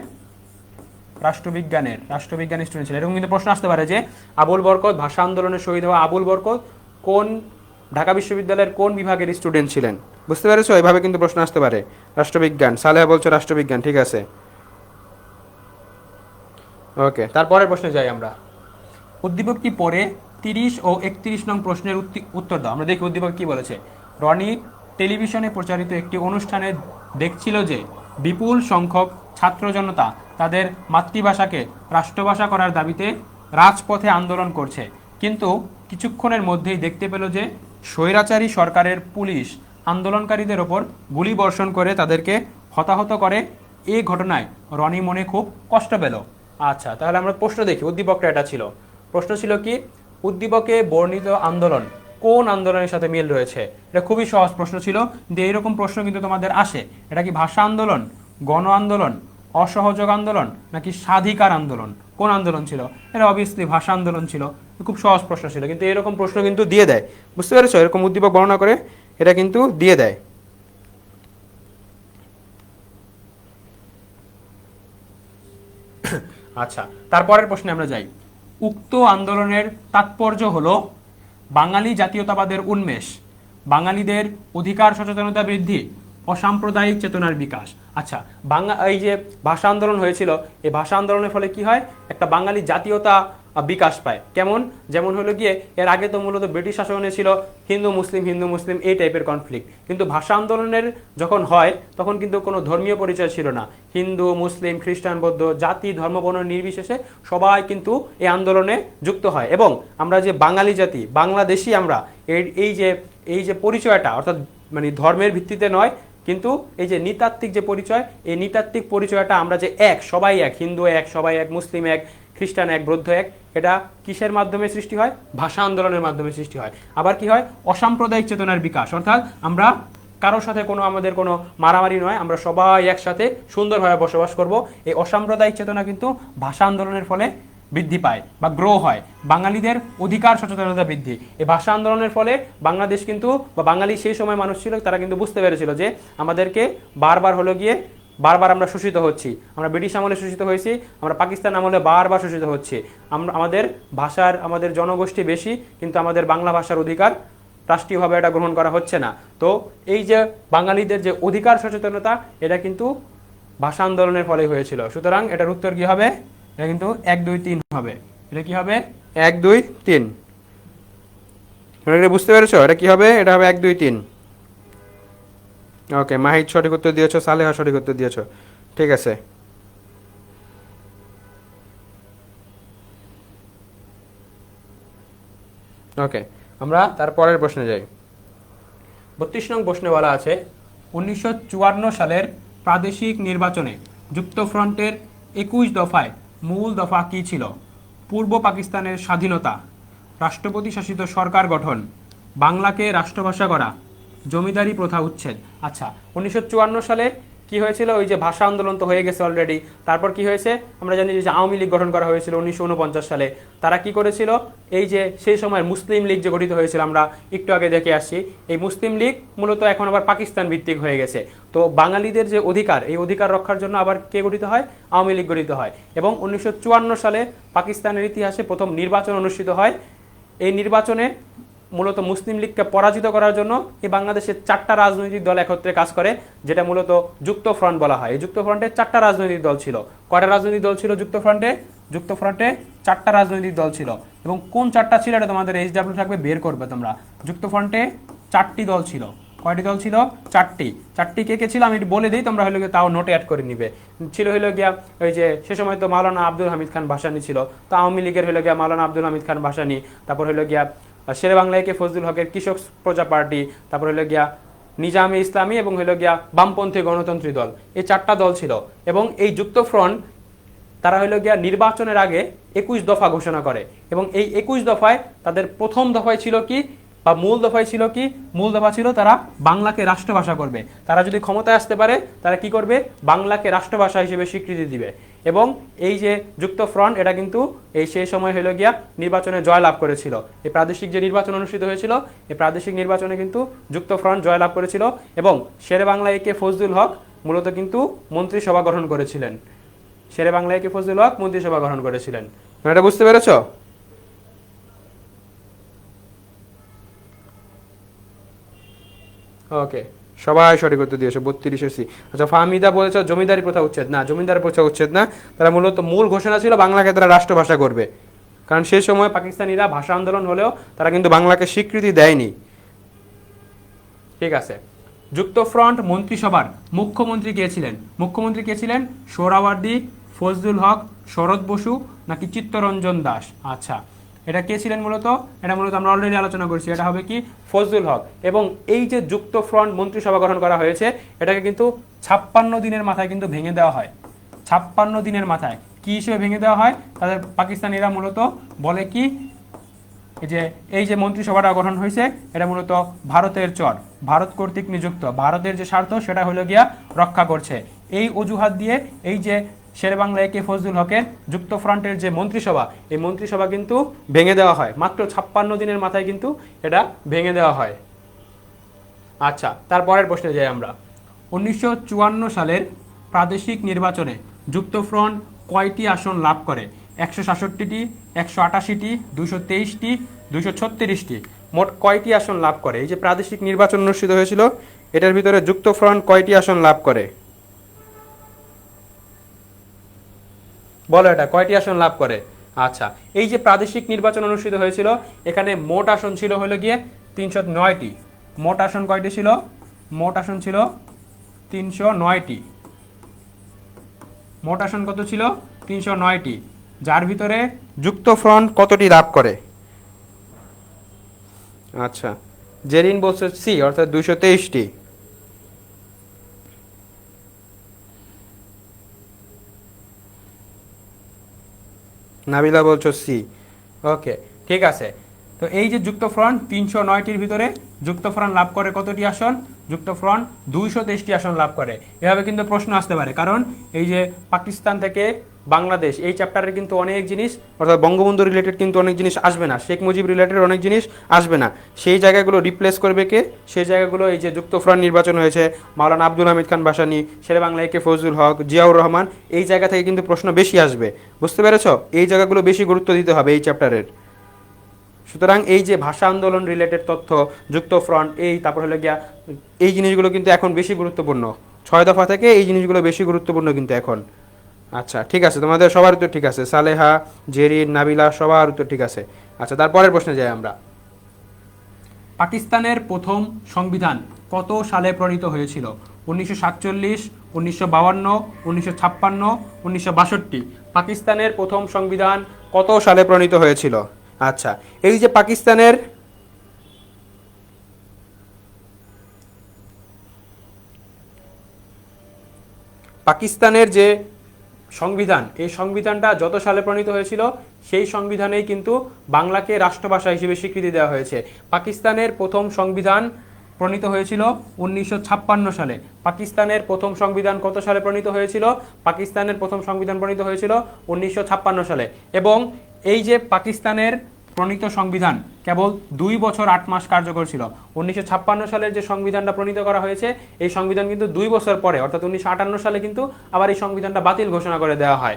রাষ্ট্রবিজ্ঞানের স্টুডেন্ট ছিলেন। এরকম কিন্তু প্রশ্ন আসতে পারে যে আবুল বরকত, ভাষা আন্দোলনে শহীদ হওয়া আবুল বরকত কোন ঢাকা বিশ্ববিদ্যালয়ের কোন বিভাগের স্টুডেন্ট ছিলেন? বুঝতে পেরেছো? এইভাবে কিন্তু প্রশ্ন আসতে পারে। রাষ্ট্রবিজ্ঞান, সালেহা বলছো রাষ্ট্রবিজ্ঞান, ঠিক আছে। ওকে, তারপরের প্রশ্নে যাই আমরা। উদ্দীপকটি পড়ে 30 ও 31 নং প্রশ্নের উত্তর দাও। আমরা দেখি উদ্দীপক কি বলেছে। রনি টেলিভিশনে প্রচারিত একটি অনুষ্ঠানে দেখছিল যে বিপুল সংখ্যক ছাত্র জনতা তাদের মাতৃভাষাকে রাষ্ট্রভাষা করার দাবিতে রাজপথে আন্দোলন করছে, কিন্তু কিছুক্ষণের মধ্যেই দেখতে পেল যে স্বৈরাচারী সরকারের পুলিশ আন্দোলনকারীদের ওপর গুলি বর্ষণ করে তাদেরকে হতাহত করে। এই ঘটনায় রনি মনে খুব কষ্ট পেল। আচ্ছা, তাহলে আমরা প্রশ্ন দেখি। উদ্দীপকটা এটা ছিল। প্রশ্ন ছিল কি, উদ্দীপকে বর্ণিত আন্দোলন কোন আন্দোলনের সাথে মিল রয়েছে? এটা খুবই সহজ প্রশ্ন ছিল, যে এরকম প্রশ্ন কিন্তু তোমাদের আসে। এটা কি ভাষা আন্দোলন, গণ আন্দোলন, অসহযোগ আন্দোলন নাকি স্বাধিকার আন্দোলন? কোন আন্দোলন ছিল? এটা অবভিয়াসলি ভাষা আন্দোলন ছিল। খুব সহজ প্রশ্ন ছিল, কিন্তু এরকম প্রশ্ন কিন্তু দিয়ে দেয়। বুঝতে পেরেছো? এরকম উদ্দীপক বর্ণনা করে এটা কিন্তু দিয়ে দেয়। আচ্ছা, তারপরের প্রশ্নে আমরা যাই। উক্ত আন্দোলনের তাৎপর্য হলো বাঙালি জাতীয়তাবাদের উন্মেষ, বাঙালিদের অধিকার সচেতনতা বৃদ্ধি, অসাম্প্রদায়িক চেতনার বিকাশ। আচ্ছা, এই যে ভাষা আন্দোলন হয়েছিল, এই ভাষা আন্দোলনের ফলে কি হয়? একটা বাঙালি জাতীয়তা বিকাশ পায়। কেমন? যেমন হলো গিয়ে এর আগে তো মূলত ব্রিটিশ শাসনে ছিল হিন্দু মুসলিম এই টাইপের কনফ্লিক্ট, কিন্তু ভাষা আন্দোলনের যখন হয় তখন কিন্তু কোনো ধর্মীয় পরিচয় ছিল না। হিন্দু, মুসলিম, খ্রিস্টান, বৌদ্ধ, জাতি, ধর্ম, বর্ণ নির্বিশেষে সবাই কিন্তু এই আন্দোলনে যুক্ত হয়। এবং আমরা যে বাঙালি জাতি, বাংলাদেশি আমরা, এই যে পরিচয়টা, অর্থাৎ মানে ধর্মের ভিত্তিতে নয়, কিন্তু এই যে নৃতাত্ত্বিক যে পরিচয়, এই নৃতাত্ত্বিক পরিচয়টা আমরা যে এক, সবাই এক, হিন্দু এক, সবাই এক, মুসলিম এক, খ্রিস্টান এক, বৌদ্ধ এক, এটা কিসের মাধ্যমে সৃষ্টি হয়? ভাষা আন্দোলনের মাধ্যমে সৃষ্টি হয়। আবার কি হয়? অসাম্প্রদায়িক চেতনার বিকাশ, অর্থাৎ আমরা কারোর সাথে কোনো আমাদের কোনো মারামারি নয়, আমরা সবাই একসাথে সুন্দরভাবে বসবাস করব। এই অসাম্প্রদায়িক চেতনা কিন্তু ভাষা আন্দোলনের ফলে বৃদ্ধি পায় বা গ্রো হয়। বাঙালিদের অধিকার সচেতনতা বৃদ্ধি, এই ভাষা আন্দোলনের ফলে বাংলাদেশ কিন্তু বা বাঙালি সেই সময় মানুষ ছিল, তারা কিন্তু বুঝতে পেরেছিল যে আমাদেরকে বারবার আমরা শোষিত হচ্ছি, আমরা ব্রিটিশ আমলে শোষিত হয়েছি, আমরা পাকিস্তান আমলে বারবার শোষিত হচ্ছি, আমাদের ভাষার আমাদের জনগোষ্ঠী বেশি, কিন্তু আমাদের বাংলা ভাষার অধিকার রাষ্ট্রীয়ভাবে এটা গ্রহণ করা হচ্ছে না। তো এই যে বাঙালিদের যে অধিকার সচেতনতা, এটা কিন্তু ভাষা আন্দোলনের ফলে হয়েছিল। সুতরাং এটার উত্তর কি হবে? এটা কিন্তু 1 2 3 হবে। এটা কি হবে? 1 2 3। তোমরা বুঝতে পেরেছো এটা কি হবে? এটা হবে 1 2 3। ওকে, মাহিদ সঠিক উত্তর দিয়েছো, সালেহা সঠিক উত্তর দিয়েছো, ঠিক আছে। ওকে, আমরা তারপরের প্রশ্নে যাই। 32 নং প্রশ্নে বলা আছে 1954 সালের প্রাদেশিক নির্বাচনে যুক্তফ্রন্টের 21 দফায় মূল দফা কি ছিল? পূর্ব পাকিস্তানের স্বাধীনতা, রাষ্ট্রপতি শাসিত সরকার গঠন, বাংলাকে রাষ্ট্রভাষা করা, জমিদারি প্রথা উচ্ছেদ। আচ্ছা, 1954 সালে কি হয়েছিল? ওই যে ভাষা আন্দোলন তো হয়ে গেছে অলরেডি। তারপর কি হয়েছে আমরা জানি যে আওয়ামী লীগ গঠন করা হয়েছিল 1949 সালে। তারা কি করেছিল? এই যে সেই সময় মুসলিম লীগ যে গঠিত হয়েছিল, আমরা একটু আগে দেখে আসছি, এই মুসলিম লীগ মূলত এখন আবার পাকিস্তান ভিত্তিক হয়ে গেছে। তো বাঙালিদের যে অধিকার, এই অধিকার রক্ষার জন্য আবার কে গঠিত হয়? আওয়ামী লীগ গঠিত হয়। এবং 1954 সালে পাকিস্তানের ইতিহাসে প্রথম নির্বাচন অনুষ্ঠিত হয়। এই নির্বাচনে মূলত মুসলিম লীগকে পরাজিত করার জন্য এই বাংলাদেশের 4টা রাজনৈতিক দল একত্রে কাজ করে, যেটা মূলত যুক্ত ফ্রন্ট বলা হয়। এই যুক্ত ফ্রন্টে 4টা রাজনৈতিক দল ছিল। কয়টা রাজনৈতিক দল ছিল যুক্ত ফ্রন্টে? যুক্ত ফ্রন্টে 4টা রাজনৈতিক দল ছিল। এবং কোন 4টা ছিল এটা তোমাদের এইচডব্লিউ থাকবে, বের করবে তোমরা। যুক্ত ফ্রন্টে 4টি দল ছিল। কয়টি দল ছিল? 4টি। 4টি কে কে ছিল আমি একটু বলে দিই, তোমরা হলো গিয়ে তাও নোটে অ্যাড করে নিবে। ছিল হলো গিয়া ওই যে সে সময় তো মাওলানা আব্দুল হামিদ খান ভাসানী ছিল, তো আওয়ামী লীগের হলো গিয়া মাওলানা আব্দুল হামিদ খান ভাসানী, তারপর হলো গিয়া শেরে বাংলা একে ফজলুল হকের কৃষক প্রজা পার্টি, তারপর হলো গিয়া নিজামে ইসলামী এবং হলো গিয়া বামপন্থী গণতন্ত্রী দল। এই 4টা দল ছিল। এবং এই যুক্ত ফ্রন্ট তারা হলো গিয়া নির্বাচনের আগে 21 দফা ঘোষণা করে। এবং এই 21 দফায় তাদের প্রথম দফায় ছিল কি, বা মূল দফায় ছিল কি? মূল দফা ছিল তারা বাংলাকে রাষ্ট্রভাষা করবে। তারা যদি ক্ষমতায় আসতে পারে, তারা কি করবে? বাংলাকে রাষ্ট্রভাষা হিসেবে স্বীকৃতি দিবে। এবং এই যে যুক্ত ফ্রন্ট, এটা কিন্তু এই সেই সময় হলো গিয়া নির্বাচনে জয়লাভ করেছিল। এই প্রাদেশিক যে নির্বাচন অনুষ্ঠিত হয়েছিল, এই প্রাদেশিক নির্বাচনে কিন্তু যুক্ত ফ্রন্ট জয়লাভ করেছিল। এবং শেরে বাংলা একে ফজলুল হক মূলত কিন্তু মন্ত্রিসভা গঠন করেছিলেন। শেরে বাংলা একে ফজলুল হক মন্ত্রিসভা গঠন করেছিলেন। এটা বুঝতে পেরেছো? ওকে, সবাই সঠিক উত্তর দিয়েছো, 32 সি। আচ্ছা, ফাহমিদা বলেছো জমিদারি প্রথা উচ্ছেদ। না, জমিদারি প্রথা উচ্ছেদ না। তারা মূলত মূল ঘোষণা ছিল বাংলাকে তারা রাষ্ট্রভাষা করবে। কারণ সেই সময় পাকিস্তানিরা ভাষা আন্দোলন হলেও তারা কিন্তু বাংলাকে স্বীকৃতি দেয়নি। ঠিক আছে। যুক্ত ফ্রন্ট মন্ত্রিসভার মুখ্যমন্ত্রী কে ছিলেন? মুখ্যমন্ত্রী কে ছিলেন? সোহরাওয়ার্দী, ফজলুল হক, শরৎ বসু নাকি চিত্তরঞ্জন দাস? আচ্ছা, এটা কে ছিলেন মূলত? এটা মূলত আমরা অলরেডি আলোচনা করছি, এটা হবে কি? ফজলুল হক। এবং এই যে যুক্ত ফ্রন্ট মন্ত্রিসভা গঠন করা হয়েছে, এটাকে কিন্তু 56 দিনের মাথায় কিন্তু ভেঙে দেওয়া হয়। 56 দিনের মাথায় কি হিসেবে ভেঙে দেওয়া হয়? তাদের পাকিস্তানিরা মূলত বলে কি, এই যে মন্ত্রিসভাটা গঠন হয়েছে, এটা মূলত ভারতের চর, ভারত কর্তৃক নিযুক্ত, ভারতের যে স্বার্থ সেটা হলো গিয়া রক্ষা করছে। এই অজুহাত দিয়ে এই যে শেরে বাংলা একে ফজলুল হকের যুক্ত ফ্রন্টের যে মন্ত্রিসভা, এই মন্ত্রিসভা কিন্তু ভেঙে দেওয়া হয়। মাত্র 56 দিনের মাথায় কিন্তু এটা ভেঙে দেওয়া হয়। আচ্ছা, তারপরের প্রশ্নে যাই আমরা। 1954 সালের প্রাদেশিক নির্বাচনে যুক্ত ফ্রন্ট কয়টি আসন লাভ করে? 167টি, 188টি, 223টি, 236টি। মোট কয়টি আসন লাভ করে? এই যে প্রাদেশিক নির্বাচন অনুষ্ঠিত হয়েছিল, এটার ভিতরে যুক্ত ফ্রন্ট কয়টি আসন লাভ করে? বলো, এটা কয়টি আসন লাভ করে? আচ্ছা, এই যে প্রাদেশিক নির্বাচন অনুষ্ঠিত হয়েছিল, এখানে মোট আসন ছিল হলো গিয়ে 309টি। মোট আসন কয়টি ছিল? মোট আসন ছিল 309টি। মোট আসন কত ছিল? 309টি। যার ভিতরে যুক্ত ফ্রন্ট কতটি লাভ করে? আচ্ছা, জেরিন বলছে সি, অর্থাৎ 223টি। নাবিলা বলছো সি। ওকে, ঠিক আছে। তো এই যে যুক্ত ফ্রন্ট 309টির ভিতরে যুক্তফ্রন্ট লাভ করে কতটি আসন? যুক্তফ্রন্ট 223টি আসন লাভ করে। এভাবে কিন্তু প্রশ্ন আসতে পারে, কারণ এই যে পাকিস্তান থেকে বাংলাদেশ এই চ্যাপ্টারে কিন্তু অনেক জিনিস, অর্থাৎ বঙ্গবন্ধু রিলেটেড কিন্তু অনেক জিনিস আসবে না, শেখ মুজিব রিলেটেড অনেক জিনিস আসবে না। সেই জায়গাগুলো রিপ্লেস করবে কে? সেই জায়গাগুলো এই যে যুক্তফ্রন্ট নির্বাচন হয়েছে, মাওলানা আব্দুল হামিদ খান ভাসানী, শেরেবাংলা একে ফজলুল হক, জিয়াউর রহমান, এই জায়গা থেকে কিন্তু প্রশ্ন বেশি আসবে। বুঝতে পেরেছ? এই জায়গাগুলো বেশি গুরুত্ব দিতে হবে এই চ্যাপ্টারের। সুতরাং এই যে ভাষা আন্দোলন রিলেটেড তথ্য, যুক্তফ্রন্ট, তারপর হলো গিয়া এই জিনিসগুলো কিন্তু এখন বেশি গুরুত্বপূর্ণ। 6 দফা থেকে এই জিনিসগুলো বেশি গুরুত্বপূর্ণ কিন্তু এখন। আচ্ছা ঠিক আছে, তোমাদের সবার উত্তর ঠিক আছে, সালেহা, জেরিন, নাবিলা সবার উত্তর ঠিক আছে। আচ্ছা তারপরের প্রশ্নে যাই আমরা। পাকিস্তানের প্রথম সংবিধান কত সালে প্রণীত হয়েছিল? 1947, 1952, 1956, 1962। পাকিস্তানের প্রথম সংবিধান কত সালে প্রণীত হয়েছিল? আচ্ছা, এই যে পাকিস্তানের যে সংবিধান, এই সংবিধানটা যত সালে প্রণীত হয়েছিল সেই সংবিধানেই কিন্তু বাংলাকে রাষ্ট্রভাষা হিসেবে স্বীকৃতি দেওয়া হয়েছে। পাকিস্তানের প্রথম সংবিধান প্রণীত হয়েছিল 1956 সালে। পাকিস্তানের প্রথম সংবিধান কত সালে প্রণীত হয়েছিল? পাকিস্তানের প্রথম সংবিধান প্রণীত হয়েছিল 1956 সালে। এবং এই যে পাকিস্তানের প্রণীত সংবিধান কেবল 2 বছর 8 মাস কার্যকর ছিল। 1956 সালের যে সংবিধানটা প্রণীত করা হয়েছে এই সংবিধান কিন্তু 2 বছর পরে অর্থাৎ 1958 সালে কিন্তু আবার এই সংবিধানটা বাতিল ঘোষণা করে দেওয়া হয়।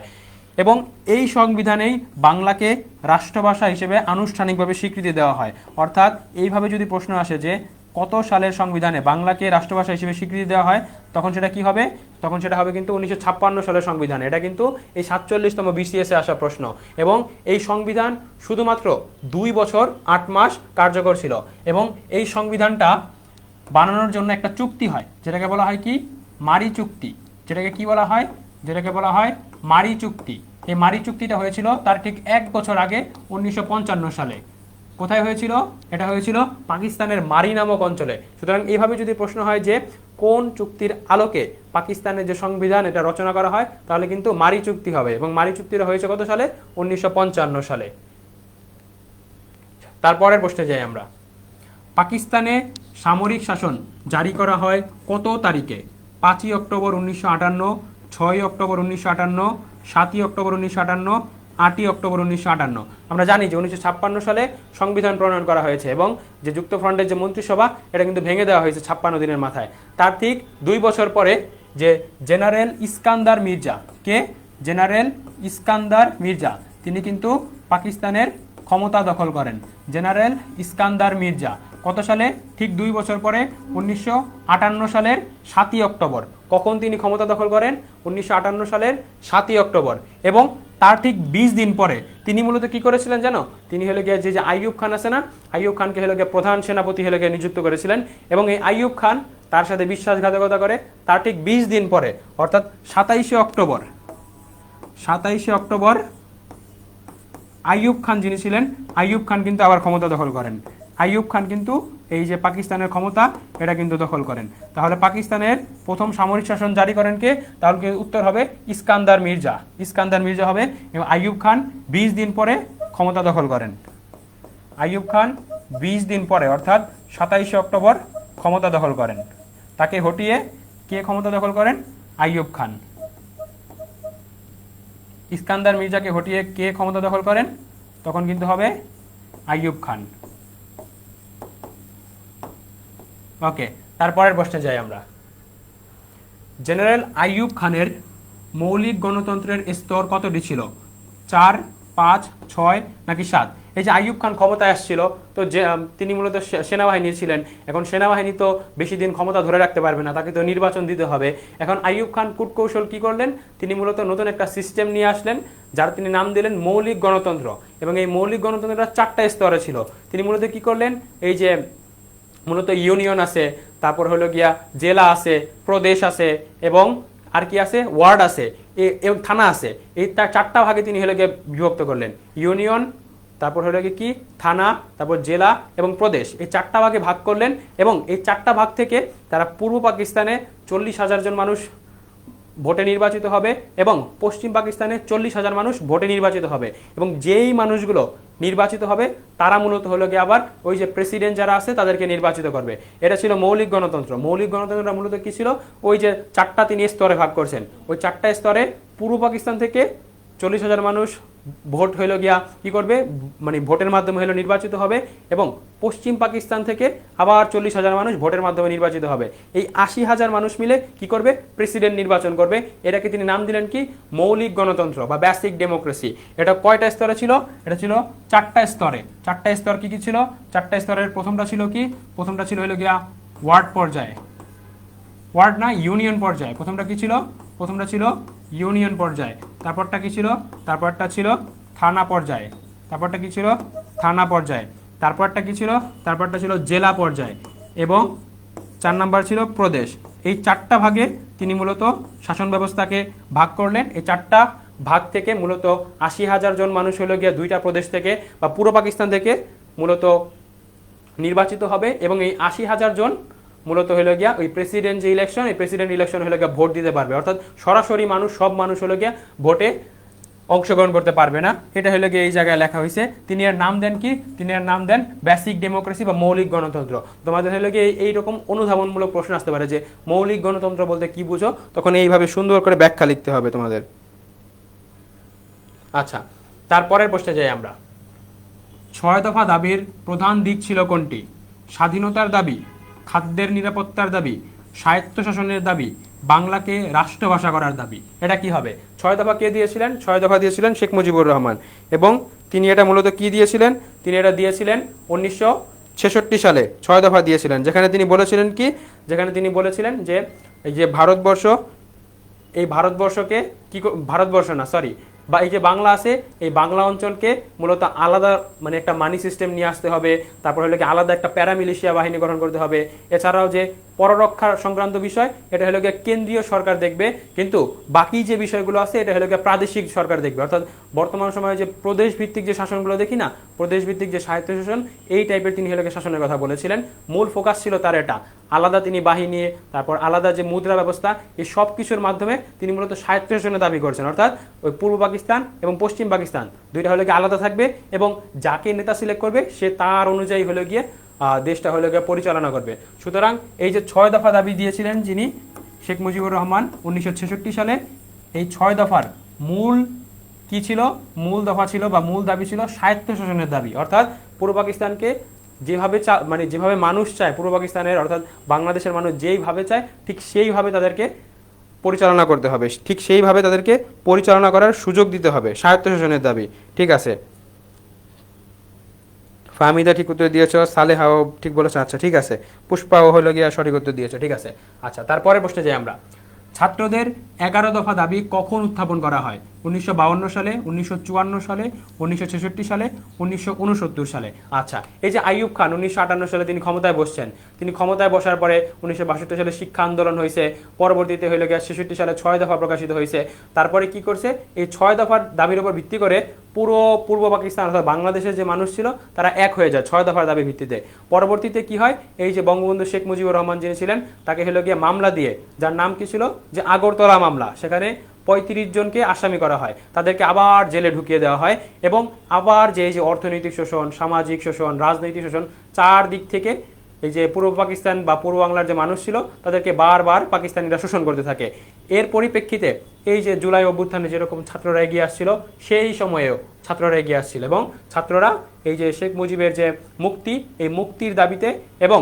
এবং এই সংবিধানেই বাংলাকে রাষ্ট্রভাষা হিসেবে আনুষ্ঠানিকভাবে স্বীকৃতি দেওয়া হয়। অর্থাৎ এইভাবে যদি প্রশ্ন আসে যে কত সালের সংবিধানে বাংলাকে রাষ্ট্রভাষা হিসেবে স্বীকৃতি দেওয়া হয়, তখন সেটা কি হবে? তখন সেটা হবে কিন্তু 1956 সালের সংবিধান। এটা কিন্তু এই 47তম BCS এ আসা প্রশ্ন। এবং এই সংবিধান শুধুমাত্র 2 বছর 8 মাস কার্যকর ছিল। এবং এই সংবিধানটা বানানোর জন্য একটা চুক্তি হয়, যেটাকে বলা হয় কি? মারি চুক্তি। যেটাকে কি বলা হয়? যেটাকে বলা হয় মারি চুক্তি। এই মারি চুক্তিটা হয়েছিল তার ঠিক 1 বছর আগে 1955 সালে। কোথায় হয়েছিল? এটা হয়েছিল পাকিস্তানের মারি নামক অঞ্চলে। সুতরাং এইভাবে যদি প্রশ্ন হয় যে কোন চুক্তির আলোকে পাকিস্তানের যে সংবিধান এটা রচনা করা হয়, তাহলে কিন্তু মারি চুক্তি হবে। এবং মারি চুক্তিটা হয়েছে কত সালে? 1955 সালে। তারপরের প্রশ্নে যাই আমরা। পাকিস্তানে সামরিক শাসন জারি করা হয় কত তারিখে? 5ই অক্টোবর 1958, 6ই অক্টোবর 1958, 7ই অক্টোবর 1958, 8ই অক্টোবর 1958। আমরা জানি যে 1956 সালে সংবিধান প্রণয়ন করা হয়েছে এবং যে যুক্তফ্রন্টের যে মন্ত্রিসভা এটা কিন্তু ভেঙে দেওয়া হয়েছে 56 দিনের মাথায়। তার ঠিক 2 বছর পরে যে জেনারেল ইস্কান্দার মির্জা, কে? জেনারেল ইস্কান্দার মির্জা, তিনি কিন্তু পাকিস্তানের ক্ষমতা দখল করেন। জেনারেল ইস্কান্দার মির্জা কত সালে? ঠিক 2 বছর পরে 1958 সালের 7ই অক্টোবর। কখন তিনি ক্ষমতা দখল করেন? 1958 সালের 7ই অক্টোবর। এবং তার ঠিক 20 দিন পরে তিনি মূলত কি করেছিলেন জানো? তিনি হলো গিয়ে যে আইয়ুব খান আছে না, আইয়ুব খানকে হলো গিয়ে প্রধান সেনাপতি হলো গিয়ে নিযুক্ত করেছিলেন। এবং এই আইয়ুব খান তার সাথে বিশ্বাসঘাতকতা করে তার ঠিক 20 দিন পরে অর্থাৎ 27শে অক্টোবর আইয়ুব খান যিনি ছিলেন, আইয়ুব খান কিন্তু আবার ক্ষমতা দখল করেন। আইয়ুব খান কিন্তু এই যে পাকিস্তানের ক্ষমতা এটা কিন্তু দখল করেন। তাহলে পাকিস্তানের প্রথম সামরিক শাসন জারি করেন কে? তাহলে উত্তর হবে ইস্কান্দার মির্জা। ইস্কান্দার মির্জা হবে। এবং আইয়ুব খান 20 দিন পরে ক্ষমতা দখল করেন। আইয়ুব খান 20 দিন পরে অর্থাৎ 27শে অক্টোবর ক্ষমতা দখল করেন। তাকে হটিয়ে কে ক্ষমতা দখল করেন? আইয়ুব খান। ইস্কান্দার মির্জাকে হটিয়ে কে ক্ষমতা দখল করেন? তখন কিন্তু হবে আইয়ুব খান। ওকে, তারপরের প্রশ্নে যাই আমরা। জেনারেল আইয়ুব খানের মৌলিক গণতন্ত্রের স্তর কতটি ছিল? 4, 5, 6 নাকি 7? এই যে আইয়ুব খান ক্ষমতায় আসছিল, তো যে তিনি মূলত সেনাবাহিনী ছিলেন। এখন সেনাবাহিনী তো বেশি দিন ক্ষমতা ধরে রাখতে পারবে না, তাকে তো নির্বাচন দিতে হবে। এখন আইয়ুব খান কূটকৌশল কি করলেন? তিনি মূলত নতুন একটা সিস্টেম নিয়ে আসলেন, যার তিনি নাম দিলেন মৌলিক গণতন্ত্র। এবং এই মৌলিক গণতন্ত্রটা 4টা স্তরে ছিল। তিনি মূলত কি করলেন? এই যে মূলত ইউনিয়ন আছে, তারপর হলো গিয়া জেলা আছে, প্রদেশ আছে, এবং আর কি আছে? ওয়ার্ড আছে, এবং থানা আছে। এই 4টা ভাগে তিনি হলো গিয়ে বিভক্ত করলেন। ইউনিয়ন, তারপর হলো গিয়ে কি? থানা, তারপর জেলা এবং প্রদেশ। এই 4টা ভাগে ভাগ করলেন। এবং এই 4টা ভাগ থেকে তারা পূর্ব পাকিস্তানে 40,000 জন মানুষ ভোটে নির্বাচিত হবে এবং পশ্চিম পাকিস্তানে 40,000 মানুষ ভোটে নির্বাচিত হবে। এবং যেই মানুষগুলো নির্বাচিত হবে তারা মূলত হলো গিয়ে আবার ওই যে প্রেসিডেন্ট যারা আছে তাদেরকে নির্বাচিত করবে। এটা ছিল মৌলিক গণতন্ত্র। মৌলিক গণতন্ত্রটা মূলত কি ছিল, ওই যে চারটা তিনি স্তরে ভাগ করছেন, ওই চারটা স্তরে পূর্ব পাকিস্তান থেকে 40,000 মানুষ ভোট হইল গিয়া কি করবে, মানে ভোটের মাধ্যমে হলো নির্বাচিত হবে, এবং পশ্চিম পাকিস্তান থেকে আবার 40,000 মানুষ ভোটের মাধ্যমে নির্বাচিত হবে। এই 80,000 মানুষ মিলে কি করবে, প্রেসিডেন্ট নির্বাচন করবে। এটাকে তিনি নাম দিলেন কি, মৌলিক গণতন্ত্র বা বেসিক ডেমোক্রেসি। এটা কয়টা স্তরে ছিল, এটা ছিল চারটা স্তরে। চারটা স্তর কি কি ছিল, চারটা স্তরের প্রথমটা ছিল কি, প্রথমটা ছিল হলো গিয়া ওয়ার্ড পর্যায়ে, ওয়ার্ড না ইউনিয়ন পর্যায়ে। প্রথমটা কি ছিল, প্রথমটা ছিল ইউনিয়ন পর্যায়ে। তারপরটা কি ছিল, তারপরটা ছিল থানা পর্যায়ে। তারপরটা কি ছিল, থানা পর্যায়ে। তারপরটা কি ছিল, তারপরটা ছিল জেলা পর্যায়ে, এবং 4 নাম্বার ছিল প্রদেশ। এই চারটা ভাগে তিনি মূলত শাসন ব্যবস্থাকে ভাগ করলেন। এই চারটা ভাগ থেকে মূলত 80,000 জন মানুষ হলো গিয়ে দুইটা প্রদেশ থেকে বা পূর্ব পাকিস্তান থেকে মূলত নির্বাচিত হবে, এবং এই 80,000 জন মূলত হলো গিয়া ওই প্রেসিডেন্ট যে ইলেকশন, এই প্রেসিডেন্ট ইলেকশন হলো গিয়া ভোট দিতে পারবে। অর্থাৎ সরাসরি মানুষ, সব মানুষ হলো গিয়া ভোটে অংশগ্রহণ করতে পারবে না। এটা হলো গিয়ে এই জায়গায় লেখা হয়েছে। তিনি এর নাম দেন কি, তিনি এর নাম দেন বেসিক ডেমোক্রেসি বা মৌলিক গণতন্ত্র। তোমাদের হলো গিয়ে এইরকম অনুধাবনমূলক প্রশ্ন আসতে পারে যে মৌলিক গণতন্ত্র বলতে কি বুঝো, তখন এইভাবে সুন্দর করে ব্যাখ্যা লিখতে হবে তোমাদের। আচ্ছা, তারপরের প্রশ্নে যাই আমরা। 6 দফা দাবির প্রধান দিক ছিল কোনটি? স্বাধীনতার দাবি, খাদ্যের নিরাপত্তার দাবি, স্বায়ত্তশাসনের দাবি, বাংলাকে রাষ্ট্রভাষা করার দাবি। এটা কি হবে? 6 দফা কে দিয়েছিলেন? 6 দফা দিয়েছিলেন শেখ মুজিবুর রহমান, এবং তিনি এটা মূলত কি দিয়েছিলেন, তিনি এটা দিয়েছিলেন 1966 সালে 6 দফা দিয়েছিলেন, যেখানে তিনি বলেছিলেন কি, যেখানে তিনি বলেছিলেন যে এই যে ভারতবর্ষ, এই ভারতবর্ষকে কি, ভারতবর্ষ না সরি, বা এই যে বাংলা আছে, এই বাংলা অঞ্চলকে মূলত আলাদা মানে একটা মানি সিস্টেম নিয়ে আসতে হবে। তারপর হলো কি আলাদা একটা প্যারামিলিশিয়া বাহিনী গঠন করতে হবে। এছাড়াও যে পররক্ষা সংক্রান্ত বিষয়, এটা হলো গিয়ে কেন্দ্রীয় সরকার দেখবে, কিন্তু বাকি যে বিষয়গুলো আছে এটা হলো গিয়ে প্রাদেশিক সরকার দেখবে। অর্থাৎ বর্তমান সময়ে যে প্রদেশ ভিত্তিক যে শাসনগুলো দেখি না, প্রদেশ ভিত্তিক যে স্বায়ত্তশাসন, এই টাইপের তিনি হলো গিয়ে শাসনের কথা বলেছিলেন। মূল ফোকাস ছিল তার এটা, আলাদা তিনি বাহিনী, তারপর আলাদা যে মুদ্রা ব্যবস্থা, এই সব কিছুর মাধ্যমে তিনি মূলত স্বায়ত্তশাসনের দাবি করছেন। অর্থাৎ ওই পূর্ব পাকিস্তান এবং পশ্চিম পাকিস্তান দুইটা হলো গিয়ে আলাদা থাকবে, এবং যাকে নেতা সিলেক্ট করবে সে তার অনুযায়ী হলো গিয়ে দেশটা হলো গিয়ে পরিচালনা করবে। সুতরাং এই যে 6 দফা দাবি দিয়েছিলেন যিনি, শেখ মুজিবুর রহমান 1966 সালে, এই 6 দফার মূল কি ছিল, মূল দফা ছিল বা মূল দাবি ছিল স্বায়ত্তশাসনের দাবি। অর্থাৎ পূর্ব পাকিস্তানকে যেভাবে মানে যেভাবে মানুষ চায়, পূর্ব পাকিস্তানের অর্থাৎ বাংলাদেশের মানুষ যেইভাবে চায়, ঠিক সেইভাবে তাদেরকে পরিচালনা করতে হবে, ঠিক সেইভাবে তাদেরকে পরিচালনা করার সুযোগ দিতে হবে, স্বায়ত্তশাসনের দাবি। ঠিক আছে, ফাহমিদা ঠিক উত্তর দিয়েছ, সালেহাও ঠিক বলেছে। আচ্ছা ঠিক আছে, পুষ্পাও হলো গিয়া সঠিক উত্তর দিয়েছে। ঠিক আছে, আচ্ছা তারপরে প্রশ্নে যাই আমরা। ছাত্রদের 11 দফা দাবি কখন উত্থাপন করা হয়? 1952 সালে, 1954 সালে, 1966 সালে, 1969 সালে। আচ্ছা, এই যে আইয়ুব খান 1958 সালে তিনি ক্ষমতায় বসছেন, তিনি ক্ষমতায় বসার পরে 1962 সালে শিক্ষা আন্দোলন হয়েছে, পরবর্তীতে হইল গিয়ে 66 সালে 6 দফা প্রকাশিত হয়েছে। তারপরে কি করছে, এই 6 দফার দাবির উপর ভিত্তি করে পুরো পূর্ব পাকিস্তান অর্থাৎ বাংলাদেশের যে মানুষ ছিল তারা এক হয়ে যায় 6 দফার দাবির ভিত্তিতে। পরবর্তীতে কি হয়, এই যে বঙ্গবন্ধু শেখ মুজিবুর রহমান যিনি ছিলেন, তাকে হলো গিয়ে মামলা দিয়ে, যার নাম কি ছিল, যে আগরতলা মামলা, সেখানে 35 জনকে আসামি করা হয়, তাদেরকে আবার জেলে ঢুকিয়ে দেওয়া হয়, এবং আবার যে এই যে অর্থনৈতিক শোষণ, সামাজিক শোষণ, রাজনৈতিক শোষণ, চার দিক থেকে এই যে পূর্ব পাকিস্তান বা পূর্ব বাংলার যে মানুষ ছিল তাদেরকে বারবার পাকিস্তানিরা শোষণ করতে থাকে। এর পরিপ্রেক্ষিতে এই যে জুলাই অভ্যুত্থানে যেরকম ছাত্ররা এগিয়ে আসছিল, সেই সময়েও ছাত্ররা এগিয়ে আসছিল, এবং ছাত্ররা এই যে শেখ মুজিবের যে মুক্তি, এই মুক্তির দাবিতে, এবং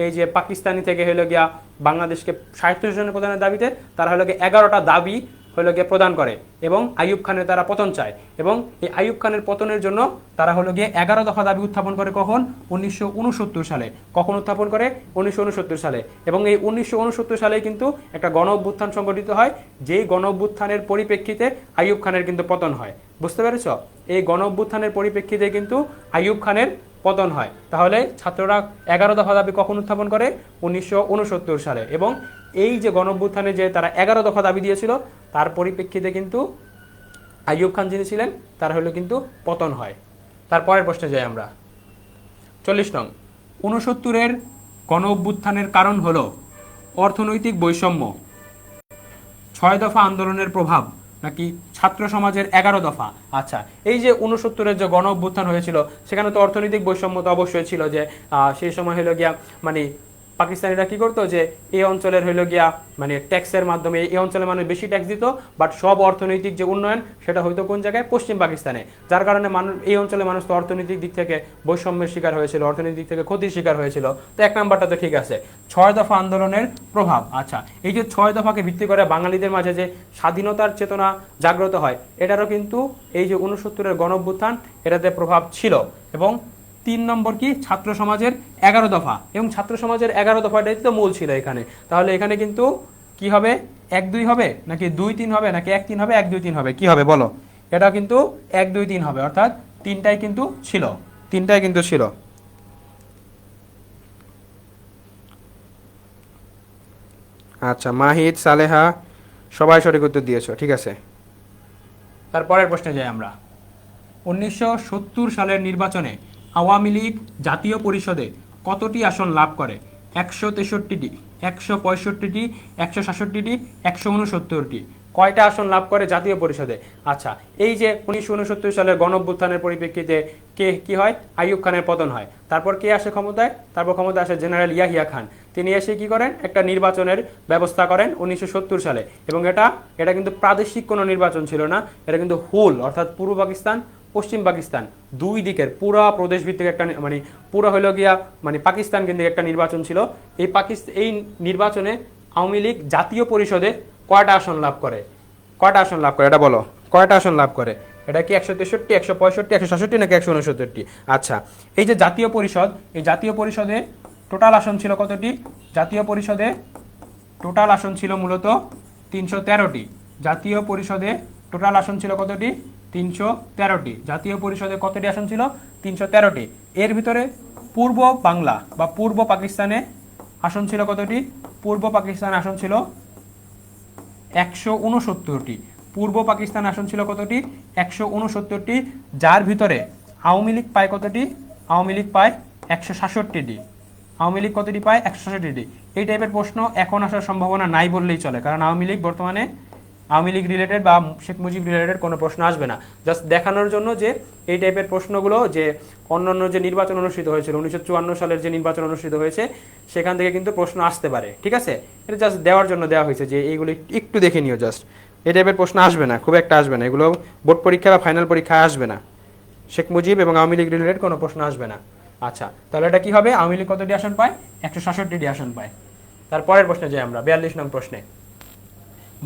এই যে পাকিস্তানি থেকে হলো গিয়া বাংলাদেশকে স্বায়ত্তশাসনের প্রদানের দাবিতে তারা হলো গিয়ে 11টা দাবি হলো গিয়ে প্রদান করে, এবং আইয়ুব খানের তারা পতন চায়, এবং এই আইয়ুব খানের পতনের জন্য তারা হলো গিয়ে 11 দফা দাবি উত্থাপন করে। কখন? 1969 সালে। কখন উত্থাপন করে? 1969 সালে। এবং এই 1969 সালে কিন্তু একটা গণ অভ্যুত্থান সংগঠিত হয়, যেই গণ অভ্যুত্থানের পরিপ্রেক্ষিতে আইয়ুব খানের কিন্তু পতন হয়। বুঝতে পেরেছ? এই গণ অভ্যুত্থানের পরিপ্রেক্ষিতে কিন্তু আইয়ুব খানের পতন হয়। তাহলে ছাত্ররা 11 দফা দাবি কখন উত্থাপন করে? 1969 সালে। এবং এই যে গণ অভ্যুত্থানে যে তারা 11 দফা দাবি দিয়েছিল, তার পরিপ্রেক্ষিতে কিন্তু আইয়ুব খান যিনি ছিলেন তার হলো কিন্তু পতন হয়। তারপরের প্রশ্নে যাই আমরা। 40 নং, 69-এর গণ অভ্যুত্থানের কারণ হলো অর্থনৈতিক বৈষম্য, 6 দফা আন্দোলনের প্রভাব, নাকি ছাত্র সমাজের 11 দফা? আচ্ছা, এই যে 69-এর যে গণ অভ্যুত্থান হয়েছিল সেখানে তো অর্থনৈতিক বৈষম্য তো অবশ্যই ছিল, যে সেই সময় হলো গিয়া মানে পাকিস্তানিরা কি করতো যে এই অঞ্চলের হইলো গিয়া মানে ট্যাক্সের মাধ্যমে এই অঞ্চলের মানুষ বেশি ট্যাক্স দিত, বাট সব অর্থনৈতিক যে উন্নয়ন সেটা হয়তো কোন জায়গায়, পশ্চিম পাকিস্তানে, যার কারণে মানুষ এই অঞ্চলের মানুষ তো অর্থনৈতিক দিক থেকে বৈষম্যের শিকার হয়েছিল, অর্থনৈতিক দিক থেকে ক্ষতির শিকার হয়েছিল। তো 1 নাম্বারটা তো ঠিক আছে। 6 দফা আন্দোলনের প্রভাব। আচ্ছা, এই যে 6 দফাকে ভিত্তি করে বাঙালিদের মাঝে যে স্বাধীনতার চেতনা জাগ্রত হয়, এটারও কিন্তু এই যে 69-এর গণ অভ্যুত্থান এটাতে প্রভাব ছিল। এবং 3 নম্বর কি, ছাত্র সমাজের 11 দফা, এবং ছাত্র সমাজের 11 দফাটাই তো মূল ছিল এখানে। তাহলে এখানে কিন্তু কি হবে, 1-2 হবে নাকি 2-3 হবে নাকি 1-3 হবে, 1-2-3 হবে, কি হবে বলো? এটা কিন্তু 1-2-3 হবে, অর্থাৎ তিনটাই কিন্তু ছিল, তিনটাই কিন্তু ছিল। আচ্ছা, মাহিদ, সালেহা সবাই সঠিক উত্তর দিয়েছো, ঠিক আছে। তারপরের প্রশ্নে যাই আমরা। 1970 সালের নির্বাচনে আওয়ামী লীগ জাতীয় পরিষদে কতটি আসন লাভ করে? 163টি, 165টি, 166টি, 169টি। কয়টা আসন লাভ করে জাতীয় পরিষদে? আচ্ছা, এই যে 1969 সালের গণঅভ্যুত্থানের পরিপ্রেক্ষিতে কে কি হয়, আইয়ুব খানের পতন হয়। তারপর কে আসে ক্ষমতায়? তারপর ক্ষমতায় আসে জেনারেল ইয়াহিয়া খান। তিনি এসে কি করেন, একটা নির্বাচনের ব্যবস্থা করেন 1970 সালে। এবং এটা কিন্তু প্রাদেশিক কোনো নির্বাচন ছিল না, এটা কিন্তু হুল, অর্থাৎ পূর্ব পাকিস্তান, পশ্চিম পাকিস্তান দুই দিকের পুরা প্রদেশ ভিত্তিক একটা মানে পুরো হইল গিয়া মানে পাকিস্তান কেন্দ্রিক একটা নির্বাচন ছিল। এই নির্বাচনে আওয়ামী লীগ জাতীয় পরিষদে কয়টা আসন লাভ করে? কয়টা আসন লাভ করে এটা বলো, কয়টা আসন লাভ করে? এটা কি 163, 165, 166 নাকি 169? আচ্ছা, এই যে জাতীয় পরিষদ, এই জাতীয় পরিষদে টোটাল আসন ছিল কতটি? জাতীয় পরিষদে টোটাল আসন ছিল মূলত 313টি। জাতীয় পরিষদে টোটাল আসন ছিল কতটি? 313টি। জাতীয় পরিষদে কতটি আসন ছিল? 313টি। এর ভিতরে পূর্ব বাংলা বা পূর্ব পাকিস্তানে আসন ছিল কতটি? পূর্ব পাকিস্তান আসন ছিল 169টি। পূর্ব পাকিস্তান আসন ছিল কতটি? 169টি, যার ভিতরে আওয়ামী লীগ পায় কতটি? আওয়ামী লীগ পায় 166টি। আওয়ামী লীগ কতটি পায়? 166টি। এই টাইপের প্রশ্ন এখন আসার সম্ভাবনা নাই বললেই চলে, কারণ আওয়ামী লীগ বর্তমানে আওয়ামী লীগ রিলেটেড বা শেখ মুজিব রিলেটেড কোনো প্রশ্ন আসবে না। জাস্ট দেখানোর জন্য যে এই টাইপের প্রশ্নগুলো যে অন্যান্য যে নির্বাচন অনুষ্ঠিত হয়েছিল 1954 সালের যে নির্বাচন অনুষ্ঠিত হয়েছে সেখান থেকে কিন্তু প্রশ্ন আসতে পারে, ঠিক আছে? এটা জাস্ট দেওয়ার জন্য দেওয়া হয়েছে যে এইগুলো একটু দেখে নিও। জাস্ট এই টাইপের প্রশ্ন আসবে না, খুব একটা আসবে না, এগুলো বোর্ড পরীক্ষা বা ফাইনাল পরীক্ষায় আসবে না। শেখ মুজিব এবং আওয়ামী লীগ রিলেটেড কোনো প্রশ্ন আসবে না। আচ্ছা, তাহলে এটা কি হবে? আওয়ামী লীগ কতটি আসন পায়? 166টি আসন পায়। তারপরের প্রশ্নে যাই আমরা, 42 নং প্রশ্নে।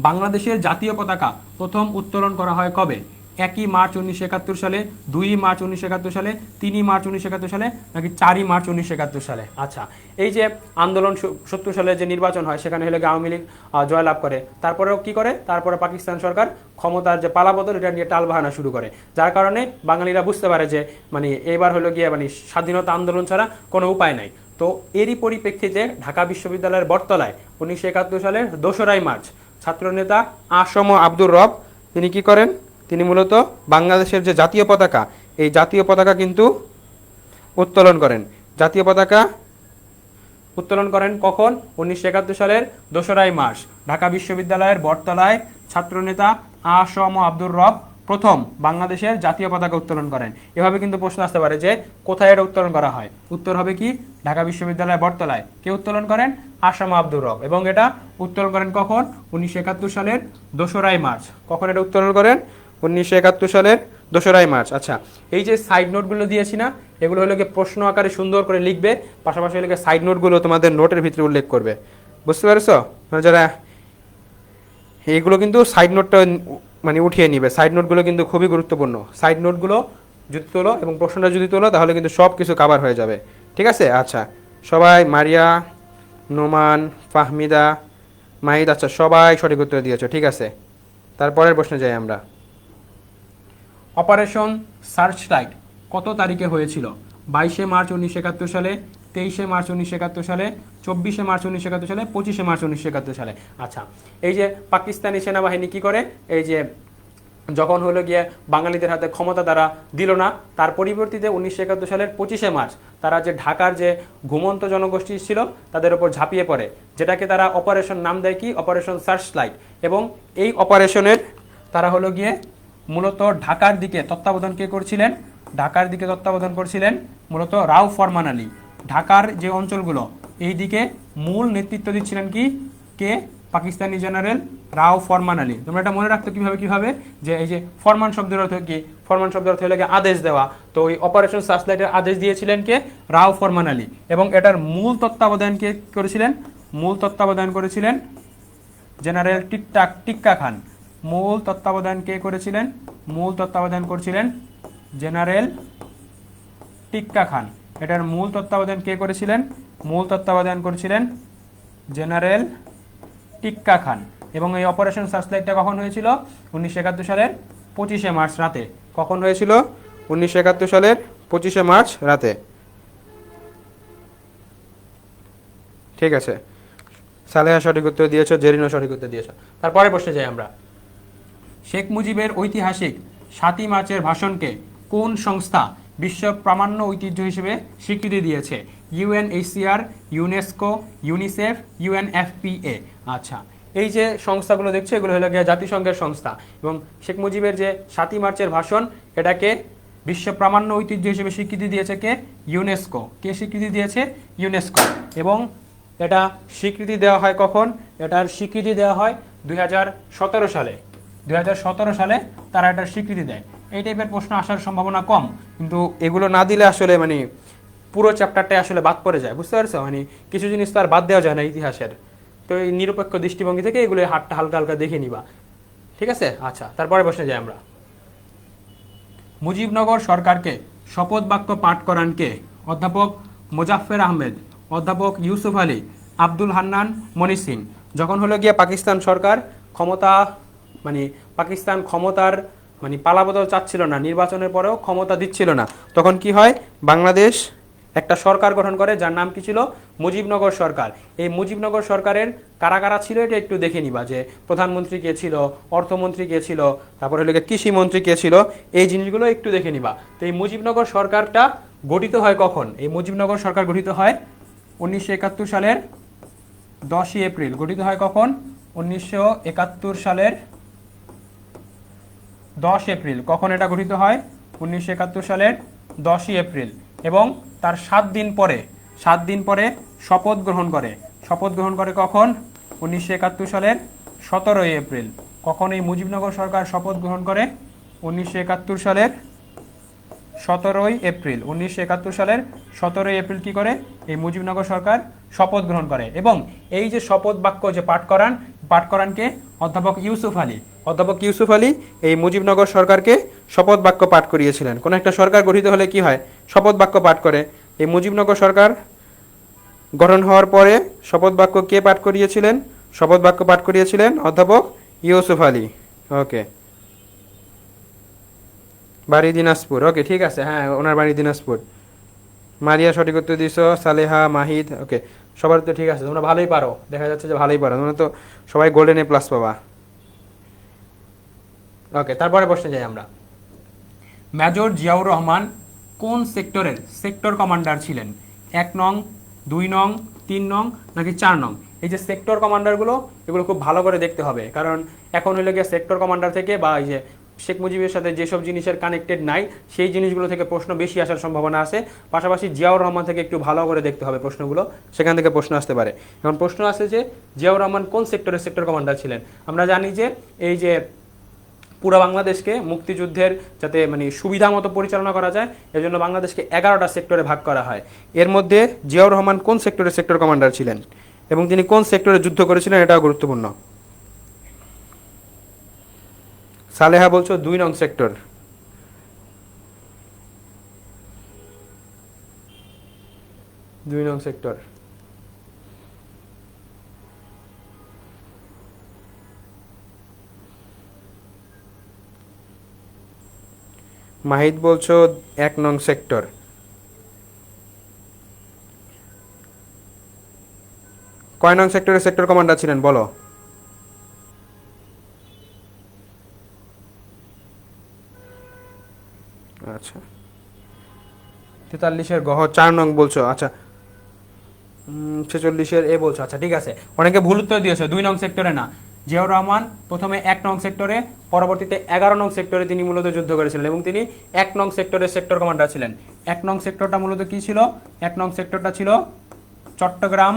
বাংলাদেশের জাতীয় পতাকা প্রথম উত্তোলন করা হয় কবে? 1 মার্চ 1971 সালে, 2 মার্চ 1971 সালে, 3 মার্চ 1971 সালে নাকি 4 মার্চ 1971 সালে? আচ্ছা, এই যে আন্দোলন 70 সালে যে নির্বাচন হয় সেখানে হলে আওয়ামী লীগ জয়লাভ করে। তারপরেও কি করে? তারপরে পাকিস্তান সরকার ক্ষমতার যে পালাবদল এটা নিয়ে টালবাহানা শুরু করে, যার কারণে বাঙালিরা বুঝতে পারে যে মানে এবার হলো গিয়ে মানে স্বাধীনতা আন্দোলন ছাড়া কোনো উপায় নাই। তো এরই পরিপ্রেক্ষিতে ঢাকা বিশ্ববিদ্যালয়ের বটতলায় 1971 সালের 2 মার্চ ছাত্রনেতা আসম আব্দুর রব তিনি কি করেন? তিনি মূলত বাংলাদেশের যে জাতীয় পতাকা, এই জাতীয় পতাকা কিন্তু উত্তোলন করেন। জাতীয় পতাকা উত্তোলন করেন কখন? 1971 সালের 2 মার্চ ঢাকা বিশ্ববিদ্যালয়ের বটতলায় ছাত্রনেতা আসম আব্দুর রব প্রথম বাংলাদেশের জাতীয় পতাকা উত্তোলন করেন। এভাবে কিন্তু প্রশ্ন আসতে পারে যে কোথায় এটা উত্তোলন করা হয়। উত্তর হবে কি? ঢাকা বিশ্ববিদ্যালয়ের বটতলায়। কে উত্তোলন করেন? আসম আব্দুর রব। এবং এটা উত্তোলন করেন কখন? 1971 সালের 2 মার্চ। কখন এটা উত্তোলন করেন? 1971 সালের 2 মার্চ। আচ্ছা, এই যে সাইড নোটগুলো দিয়েছি না, এগুলো হলো গিয়ে প্রশ্ন আকারে সুন্দর করে লিখবে, পাশাপাশি হলো গিয়ে সাইড নোটগুলো তোমাদের নোটের ভিতরে উল্লেখ করবে। বুঝতে পেরেছো? যারা এইগুলো কিন্তু সাইড নোটটা মানে উঠিয়ে নিবে। সাইড নোটগুলো কিন্তু খুবই গুরুত্বপূর্ণ। সাইড নোটগুলো যদি তোলো এবং প্রশ্নটা যদি তোলো তাহলে কিন্তু সব কিছু কভার হয়ে যাবে, ঠিক আছে? আচ্ছা, সবাই মারিয়া, নোমান, ফাহমিদা, মাহিদ, আচ্ছা সবাই সঠিক উত্তর দিয়েছো, ঠিক আছে। তারপরের প্রশ্নে যাই আমরা। অপারেশন সার্চলাইট কত তারিখে হয়েছিল? 22 মার্চ 1971 সালে, 23 মার্চ 1971 সালে, 24 মার্চ 1971 সালে, 25 মার্চ 1971 সালে। আচ্ছা, এই যে পাকিস্তানি সেনাবাহিনী কি করে, এই যে যখন হলো গিয়ে বাঙালিদের হাতে ক্ষমতা তারা দিল না, তার পরিবর্তিতে 1971 সালের 25 মার্চ তারা যে ঢাকার যে ঘুমন্ত জনগোষ্ঠী ছিল তাদের উপর ঝাঁপিয়ে পড়ে, যেটাকে তারা অপারেশন নাম দেয় কি? Operation searchlight. এবং এই অপারেশনের তারা হলো গিয়ে মূলত ঢাকার দিকে তত্ত্বাবধান কে করছিলেন, ঢাকার দিকে তত্ত্বাবধান করছিলেন মূলত রাও ফরমান আলী। ঢাকার যে অঞ্চলগুলো এই দিকে মূল নেতৃত্ব দিচ্ছিলেন কে, পাকিস্তানি জেনারেল রাও ফরমান আলী। তোমরা এটা মনে রাখতো কিভাবে যে এই যে ফরমান শব্দের অর্থ কি, ফরমান শব্দের অর্থ হলো আদেশ দেওয়া, তো ওই অপারেশন সার্চলাইটের আদেশ দিয়েছিলেন কে, রাও ফরমান আলী। এবং এটার মূল তত্ত্বাবধান কে করেছিলেন, মূল তত্ত্বাবধান করেছিলেন জেনারেল টিক্কা খান। মূল তত্ত্বাবধান কে করেছিলেন, মূল তত্ত্বাবধান করছিলেন জেনারেল টিক্কা খান। এটার মূল তত্ত্বাবধান কে করেছিলেন, মূল তত্ত্বাবধান করেছিলেন জেনারেল টিক্কা খান। এবং এই অপারেশন সার্চলাইটটা কখন হয়েছিল, 1971 সালের 25শে মার্চ রাতে। কখন হয়েছিল, 1971 সালের 25শে মার্চ রাতে। ঠিক আছে, সালেহা সঠিক উত্তর দিয়েছো, জেরিনও সঠিক উত্তর দিয়েছো। তারপরে বসে যাই আমরা। শেখ মুজিবের ঐতিহাসিক 7ই মার্চের ভাষণকে কোন সংস্থা বিশ্ব প্রামাণ্য ঐতিহ্য হিসেবে স্বীকৃতি দিয়েছে? UNHCR, UNESCO, UNICEF, UNFPA। আচ্ছা, এই যে সংস্থাগুলো দেখছো এগুলো হলো গিয়ে জাতিসংঘের সংস্থা। এবং শেখ মুজিবের যে 7ই মার্চের ভাষণ, এটাকে বিশ্ব প্রামাণ্য ঐতিহ্য হিসেবে স্বীকৃতি দিয়েছে কে, ইউনেস্কো। কে স্বীকৃতি দিয়েছে, ইউনেস্কো। এবং এটা স্বীকৃতি দেওয়া হয় কখন, এটার স্বীকৃতি দেওয়া হয় 2017 সালে। 2017 সালে তারা এটার স্বীকৃতি দেয়। এই টাইপের প্রশ্ন আসার সম্ভাবনা কম, কিন্তু এগুলো না দিলে আসলে মানে পুরো চ্যাপ্টারটাই আসলে বাদ পড়ে যায়, বুঝতে পারছো? মানে কিছু জিনিস তো আর বাদ দেওয়া যায় না ইতিহাসের। তো এই নিরপেক্ষ দৃষ্টিভঙ্গি থেকে এগুলো হালকা হালকা দেখে নিবা, ঠিক আছে? আচ্ছা, তারপরে বসে যাই আমরা। মুজিবনগর সরকারকে শপথ বাক্য পাঠ করান কে? অধ্যাপক মোজাফফর আহমেদ, অধ্যাপক ইউসুফ আলী, আব্দুল হান্নান, মনির সিং। যখন হলো গিয়ে পাকিস্তান সরকার পাকিস্তান ক্ষমতার পালাবদল চাচ্ছিল না, নির্বাচনের পরেও ক্ষমতা দিচ্ছিল না, তখন কি হয়, বাংলাদেশ একটা সরকার গঠন করে যার নাম কি ছিল, মুজিবনগর সরকার। এই মুজিবনগর সরকারের কারা কারা ছিল এটা একটু দেখে নিবা, যে প্রধানমন্ত্রী কে ছিল, অর্থমন্ত্রী কে ছিল, তারপরে হলো কৃষি মন্ত্রী কে ছিল, এই জিনিসগুলো একটু দেখে নিবা। তো এই মুজিবনগর সরকারটা গঠিত হয় কখন? এই মুজিবনগর সরকার গঠিত হয় 1971 সালের 10ই এপ্রিল। গঠিত হয় কখন? 1971 সালের 10 এপ্রিল। কখন এটা গঠিত হয়? 1971 সালের 10ই এপ্রিল। এবং তার 7 দিন পরে শপথ গ্রহণ করে। শপথ গ্রহণ করে কখন? 1971 সালের 17ই এপ্রিল। কখন এই মুজিবনগর সরকার শপথ গ্রহণ করে? 1971 সালের 17ই এপ্রিল। 1971 সালের 17ই এপ্রিল কি করে? এই মুজিবনগর সরকার শপথ গ্রহণ করে। এবং এই যে শপথ বাক্য যে পাঠ করানকে অধ্যাপক ইউসুফ আলী। অধ্যাপক ইউসুফ আলী এই মুজিবনগর সরকারকে শপথ বাক্য পাঠ করিয়েছিলেন। কোন একটা সরকার গঠিত হলে কি হয়, শপথ বাক্য পাঠ করে। এই মুজিবনগর সরকার গঠন হওয়ার পরে শপথ বাক্য কে পাঠ করিয়েছিলেন? শপথ বাক্য পাঠ করিয়েছিলেন অধ্যাপক ইউসুফ আলী। ওকে, বাড়ি দিনাজপুর। ওকে, ঠিক আছে, হ্যাঁ ওনার বাড়ি দিনাজপুর। মারিয়া সঠিক উত্তর দিয়েছ, সালেহা, মাহিদ। ওকে, সবার তো ঠিক আছে, তোমরা ভালোই পারো, দেখা যাচ্ছে যে ভালোই পারো, তোমরা তো সবাই গোল্ডেন এ প্লাস পাবা। ওকে, তারপরে বসে যাই আমরা। মেজর জিয়াউর রহমান কোন সেক্টরের সেক্টর কমান্ডার ছিলেন? 1 নং, 2 নং, 3 নং নাকি 4 নং? এই যে সেক্টর কমান্ডারগুলো, এগুলো খুব ভালো করে দেখতে হবে, কারণ এখন হলো গিয়ে সেক্টর কমান্ডার থেকে বা এই যে শেখ মুজিবের সাথে যেসব জিনিসের কানেক্টেড নাই সেই জিনিসগুলো থেকে প্রশ্ন বেশি আসার সম্ভাবনা আছে। পাশাপাশি জিয়াউর রহমান থেকে একটু ভালো করে দেখতে হবে প্রশ্নগুলো, সেখান থেকে প্রশ্ন আসতে পারে। এখন প্রশ্ন আছে যে জিয়াউর রহমান কোন সেক্টরের সেক্টর কমান্ডার ছিলেন? আমরা জানি যে এই যে পুরো বাংলাদেশকে মুক্তিযুদ্ধের যাতে সুবিধা মতো পরিচালনা করা যায়, এজন্য বাংলাদেশকে 11টা সেক্টরে ভাগ করা হয়। এর মধ্যে জিয়াউর রহমান কোন সেক্টরের সেক্টর কমান্ডার ছিলেন এবং তিনি কোন সেক্টরে যুদ্ধ করেছিলেন, এটাও গুরুত্বপূর্ণ। সালেহা বলছো 2 নং সেক্টর। মাহিদ বলছো 1 নং সেক্টর। কয় নং সেক্টরের সেক্টর কমান্ডার ছিলেন বলো? আচ্ছা, 43-এর গহ 4 নং বলছো। আচ্ছা, 46-এর এ বলছো। আচ্ছা, ঠিক আছে, অনেকে ভুল উত্তর দিয়েছো, 2 নং সেক্টরে না। জিয়াউর রহমান প্রথমে 1 নং সেক্টরে, পরবর্তীতে 11 নং সেক্টরে তিনি মূলত যুদ্ধ করেছিলেন এবং তিনি 1 নং সেক্টরের সেক্টর কমান্ডার ছিলেন। 1 নং সেক্টরটা মূলত কি ছিল? 1 নং সেক্টরটা ছিল চট্টগ্রাম,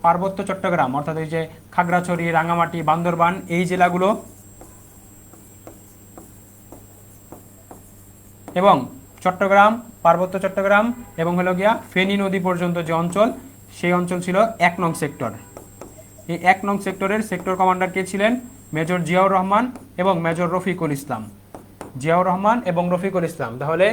পার্বত্য চট্টগ্রাম, অর্থাৎ এই যে খাগড়াছড়ি, রাঙামাটি, বান্দরবান এই জেলাগুলো এবং চট্টগ্রাম, পার্বত্য চট্টগ্রাম এবং হলো গিয়া ফেনী নদী পর্যন্ত যে অঞ্চল, সেই অঞ্চল ছিল 1 নং সেক্টর। এই 1 নং সেক্টরের সেক্টর কমান্ডার কে ছিলেন? মেজর জিয়াউর রহমান এবং মেজর রফিকুল ইসলাম। জিয়াউর রহমান এবং রফিকুল ইসলাম। তাহলে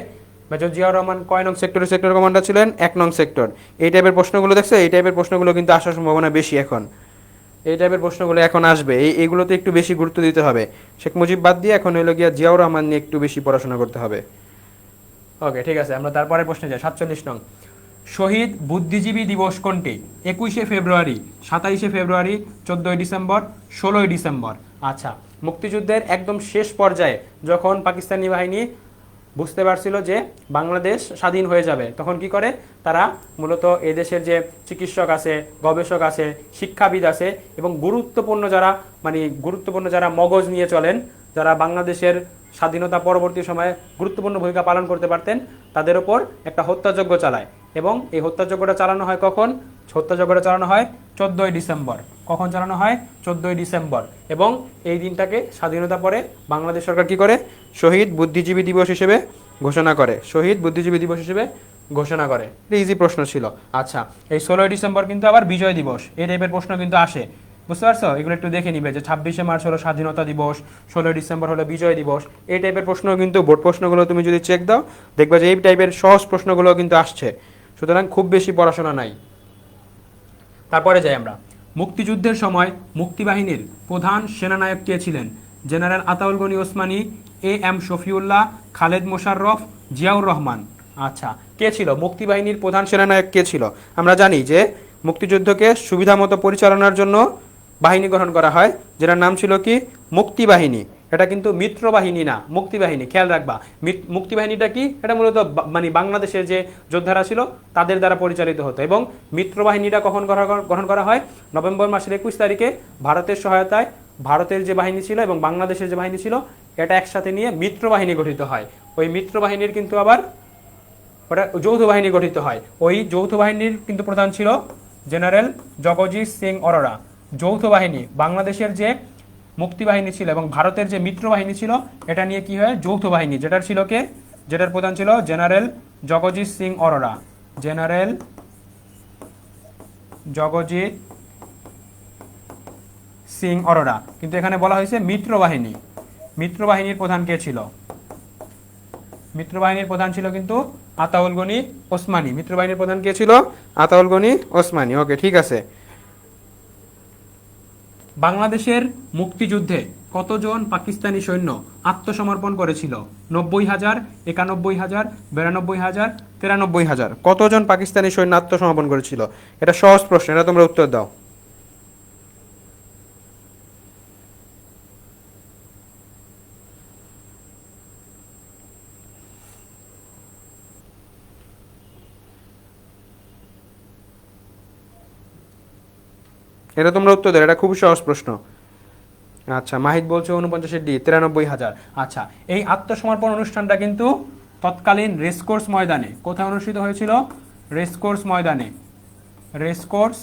মেজর জিয়াউর রহমান কয় নং সেক্টরের সেক্টর কমান্ডার ছিলেন? 1 নং সেক্টর। এই টাইপের প্রশ্নগুলো দেখছো, এই টাইপের প্রশ্নগুলো কিন্তু আসার সম্ভাবনা বেশি এখন। এই টাইপের প্রশ্নগুলো এখন আসবে, এইগুলোতে একটু বেশি গুরুত্ব দিতে হবে। শেখ মুজিব বাদ দিয়ে এখন হইলো গিয়া জিয়াউর রহমান নিয়ে একটু বেশি পড়াশোনা করতে হবে। ওকে, ঠিক আছে, আমরা তারপরে প্রশ্নে যাই। 47 নং, শহীদ বুদ্ধিজীবী দিবস কোনটি? 21শে ফেব্রুয়ারি, 27শে ফেব্রুয়ারি, 14ই ডিসেম্বর, 16ই ডিসেম্বর। আচ্ছা, মুক্তিযুদ্ধের একদম শেষ পর্যায়ে যখন পাকিস্তানি বাহিনী বুঝতে পারছিল যে বাংলাদেশ স্বাধীন হয়ে যাবে, তখন কি করে তারা মূলত এদেশের যে চিকিৎসক আছে, গবেষক আছে, শিক্ষাবিদ আছে এবং গুরুত্বপূর্ণ যারা মগজ নিয়ে চলেন, যারা বাংলাদেশের স্বাধীনতা পরবর্তী সময়ে গুরুত্বপূর্ণ ভূমিকা পালন করতে পারতেন, তাদের ওপর একটা হত্যাযজ্ঞ চালায়। এবং এই হত্যাযজ্ঞটা চালানো হয় কখন? হত্যাযজ্ঞটা চালানো হয় 14ই ডিসেম্বর। কখন চালানো হয়? 14ই ডিসেম্বর। এবং এই দিনটাকে স্বাধীনতা পরে বাংলাদেশ সরকার কি করে? শহীদ বুদ্ধিজীবী দিবস হিসেবে ঘোষণা করে। শহীদ বুদ্ধিজীবী দিবস হিসেবে ঘোষণা করে। এটা ইজি প্রশ্ন ছিল। আচ্ছা, এই 16ই ডিসেম্বর কিন্তু আবার বিজয় দিবস, এই টাইপের প্রশ্ন কিন্তু আসে, বুঝতে পারছো? এগুলো একটু দেখে নিবে যে 26শে মার্চ হলো স্বাধীনতা দিবস, 16ই ডিসেম্বর হলো বিজয় দিবস। এই টাইপের প্রশ্ন কিন্তু বোর্ড প্রশ্নগুলো তুমি যদি চেক দাও, দেখবা যে এই টাইপের সহজ প্রশ্নগুলো কিন্তু আসছে। সুতরাং খুব বেশি পড়াশোনা নাই। তারপরে যাই আমরা। মুক্তিযুদ্ধের সময় মুক্তিবাহিনীর প্রধান সেনানায়ক কে ছিলেন? General Ataul Gani Osmani, M Shafiullah, Khaled Mosharraf, Ziaur Rahman. আচ্ছা, কে ছিল মুক্তিবাহিনীর প্রধান সেনানায়ক? কে ছিল? আমরা জানি যে মুক্তিযুদ্ধকে সুবিধামতো পরিচালনার জন্য বাহিনী গঠন করা হয়, যেটার নাম ছিল কি? মুক্তিবাহিনী। এটা কিন্তু মিত্রবাহিনী না, মুক্তিবাহিনী, খেয়াল রাখবা। মুক্তিবাহিনীটা কি? এটা মূলত বাংলাদেশের যে যোদ্ধারা ছিল তাদের দ্বারা পরিচালিত হতো। এবং মিত্রবাহিনীটা কখন গঠন করা হয়? নভেম্বর মাসের 21 তারিখে ভারতের সহায়তায় ভারতের যে বাহিনী ছিল এবং বাংলাদেশের যে বাহিনী ছিল, এটা একসাথে নিয়ে মিত্রবাহিনী গঠিত হয়। ওই মিত্রবাহিনীর কিন্তু আবার ওটা যৌথ বাহিনী গঠিত হয়। ওই যৌথ বাহিনীর কিন্তু প্রধান ছিল জেনারেল জগজিৎ সিং অরোরা। যৌথ বাহিনী, বাংলাদেশের যে মুক্তিবাহিনী ছিল এবং ভারতের যে মিত্রবাহিনী ছিল, এটা নিয়ে কি হয়? যৌথ বাহিনী। যেটার প্রধান ছিল জেনারেল জগজিৎ সিং অরোরা। জেনারেল জগজিৎ সিং অরোরা। কিন্তু এখানে বলা হয়েছে মিত্রবাহিনী। মিত্রবাহিনীর প্রধান কে ছিল? মিত্রবাহিনীর প্রধান ছিল কিন্তু আতাউল গনি ওসমানী। মিত্রবাহিনীর প্রধান কে ছিল? আতাউল গনি ওসমানী। ওকে, ঠিক আছে। বাংলাদেশের মুক্তিযুদ্ধে কতজন পাকিস্তানি সৈন্য আত্মসমর্পণ করেছিল? 90,000, 91,000, 92,000, 93,000। কতজন পাকিস্তানি সৈন্য আত্মসমর্পণ করেছিল? এটা সহজ প্রশ্ন, এটা তোমরা উত্তর দাও। এটা তোমরা উত্তর দাও, এটা খুব সহজ প্রশ্ন। আচ্ছা, মাহিদ বলছে 49 ডি, 93,000। আচ্ছা, এই আত্মসমর্পণ অনুষ্ঠানটা কিন্তু তৎকালীন রেসকোর্স ময়দানে কোথায় অনুষ্ঠিত হয়েছিল? রেসকোর্স ময়দানে। রেসকোর্স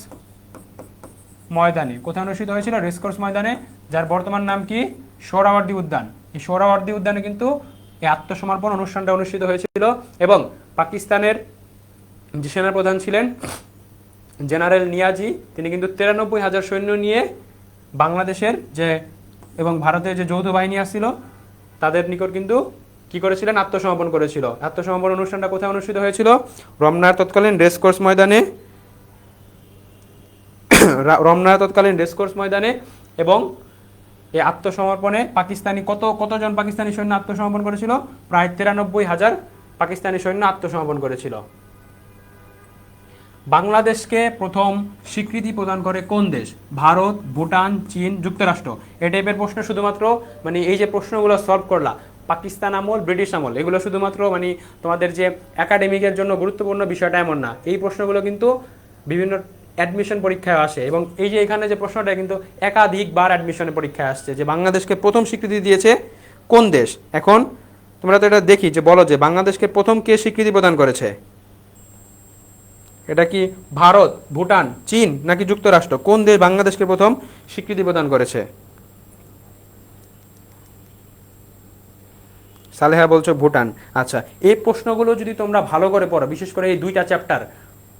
ময়দানে কোথায় অনুষ্ঠিত হয়েছিল? রেসকোর্স ময়দানে, যার বর্তমান নাম কি? সোহরাওয়ার্দী উদ্যান। এই সোহরাওয়ার্দী উদ্যানে কিন্তু এই আত্মসমর্পণ অনুষ্ঠানটা অনুষ্ঠিত হয়েছিল এবং পাকিস্তানের যে সেনাপ্রধান ছিলেন জেনারেল নিয়াজি, তিনি কিন্তু 93,000 সৈন্য নিয়ে বাংলাদেশের যে এবং ভারতের যে যৌথ বাহিনী আসছিল তাদের নিকট কিন্তু কি করেছিলেন? আত্মসমর্পণ করেছিল। আত্মসমর্পণ অনুষ্ঠানটা কোথায় অনুষ্ঠিত হয়েছিল? রমনার তৎকালীন রেসকোর্স ময়দানে। রমনার তৎকালীন রেসকোর্স ময়দানে। এবং এই আত্মসমর্পণে কতজন পাকিস্তানি সৈন্য আত্মসমর্পণ করেছিল? প্রায় 93,000 পাকিস্তানি সৈন্য আত্মসমর্পণ করেছিল। বাংলাদেশকে প্রথম স্বীকৃতি প্রদান করে কোন দেশ? ভারত, ভুটান, চীন, যুক্তরাষ্ট্র। এই টাইপের প্রশ্ন শুধুমাত্র এই যে প্রশ্নগুলো সলভ করলা, পাকিস্তান আমল, ব্রিটিশ আমল, এগুলো শুধুমাত্র তোমাদের যে একাডেমিকের জন্য গুরুত্বপূর্ণ বিষয়টা এমন না। এই প্রশ্নগুলো কিন্তু বিভিন্ন অ্যাডমিশন পরীক্ষায় আসে, এবং এই যে এখানে যে প্রশ্নটা কিন্তু একাধিকবার অ্যাডমিশনের পরীক্ষায় আসছে, যে বাংলাদেশকে প্রথম স্বীকৃতি দিয়েছে কোন দেশ। এখন তোমরা তো এটা দেখি যে বলো যে বাংলাদেশকে প্রথম কে স্বীকৃতি প্রদান করেছে? এটা কি ভারত, ভুটান, চীন নাকি যুক্তরাষ্ট্র? কোন দেশ বাংলাদেশকে প্রথম স্বীকৃতি প্রদান করেছে? সালেহা বলছো ভুটান। আচ্ছা, এই প্রশ্নগুলো যদি তোমরা ভালো করে পড়ো, বিশেষ করে এই দুইটা চ্যাপ্টার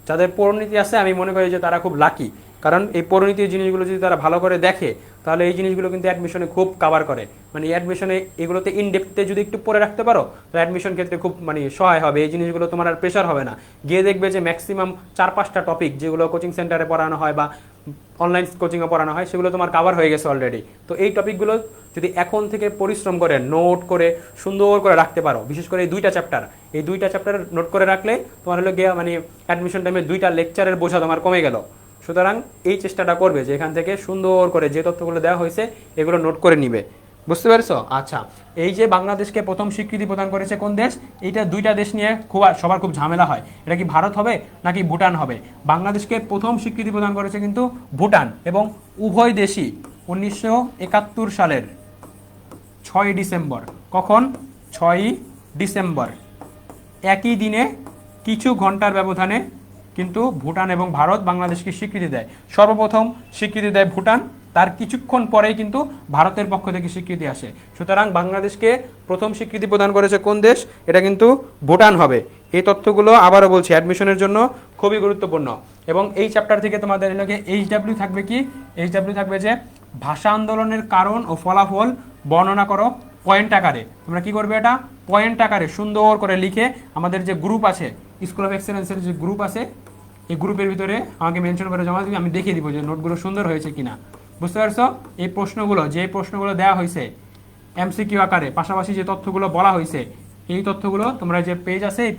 যাদের পরিণতি আছে, আমি মনে করি যে তারা খুব লাকি, কারণ এই পরিণতির জিনিসগুলো যদি তারা ভালো করে দেখে তাহলে এই জিনিসগুলো কিন্তু অ্যাডমিশনে খুব কভার করে। মানে অ্যাডমিশনে এগুলোতে ইনডেপথে যদি একটু পড়ে রাখতে পারো তো অ্যাডমিশন ক্ষেত্রে খুব মানে সহায় হবে। এই জিনিসগুলো তোমার আর প্রেশার হবে না। গিয়ে দেখবে যে ম্যাক্সিমাম 4-5টা টপিক যেগুলো কোচিং সেন্টারে পড়ানো হয় বা অনলাইন কোচিংয়ে পড়ানো হয় সেগুলো তোমার কভার হয়ে গেছে অলরেডি। তো এই টপিকগুলো যদি এখন থেকে পরিশ্রম করে নোট করে সুন্দর করে রাখতে পারো, বিশেষ করে এই দুইটা চ্যাপ্টার নোট করে রাখলে তোমার হলো গিয়ে মানে অ্যাডমিশন টাইমে 2টা লেকচারের বোঝা তোমার কমে গেল। সুতরাং এই চেষ্টাটা করবে যে এখান থেকে সুন্দর করে যে তথ্যগুলো দেওয়া হয়েছে এগুলো নোট করে নিবে। বুঝতে পেরেছো? আচ্ছা, এই যে বাংলাদেশকে প্রথম স্বীকৃতি প্রদান করেছে কোন দেশ, এইটা দুইটা দেশ নিয়ে সবার খুব ঝামেলা হয়। এটা কি ভারত হবে নাকি ভুটান হবে? বাংলাদেশকে প্রথম স্বীকৃতি প্রদান করেছে কিন্তু ভুটান, এবং উভয় দেশই 1971 সালের 6 ডিসেম্বর। কখন? 6 ডিসেম্বর। একই দিনে কিছু ঘন্টার ব্যবধানে কিন্তু ভুটান এবং ভারত বাংলাদেশকে স্বীকৃতি দেয়। সর্বপ্রথম স্বীকৃতি দেয় ভুটান, তার কিছুক্ষণ পরেই কিন্তু ভারতের পক্ষ থেকে স্বীকৃতি আসে। সুতরাং বাংলাদেশকে প্রথম স্বীকৃতি প্রদান করেছে কোন দেশ? এটা কিন্তু ভুটান হবে। এই তথ্যগুলো আবারও বলছি অ্যাডমিশনের জন্য খুবই গুরুত্বপূর্ণ। এবং এই চ্যাপ্টার থেকে তোমাদের এলাকায় এইচডব্লিউ থাকবে কি? এইচডব্লিউ থাকবে যে ভাষা আন্দোলনের কারণ ও ফলাফল বর্ণনা করো পয়েন্ট আকারে। তোমরা কি করবে? এটা পয়েন্ট আকারে সুন্দর করে লিখে আমাদের যে গ্রুপ আছে, স্কুল অফ এক্সেলেন্সের যে গ্রুপ আছে, এই গ্রুপের ভিতরে আমাকে মেনশন করে জমা দিবি, আমি দেখিয়ে দিব যে নোটগুলো সুন্দর হয়েছে কিনা। বুঝতে পারছো? এই প্রশ্নগুলো দেওয়া হয়েছে এমসিকিউ আকারে, পাশাপাশি যে তথ্যগুলো বলা হয়েছে এই তথ্যগুলো তোমরা যে পেজ আছে, এই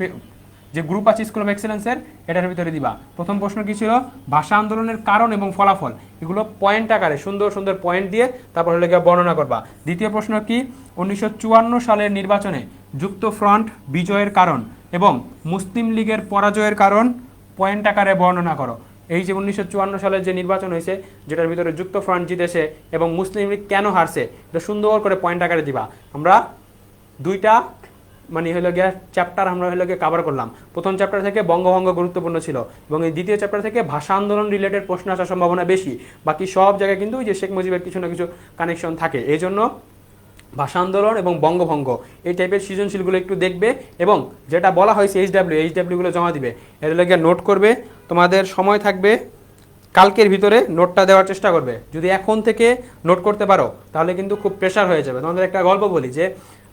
যে গ্রুপ আছে স্কুল অফ এক্সেলেন্সের, এটার ভিতরে দিবা। প্রথম প্রশ্ন কি ছিল? ভাষা আন্দোলনের কারণ এবং ফলাফল। এগুলো পয়েন্ট আকারে সুন্দর সুন্দর পয়েন্ট দিয়ে তারপর হলে বর্ণনা করবা। দ্বিতীয় প্রশ্ন কি? 1954 সালের নির্বাচনে যুক্ত ফ্রন্ট বিজয়ের কারণ এবং মুসলিম লীগের পরাজয়ের কারণ পয়েন্ট আকারে বর্ণনা করো। এই যে 1954 সালের যে নির্বাচন হয়েছে, যেটার ভিতরে যুক্ত ফ্রন্ট জিতেছে এবং মুসলিম লীগ কেন হারছে, এটা সুন্দর করে পয়েন্ট আকারে দিবা। আমরা দুইটা মানে হলো গিয়ে চ্যাপ্টার আমরা হলো গিয়ে কভার করলাম। প্রথম চ্যাপ্টার থেকে বঙ্গভঙ্গ গুরুত্বপূর্ণ ছিল, এবং এই দ্বিতীয় চ্যাপ্টার থেকে ভাষা আন্দোলন রিলেটেড প্রশ্ন আসার সম্ভাবনা বেশি। বাকি সব জায়গায় কিন্তু ওই যে শেখ মুজিবের কিছু না কিছু কানেকশন থাকে। এই জন্য ভাষা আন্দোলন এবং বঙ্গভঙ্গ এই টাইপের সৃজনশীলগুলো একটু দেখবে, এবং যেটা বলা হয়েছে এইচডব্লিউগুলো জমা দিবে। এর লেগে নোট করবে। তোমাদের সময় থাকবে কালকের ভিতরে নোটটা দেওয়ার চেষ্টা করবে। যদি এখন থেকে নোট করতে পারো তাহলে কিন্তু খুব প্রেশার হয়ে যাবে। তোমাদের একটা গল্প বলি যে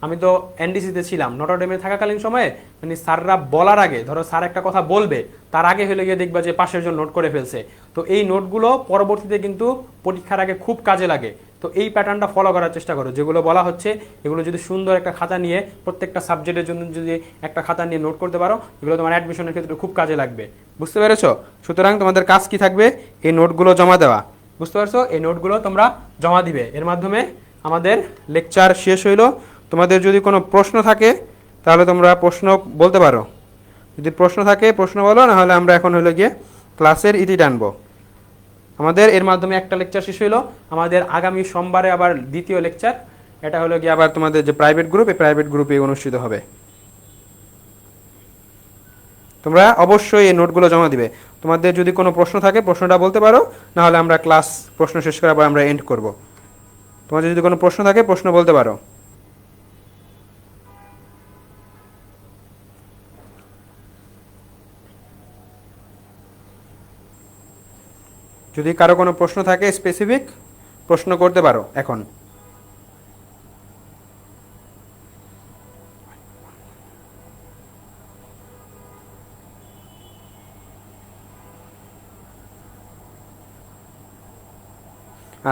আমি তো এনডিসিতে ছিলাম, নটরডেমে থাকাকালীন সময়ে মানে স্যাররা বলার আগে, ধরো স্যার একটা কথা বলবে তার আগে হলে গিয়ে দেখবা যে পাশের জন নোট করে ফেলছে। তো এই নোটগুলো পরবর্তীতে কিন্তু পরীক্ষার আগে খুব কাজে লাগে। তো এই প্যাটার্নটা ফলো করার চেষ্টা করো। যেগুলো বলা হচ্ছে এগুলো যদি সুন্দর একটা খাতা নিয়ে প্রত্যেকটা সাবজেক্টের জন্য যদি একটা খাতা নিয়ে নোট করতে পারো, এগুলো তোমার অ্যাডমিশনের ক্ষেত্রে খুব কাজে লাগবে। বুঝতে পেরেছো? সুতরাং তোমাদের কাজ কি থাকবে? এই নোটগুলো জমা দেওয়া। বুঝতে পারছো? এই নোটগুলো তোমরা জমা দিবে। এর মাধ্যমে আমাদের লেকচার শেষ হইলো। তোমাদের যদি কোনো প্রশ্ন থাকে তাহলে তোমরা প্রশ্ন বলতে পারো। যদি প্রশ্ন থাকে প্রশ্ন বলো, না হলে আমরা এখন হলো গিয়ে ক্লাসের ইতি টানবো। আমাদের এর মাধ্যমে একটা লেকচার শেষ হইলো। আমাদের আগামী সোমবারে আবার দ্বিতীয় লেকচার, এটা হলো গিয়ে আবার তোমাদের যে প্রাইভেট গ্রুপ, এই প্রাইভেট গ্রুপে অনুষ্ঠিত হবে। তোমরা অবশ্যই এই নোটগুলো জমা দিবে। তোমাদের যদি কোনো প্রশ্ন থাকে প্রশ্নটা বলতে পারো, না হলে আমরা ক্লাস প্রশ্ন শেষ করে আবার আমরা এন্ড করব। তোমাদের যদি কোনো প্রশ্ন থাকে প্রশ্ন বলতে পারো। যদি কারো কোনো প্রশ্ন থাকে স্পেসিফিক প্রশ্ন করতে পারো এখন।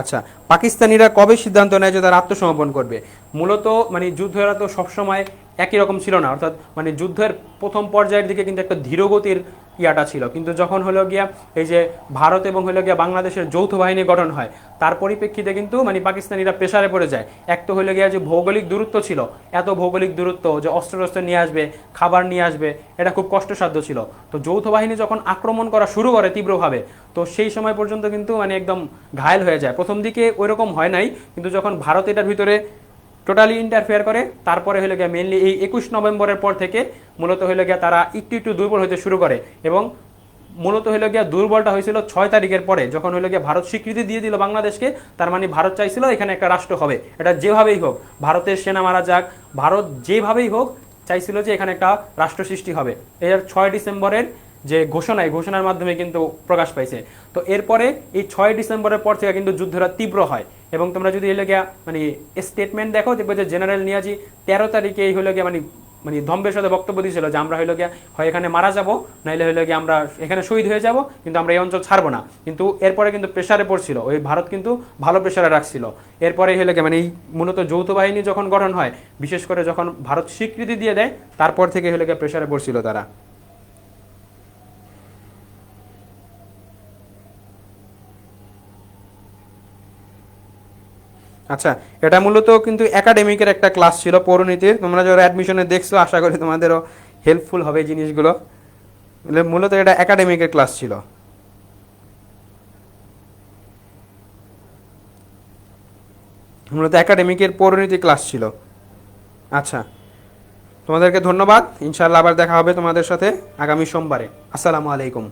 আচ্ছা, পাকিস্তানিরা কবে সিদ্ধান্ত নেয় যে তারা আত্মসমর্পণ করবে? মূলত মানে যুদ্ধেরা তো সবসময় একই রকম ছিল না, অর্থাৎ মানে যুদ্ধের প্রথম পর্যায়ের দিকে কিন্তু একটা ধীরগতির ইয়াটা ছিল। কিন্তু যখন হলো গিয়া এই যে ভারত এবং হলো গিয়া বাংলাদেশের যৌথ বাহিনী গঠন হয়, তার পরিপ্রেক্ষিতে কিন্তু মানে পাকিস্তানিরা প্রেসারে পড়ে যায়। এক তো হলো গিয়া যে ভৌগোলিক দূরত্ব ছিল, এত ভৌগোলিক দূরত্ব যে অস্ত্র নিয়ে আসবে, খাবার নিয়ে আসবে, এটা খুব কষ্টসাধ্য ছিল। তো যৌথ বাহিনী যখন আক্রমণ করা শুরু করে তীব্রভাবে, তো সেই সময় পর্যন্ত কিন্তু মানে একদম ঘায়েল হয়ে যায়। প্রথম দিকে ওইরকম হয় নাই, কিন্তু যখন ভারত এটার ভিতরে টোটালি ইন্টারফেয়ার করে, তারপরে হলো গিয়া মেনলি এই 21 নভেম্বরের পর থেকে মূলত হলো গিয়া তারা একটু একটু দুর্বল হতে শুরু করে। এবং মূলত হলো গিয়া দুর্বলটা হয়েছিল 6 তারিখের পরে, যখন হলো গিয়া ভারত স্বীকৃতি দিয়ে দিল বাংলাদেশকে। তার মানে ভারত চাইছিল এখানে একটা রাষ্ট্র হবে, এটা যেভাবেই হোক, ভারতের সেনা মারা যাক, ভারত যেভাবেই হোক চাইছিল যে এখানে একটা রাষ্ট্র সৃষ্টি হবে। এর 6 ডিসেম্বরের যে ঘোষণা, এই ঘোষণার মাধ্যমে কিন্তু প্রকাশ পাইছে। তো এরপরে এই 6 ডিসেম্বরের পর থেকে কিন্তু যুদ্ধটা তীব্র হয়। এবং তোমরা যদি এলে গিয়া মানে স্টেটমেন্ট দেখো, দেখবে যে জেনারেল নিয়াজি 13 তারিখে এই হলো গিয়া মানে মানে দম্ভের সাথে বক্তব্য দিয়েছিল যে আমরা হইলো গিয়া হয় এখানে মারা যাব, নাইলে হইলো গিয়া আমরা এখানে শহীদ হয়ে যাব, কিন্তু আমরা এই অঞ্চল ছাড়বো না। কিন্তু এরপরে কিন্তু প্রেসারে পড়ছিল, ওই ভারত কিন্তু ভালো প্রেসারে রাখছিল। এরপরে হইলো গিয়া মানে এই মূলত যৌথ বাহিনী যখন গঠন হয়, বিশেষ করে যখন ভারত স্বীকৃতি দিয়ে দেয়, তারপর থেকে হইলো গিয়া প্রেসারে পড়ছিল তারা। আচ্ছা, এটা মূলত কিন্তু একাডেমিকের একটা ক্লাস ছিল পৌরনীতির। তোমরা যারা অ্যাডমিশনে দেখছো, আশা করি তোমাদেরও হেল্পফুল হবে এই জিনিসগুলো। মূলত এটা একাডেমিকের ক্লাস ছিল। মূলত একাডেমিকের পৌরনীতি ক্লাস ছিল। আচ্ছা, তোমাদেরকে ধন্যবাদ। ইনশাআল্লাহ আবার দেখা হবে তোমাদের সাথে আগামী সোমবারে। আসসালামু আলাইকুম।